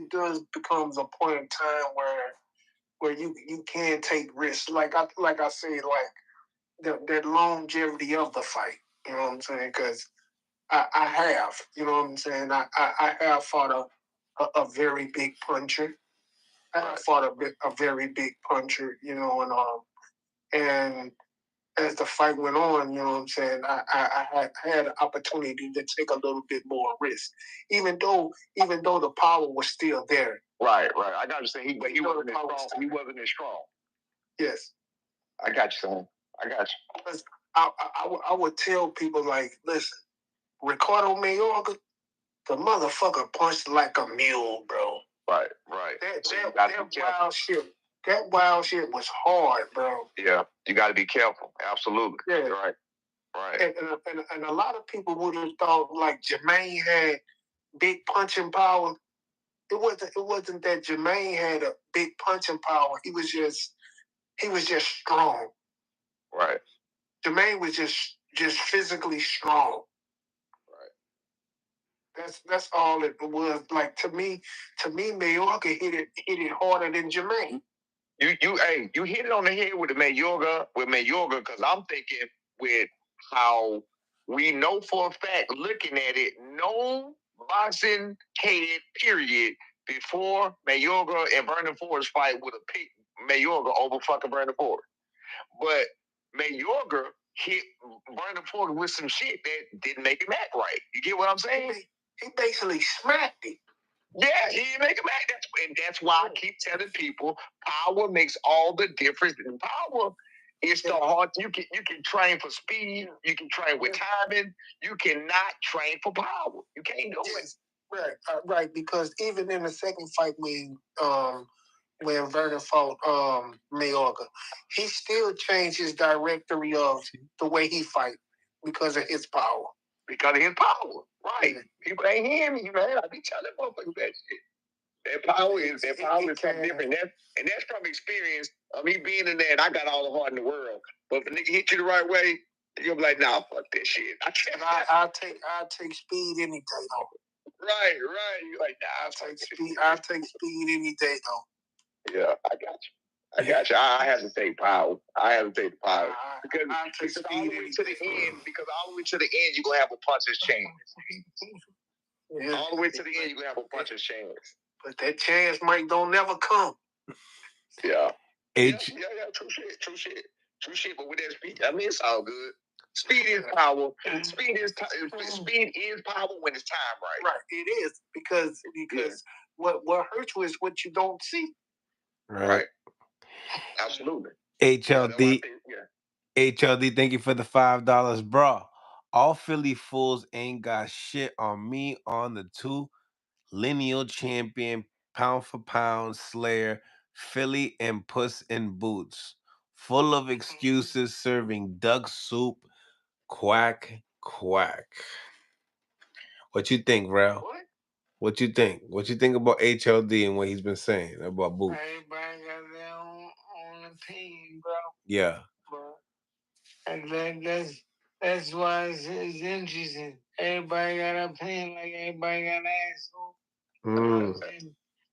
does becomes a point in time where you can take risks. Like I said, like that longevity of the fight. You know what I'm saying? Because I have, you know what I'm saying? I have fought a very big puncher. I have fought a very big puncher, and as the fight went on, you know what I'm saying, I had an opportunity to take a little bit more risk, even though the power was still there. Right. I got you saying he wasn't as strong. He wasn't as strong. Yes. I got you, son. I got you. I would tell people, like, listen, Ricardo Mayorga, the motherfucker punched like a mule, bro. Right. That wild shit was hard, bro. Yeah, you got to be careful. Absolutely. Yeah. Right. And a lot of people would have thought like Jermaine had big punching power. It wasn't that Jermaine had a big punching power. He was just strong. Right. Jermaine was just physically strong. Right. That's all it was. Like to me, Mayorga hit it harder than Jermaine. You hit it on the head with Mayorga, because I'm thinking with how we know for a fact, looking at it, no boxing hated period before Mayorga and Vernon Ford's fight would have picked Mayorga over fucking Vernon Ford. But Mayorga hit Vernon Ford with some shit that didn't make him act right. You get what I'm saying? He basically smacked him. Yeah, he didn't make him act. That's why I keep telling people power makes all the difference. And power is the hard. You can train for speed. You can train with timing. You cannot train for power. You can't do it. Right. Because even in the second fight when when Vernon fought Mayorga. He still changed his directory of the way he fight because of his power. Because of his power. Right. People ain't hearing me, man. I be telling motherfuckers that shit. That power is something different. That's from experience of me being in there and I got all the heart in the world. But if a nigga hit you the right way, you'll be like, nah, fuck this shit. I'll take speed any day though. Right. You're like, nah, I'll take speed any day though. Yeah, I got you. I have to take power. I have to take the power. Because all the way to the end, you're gonna have a puncher's chance. Yeah. All the way to the end, you're gonna have a puncher's chance. But that chance might don't never come. Yeah. Yeah, true shit. But with that speed, I mean, it's all good. Speed is power. Speed is power when it's time right. Right, it is because what hurts you is what you don't see. Right. Absolutely. HLD. HLD, thank you for the $5, bro. All Philly fools ain't got shit on me on the two lineal champion, pound for pound slayer, Philly and Puss in Boots. Full of excuses, serving duck soup, quack, quack. What you think, Rel? What you think? What you think about HLD and what he's been saying about Boots? Everybody got their own opinion, bro. Yeah. And that's why it's interesting. Everybody got an opinion, like everybody got an asshole.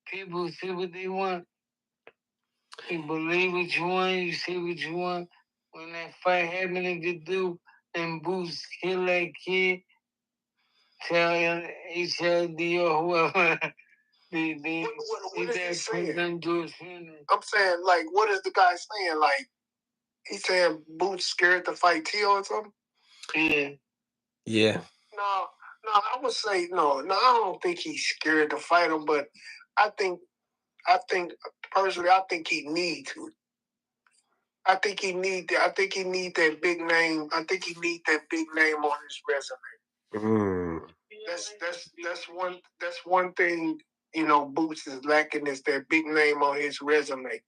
People see what they want. You believe what you want, you see what you want. When that fight happened to do and Boots kill that kid, tell HLD or whoever. What is he saying? I'm saying, like, what is the guy saying? Like, he's saying Boots scared to fight T.O. or something? Yeah. No, I would say no. I don't think he's scared to fight him, but I think personally, I think he need to. I think he need that big name. I think he need that big name on his resume. That's one thing, Boots is lacking is that big name on his resume.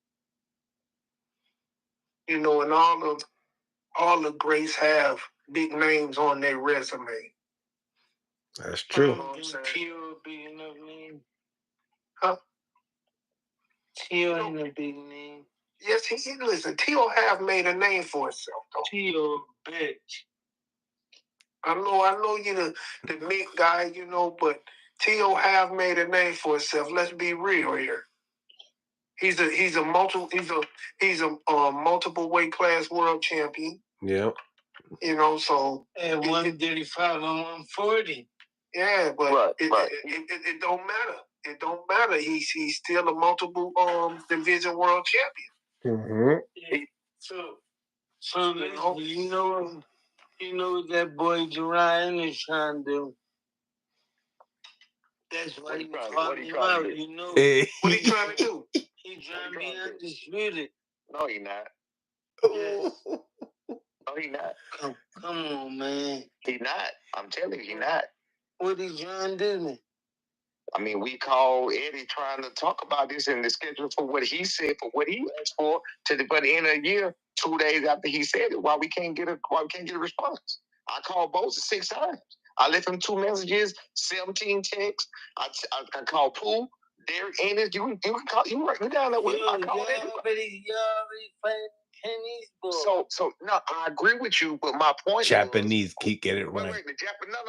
And all the greats have big names on their resume. That's true. Tio big enough name. Huh? Tio ain't a big name. Yes, listen, Tio have made a name for himself, though. Tio, bitch. I know you're the big guy, but Tio have made a name for himself. Let's be real here. He's a multiple weight class world champion. Yeah. So at 135 and 140. Yeah, but it don't matter. It don't matter. He's still a multiple division world champion. Mm-hmm. Yeah. So you know what that boy Jerry is trying to do. That's why he called him out. What he trying to do? He trying to be undisputed. No, he not. Yes. No, he not. Come on, man. He not. I'm telling you, he not. What he trying to do? I mean, we call Eddie trying to talk about this in the schedule for what he said, for what he asked for, by the end of the year, 2 days after he said it. Why we can't get a response? I called both 6 times. I left him 2 messages, 17 texts. I called Pooh, Derek, Ennis. You can call. You down there with him. I called everybody. So no, I agree with you, but my point Japanese keep get it right. Wait, no,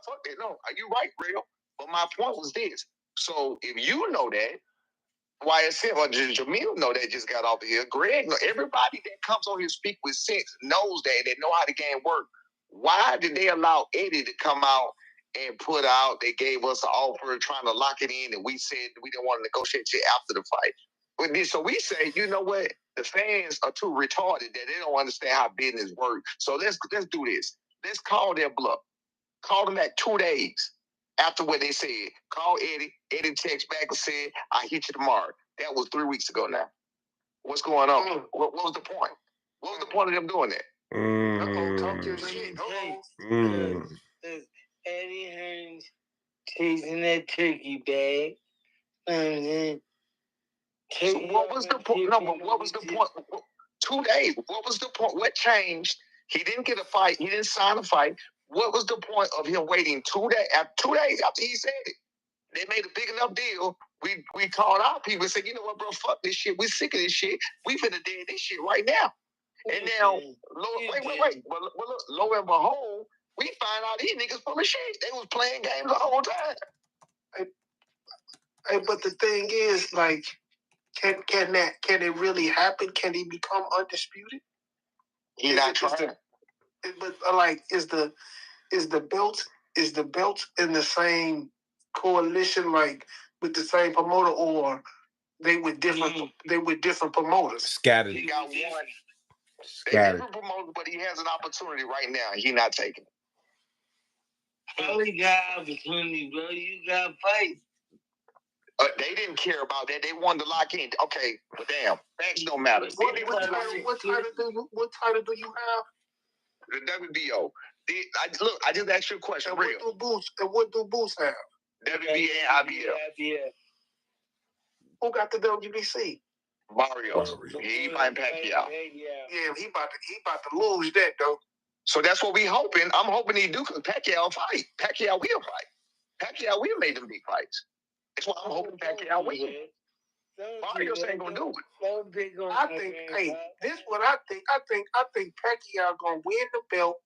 fuck that. No, you right, real. But my point was this. So if you know that, YSM or Jamil know that just got off of here. Greg, everybody that comes on here speak with sense knows that they know how the game works. Why did they allow Eddie to come out and put out? They gave us an offer trying to lock it in, and we said we didn't want to negotiate shit after the fight. So we say, you know what? The fans are too retarded that they don't understand how business works. So let's do this. Let's call their bluff. Call them back 2 days after what they said. Call Eddie. Eddie text back and said, "I hit you tomorrow." That was 3 weeks ago now. What's going on? What was the point? What was the point of them doing that? Talk your shit. Eddie Hearns chasing that turkey bag. So what was the point? No, but what was the point? 2 days. What was the point? What changed? He didn't get a fight. He didn't sign a fight. What was the point of him waiting 2 days? 2 days after he said it, they made a big enough deal. We called our people and said, you know what, bro, fuck this shit. We sick of this shit. We finna dead this shit right now. And now, wait. Well, look, lo and behold, we find out these niggas full of shit. They was playing games the whole time. Hey, but the thing is, like, can it really happen? Can he become undisputed? He's not trying. But like, is the belt in the same coalition, like with the same promoter, or they with different promoters? Scattered. He got one. They Scattered. different promoters, but he has an opportunity right now. He not taking it. Only got opportunity, bro. You got fight. They didn't care about that. They wanted to lock in. Okay, but damn, facts don't matter. What title do you have? The WBO. I just asked you a question. And what do Boots have? WBA and IBF. Who got the WBC? Barrios. He fighting Pacquiao. Yeah, he about to lose that though. So that's what we hoping. I'm hoping he do, because Pacquiao fight. Pacquiao will fight. Pacquiao will make them big fights. That's why I'm hoping Pacquiao win. Barrios ain't gonna do it. I think, this what I think. I think Pacquiao gonna win the belt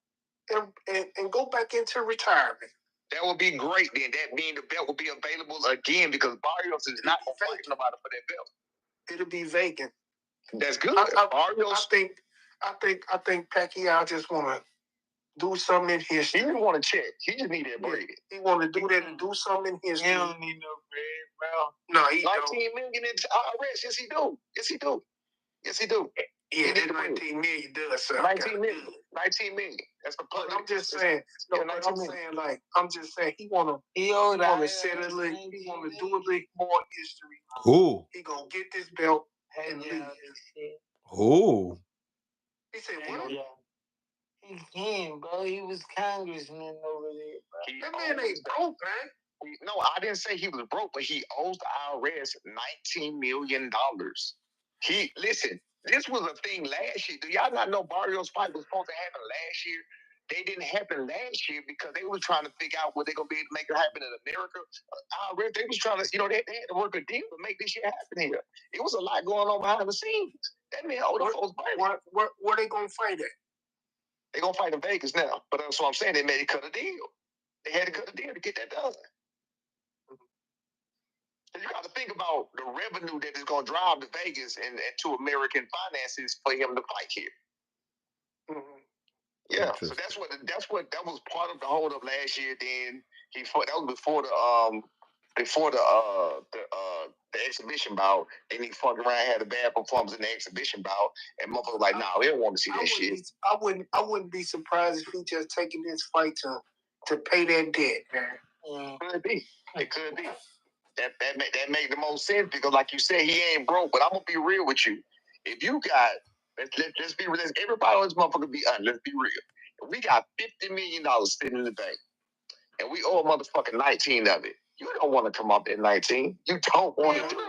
and go back into retirement. That would be great. Then that means the belt will be available again, because Barrios is not gonna fight nobody for that belt. It'll be vacant. That's good. Barrios. I think Pacquiao just wanna do something in history. He didn't want to check. He just need that bread. He want to do that and do something in history. He don't need no bread, bro. No, he 19 million in IRS. Yes, he do. Yes, he do. Yeah, that 19 million does something. 19 million. 19 million. That's the public. I'm just saying. No, but I'm just saying he wanna set a little. He wanna do a little more history. Who? He gonna get this belt and leave. Who? He said what? He can, bro. He was congressman over there, bro. That man ain't broke, man. No, I didn't say he was broke, but he owes the IRS $19 million. Listen, this was a thing last year. Do y'all not know Barrios' fight was supposed to happen last year? They didn't happen last year because they were trying to figure out what they're going to be able to make it happen in America. IRS, they was trying to, they had to work a deal to make this shit happen here. It was a lot going on behind the scenes. That man owed the folks money. Where they going to fight at? They're going to fight in Vegas now. But that's what I'm saying. They made it cut a deal. They had to cut a deal to get that done. So you got to think about the revenue that is going to drive to Vegas and to American finances for him to fight here. Mm-hmm. Yeah, so that was part of the hold up last year. Then he fought. That was before the exhibition bout. Then he fucked around, had a bad performance in the exhibition bout, and motherfuckers like, nah, we don't want to see that shit. I wouldn't be surprised if he just taking this fight to pay that debt, man. Could be. It could be. That make the most sense, because, like you said, he ain't broke. But I'm gonna be real with you. If you got, let's be real. Everybody on this motherfucker be honest. Let's be real. If we got $50 million sitting in the bank, and we owe a motherfucking 19 of it, you don't want to come up at 19. You don't want to do it.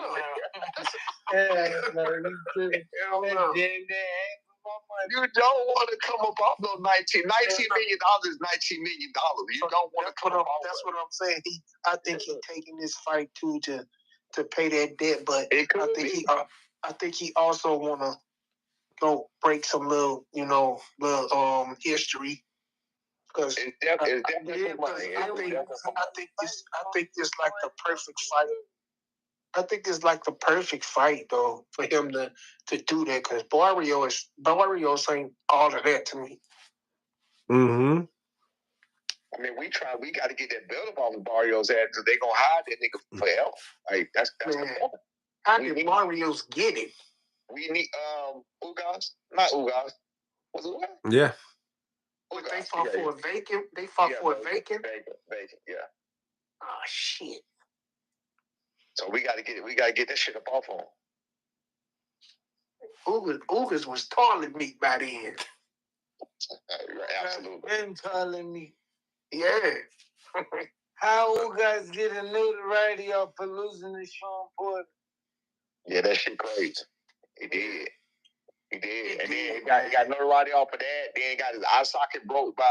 You don't want to come up off those 19 million dollars. $19 million. You don't want to come up. That's what I'm saying. I think he's taking this fight too to pay that debt, but I think he also want to go break some little history. Because I think it's like the perfect fight. I think it's like the perfect fight though for him to do that, because Barrios ain't all of that to me. Mm-hmm. I mean, we got to get that belt up on the Barrios' ass, because they gonna hide that nigga forever. Like that's the point. How did Barrios get it? We need Ugas, not Ugas. Was it Ugas? Yeah. Ugas. They fought for a vacant. They fought for a vacant. Vacant. Yeah. Oh shit. So we gotta get that shit up off on. Ugas was toilet meat by then. Absolutely. Been toilet meat. Yeah. How Ugas get a notoriety off for losing to Sean Porter? Yeah, that shit crazy. He did. He did. And then he got notoriety off of that. Then he got his eye socket broke by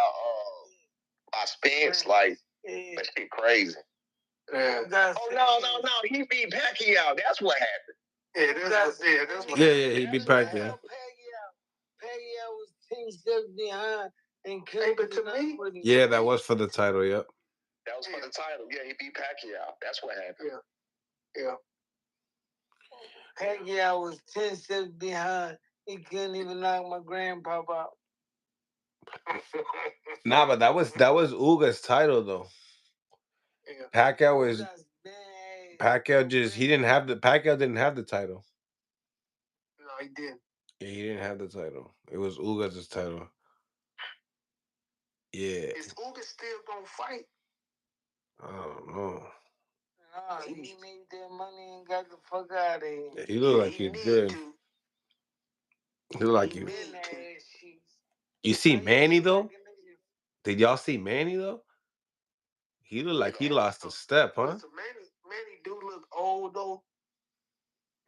Spence. Like, that shit crazy. Yeah. Oh, no. He beat Pacquiao. That's what happened. That's what happened. He beat Pacquiao. Pacquiao was 10 steps behind and couldn't to me. Yeah, that was for the title, yep. That was for the title. Yeah, he beat Pacquiao. That's what happened. Yeah. Pacquiao was 10 steps behind. He couldn't even knock my grandpapa out. Nah, but that was Ugas' title though. Yeah. Pacquiao didn't have the title. No, he didn't. Yeah, he didn't have the title. It was Ugas' title. Yeah. Is Ugas still gonna fight? I don't know. Nah, he made that money and got the fuck out of here. Yeah, he looked like he's good. He looked like you. You see Manny though? Did y'all see Manny though? He looked like he lost a step, huh? Manny do look old though.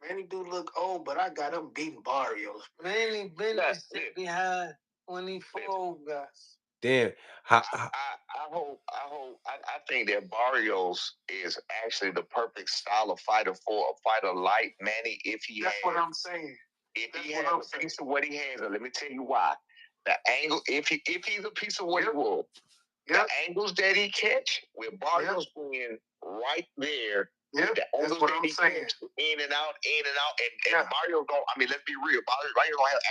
Manny do look old, but I got him beating Barrios. Manny been a step behind when he fought Ugas. Damn. I think that Barrios is actually the perfect style of fighter for a fighter like Manny if he That's what I'm saying. If he has a piece of what he has, and let me tell you why. The angle, if he's a piece of what he will, the angles that he catch with Barrios being right there. Yeah, that's what I'm saying. In and out, and Barrios don't. I mean, let's be real. Barrios don't have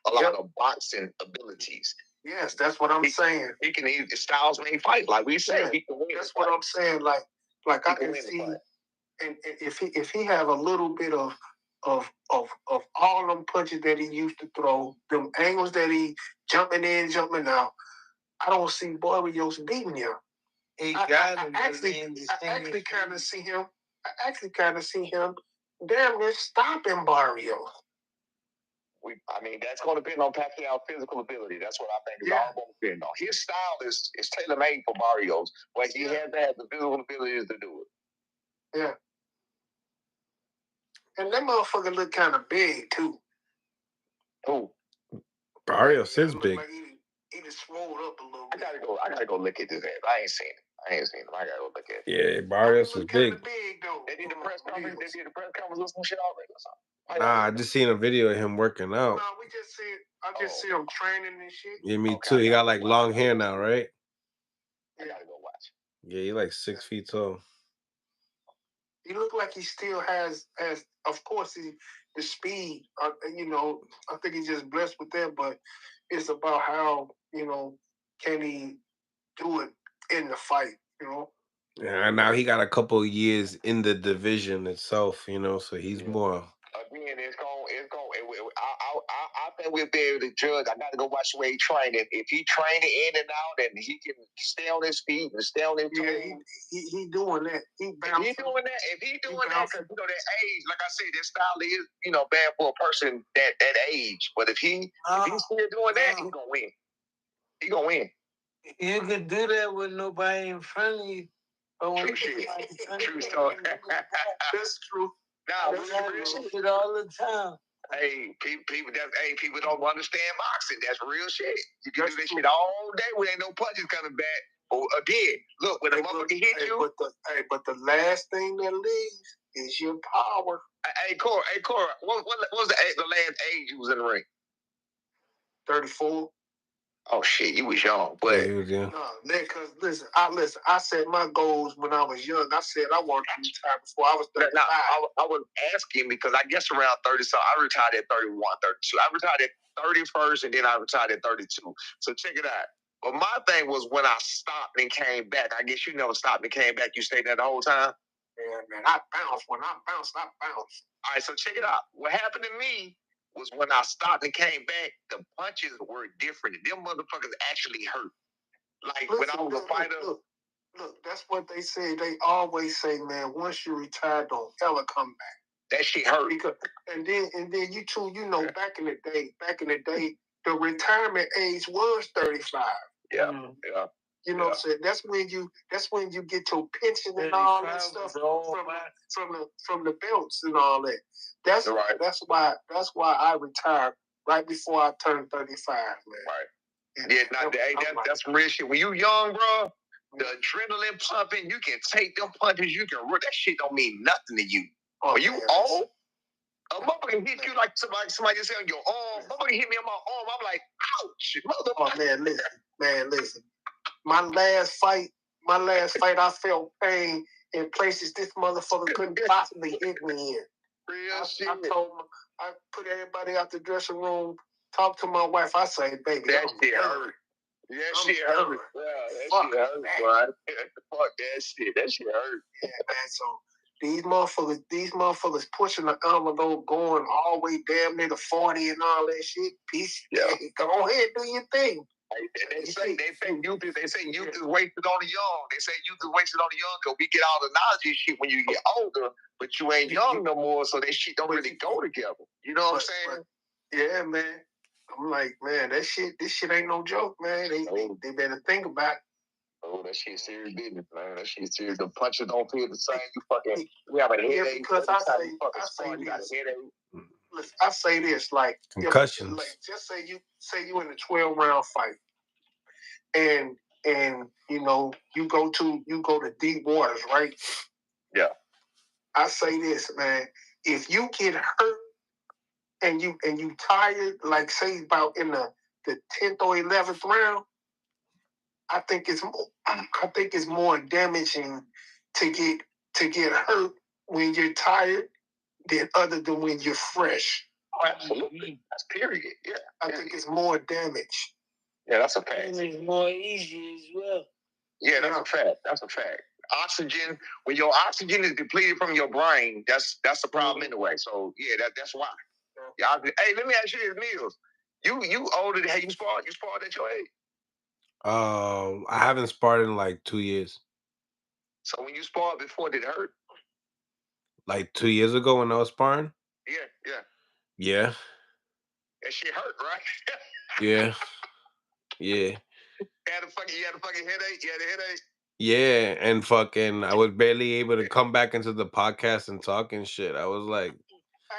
a lot of boxing abilities. Yes, that's what I'm saying. His styles may fight, like we said. He can win. That's what I'm saying. Like I can see, and if he have a little bit of all them punches that he used to throw, them angles that he jumping in, jumping out, I don't see Barrios beating him. I actually kind of see him damn near stopping Barrios. That's going to depend on Pacquiao's physical ability. That's what I think is all going to depend on. His style is tailor-made for Barrios, but he has to have the physical abilities to do it. Yeah. And that motherfucker look kind of big, too. Who? Barrios is big. Like he just swole up a little bit. I gotta go look at this ass. I ain't seen him. I gotta go look at it. Yeah, Barrios is big. They did the press conference. With some shit already or something. Nah, I just seen a video of him working out. No, I just see him training and shit. Yeah, me too. He got like long hair now, right? I gotta go watch. Yeah, he like 6 feet tall. He look like he still has of course the speed. I think he's just blessed with that, but it's about how, can he do it in the fight, Yeah, and now he got a couple years in the division itself, so he's more. Again, it's going. I think we'll be able to judge. I got to go watch the way he training. If he training in and out, and he can stay on his feet and stay on his toes. Yeah, he doing that. If he doing that, because that age, like I said, that style is bad for a person that age. But if he's still doing that, he's gonna win. He gonna win. You could do that with nobody in front of you. True shit. True story. That's true. Nah, we do it all the time. Hey, people don't understand boxing. That's real shit. You can do this shit all day when ain't no punches coming back. Or again, look, when the motherfucker hit you. But the last thing that leaves is your power. Hey, Cora, what was the last age you was in the ring? 34. Oh shit, you was young, but yeah. No, because listen. I set my goals when I was young. I said I wanted to retire before I was 35. Now, I was asking because I guess around 30. So I retired at 31, 32. I retired at 31st, and then I retired at 32. So check it out. But my thing was when I stopped and came back. I guess you never stopped and came back. You stayed there the whole time. Yeah, man. I bounced. When I bounced, I bounced. All right, so check it out. What happened to me was when I stopped and came back, the punches were different. Them motherfuckers actually hurt. Like when I was a fighter. Look, that's what they say. They always say, man, once you retire, don't ever come back. That shit hurt. And then you too, back in the day, the retirement age was 35. Yeah, yeah. You know what I'm saying? That's when you get your pension and all that stuff from the belts and all that. That's why I retired right before I turned 35, man. Right. Yeah, that's some real shit. When you young, bro, the adrenaline pumping, you can take them punches, you can run. That shit don't mean nothing to you. When you old, a motherfucker hit you like somebody just on your arm. Motherfucker hit me on my arm. I'm like, ouch, motherfucker. Oh, listen. My last fight, I felt pain in places this motherfucker couldn't possibly hit me in. Real shit. I told him, I put everybody out the dressing room, talked to my wife. I say, baby, that shit hurt. Yeah, that shit hurt. Yeah, that shit hurt, boy. Fuck that shit. That shit hurt. Yeah, man. So these motherfuckers pushing the envelope, going all the way damn near the 40 and all that shit. Peace. Yeah. Go ahead, do your thing. They say youth is wasted on the young. They say youth is wasted on the young because we get all the knowledge and shit when you get older, but you ain't young no more, so that shit don't really go together. You know what I'm saying? Yeah, man. I'm like, man, this shit ain't no joke, man. They better think about it. Oh, that shit's serious business, man. That shit's serious. The punches don't feel the same. You fucking, we have a headache. Because I say this, like concussions. Like, just say you in a 12-round fight, and you know you go to deep waters, right? Yeah. I say this, man. If you get hurt and you tired, like say about in the 10th or 11th round, I think it's more damaging to get hurt when you're tired than when you're fresh. Oh, absolutely. That's period. Yeah. I think it's more damage. Yeah, that's a fact. And it's more easy as well. Yeah, that's a fact. That's a fact. Oxygen, when your oxygen is depleted from your brain, that's the problem anyway. So yeah, that's why. Yeah, hey, let me ask you this, Mills. You older than you sparred at your age? I haven't sparred in like 2 years. So when you sparred before, did it hurt? Like 2 years ago when I was sparring? Yeah. Yeah. That shit hurt, right? Yeah. Yeah. You had a fucking headache? You had a headache? Yeah, and fucking I was barely able to come back into the podcast and talk and shit. I was like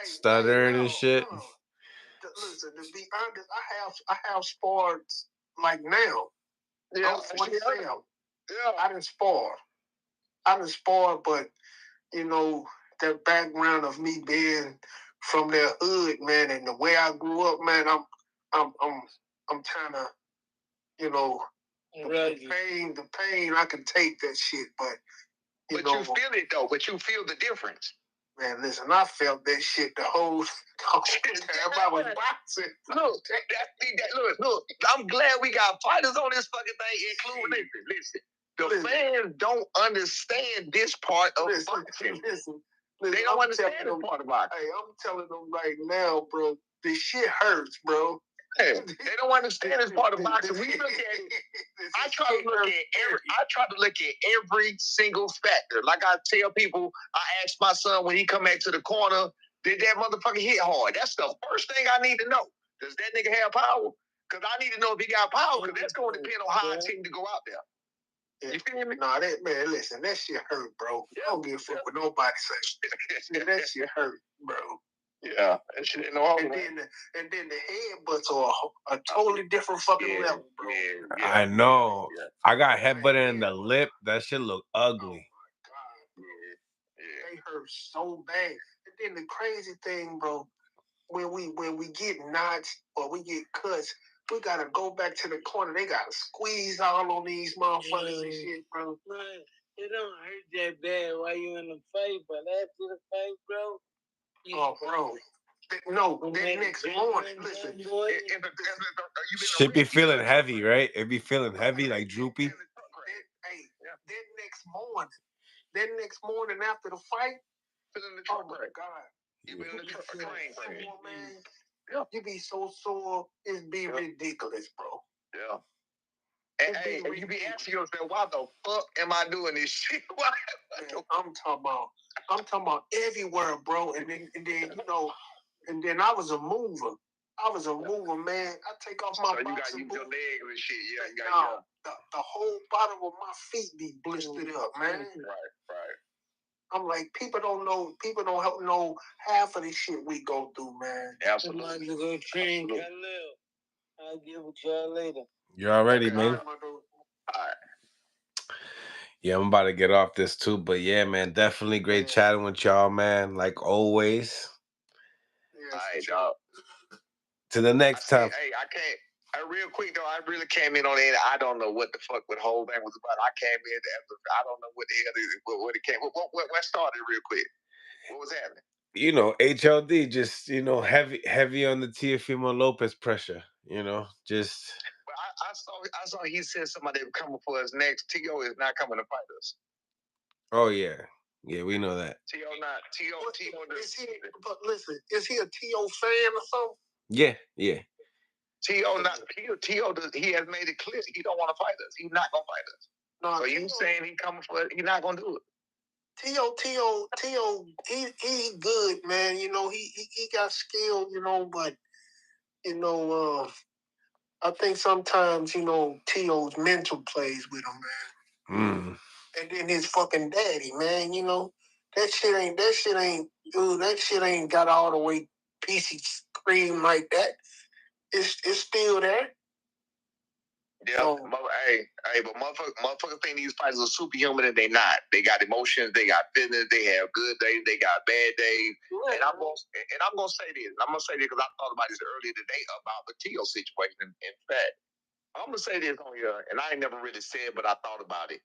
stuttering and shit. Listen, to be honest, I have sparred like now. Yeah, I'm 47. Yeah. I didn't spar, but you know, that background of me being from their hood, man, and the way I grew up, man, I'm trying to, you know, the pain, I can take that shit, but you feel it though, but you feel the difference. Man, listen, I felt that shit the whole time I was boxing. Look, I'm glad we got fighters on this fucking thing, including listen. The fans don't understand this part of boxing. Listen, they don't understand this part of boxing. Hey, I'm telling them right now, bro, this shit hurts, bro. Hey, they don't understand this part of boxing. We look at I try to look at every single factor. Like I tell people, I ask my son when he come back to the corner, did that motherfucker hit hard? That's the first thing I need to know. Does that nigga have power? Because I need to know if he got power, because that's going to depend on how I tend to go out there. Yeah. You feel me? Nah, man, listen, that shit hurt, bro. Yeah. I don't give a fuck what nobody says. That shit hurt, bro. Yeah, that shit ain't no harm. And then the headbutts are a totally different fucking level, bro. Yeah. I know. Yeah. I got headbutted in the lip. That shit look ugly. Oh my God, bro. Yeah. They hurt so bad. And then the crazy thing, bro, when we get knots or we get cuts, we gotta go back to the corner. They gotta squeeze all on these motherfuckers and shit, bro. Man, it don't hurt that bad while you in the fight, but after the fight, bro. Oh, bro. No, that next morning, listen. Should be feeling heavy, right? It be feeling heavy, like droopy. That next morning after the fight, oh my God. You been in the truck, man. Yeah. You be so sore, it's be ridiculous, bro. Yeah. And you be asking yourself, why the fuck am I doing this shit? Man, I'm talking about everywhere, bro. And then you know, and then I was a mover. I was a mover, man. I take off my boxing boots. So you got your legs and shit. Yeah, you got the whole bottom of my feet be blistered up, man. Right. I'm like, people don't know half of the shit we go through, man. Absolutely. To go train Canelo. I'll get with y'all later. You already, man. All right. Yeah, I'm about to get off this too, but yeah, man, definitely great chatting with y'all, man. Like always. Yeah, all right, dog. To the next time. Hey, I can't. Real quick though, I really came in on it. I don't know what the fuck the whole thing was about. I came in after. I don't know what the hell what it came. What started real quick? What was happening? You know, HLD just heavy on the Teofimo Lopez pressure. You know, just. But I saw he said somebody was coming for us next. T.O. is not coming to fight us. Oh yeah, we know that. T.O. not T.O. Is he? But listen, is he a T.O. fan or something? Yeah. T.O. not T.O. He has made it clear he don't want to fight us. He's not gonna fight us. No, so you saying he coming for it? He's not gonna do it. T.O. he good, man. You know, he got skill, you know, but you know, I think sometimes, you know, T.O.'s mental plays with him, man. And then his fucking daddy, man, you know, that shit ain't got all the way piecey cream like that. It's still there. Yeah, but motherfuckers think these fighters are superhuman and they not. They got emotions, they got feelings, they have good days, they got bad days. Yeah. And I'm gonna say this. I'm gonna say this because I thought about this earlier today about the T.O. situation. In fact, I'm gonna say this on here, and I ain't never really said, but I thought about it.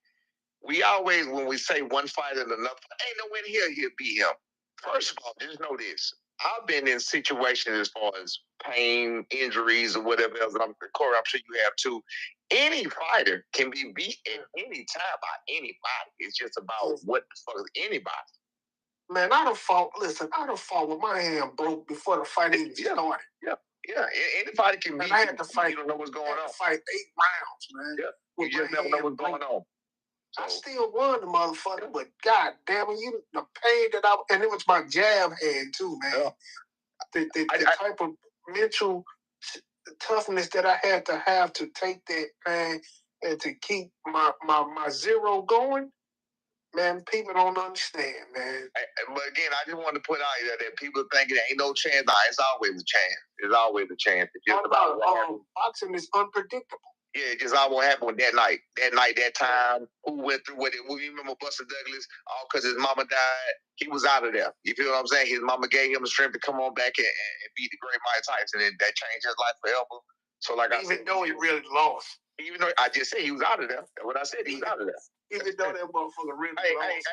We always, when we say one fighter and another, ain't no in here he'll beat him. First of all, just know this. I've been in situations as far as pain, injuries, or whatever else. Corey, I'm sure you have too. Any fighter can be beat at any time by anybody. It's just about what the fuck is anybody. Man, I done fought with my hand broke before the fight even started. Yeah. Anybody can beat you. I had to fight. You don't know what's going on. Fight 8 rounds, man. Yeah. You just never know what's going on. So, I still won the motherfucker, but god damn it, the pain that and it was my jab hand too, man. Yeah. The type of mental toughness that I had to take that, man, and to keep my zero going, man, people don't understand, man. But again, I just want to put out there that people think there ain't no chance. Nah, it's always a chance. It's always a chance. It's just about boxing is unpredictable. Yeah, it just all what happened that night. That time, who went through what it? We remember Buster Douglas, all because his mama died. He was out of there. You feel what I'm saying? His mama gave him the strength to come on back and beat the great Mike Tyson, and that changed his life forever. So, like even though he really lost. Even though I just said he was out of there. That's what I said. He was out of there. Even though that motherfucker really lost.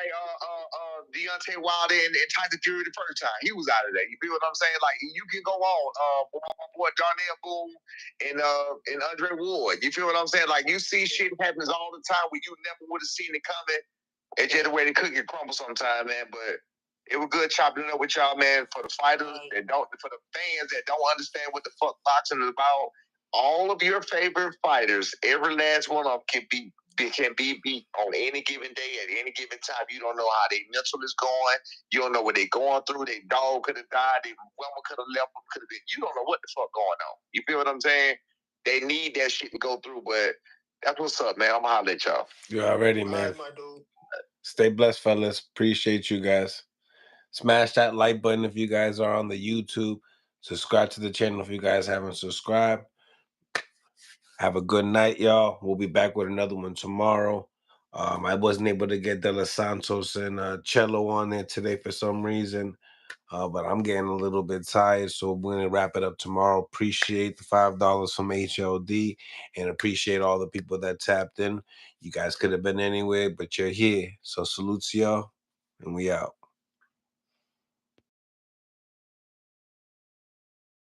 Deontay Wilder and Tyson Fury the first time, he was out of there. You feel what I'm saying? Like, you can go on. My boy Darnell Boone and Andre Ward. You feel what I'm saying? Like, you see shit happens all the time where you never would have seen it coming. It's just the way the cookie crumbles sometimes, man. But it was good chopping it up with y'all, man. For the fighters that don't, for the fans that don't understand what the fuck boxing is about, all of your favorite fighters, every last one of them can be beat on any given day at any given time. You don't know how their mental is going. You don't know what they're going through. Their dog could have died. Their woman could have left them. Could have been. You don't know what the fuck going on. You feel what I'm saying? They need that shit to go through. But that's what's up, man. I'm gonna holler at y'all. You already, man. Right, my dude. Stay blessed, fellas. Appreciate you guys. Smash that like button if you guys are on the YouTube. Subscribe to the channel if you guys haven't subscribed. Have a good night, y'all. We'll be back with another one tomorrow. I wasn't able to get De Los Santos and Chelo on there today for some reason, but I'm getting a little bit tired, so we're going to wrap it up tomorrow. Appreciate the $5 from HLD and appreciate all the people that tapped in. You guys could have been anywhere, but you're here, so salute to y'all, and we out.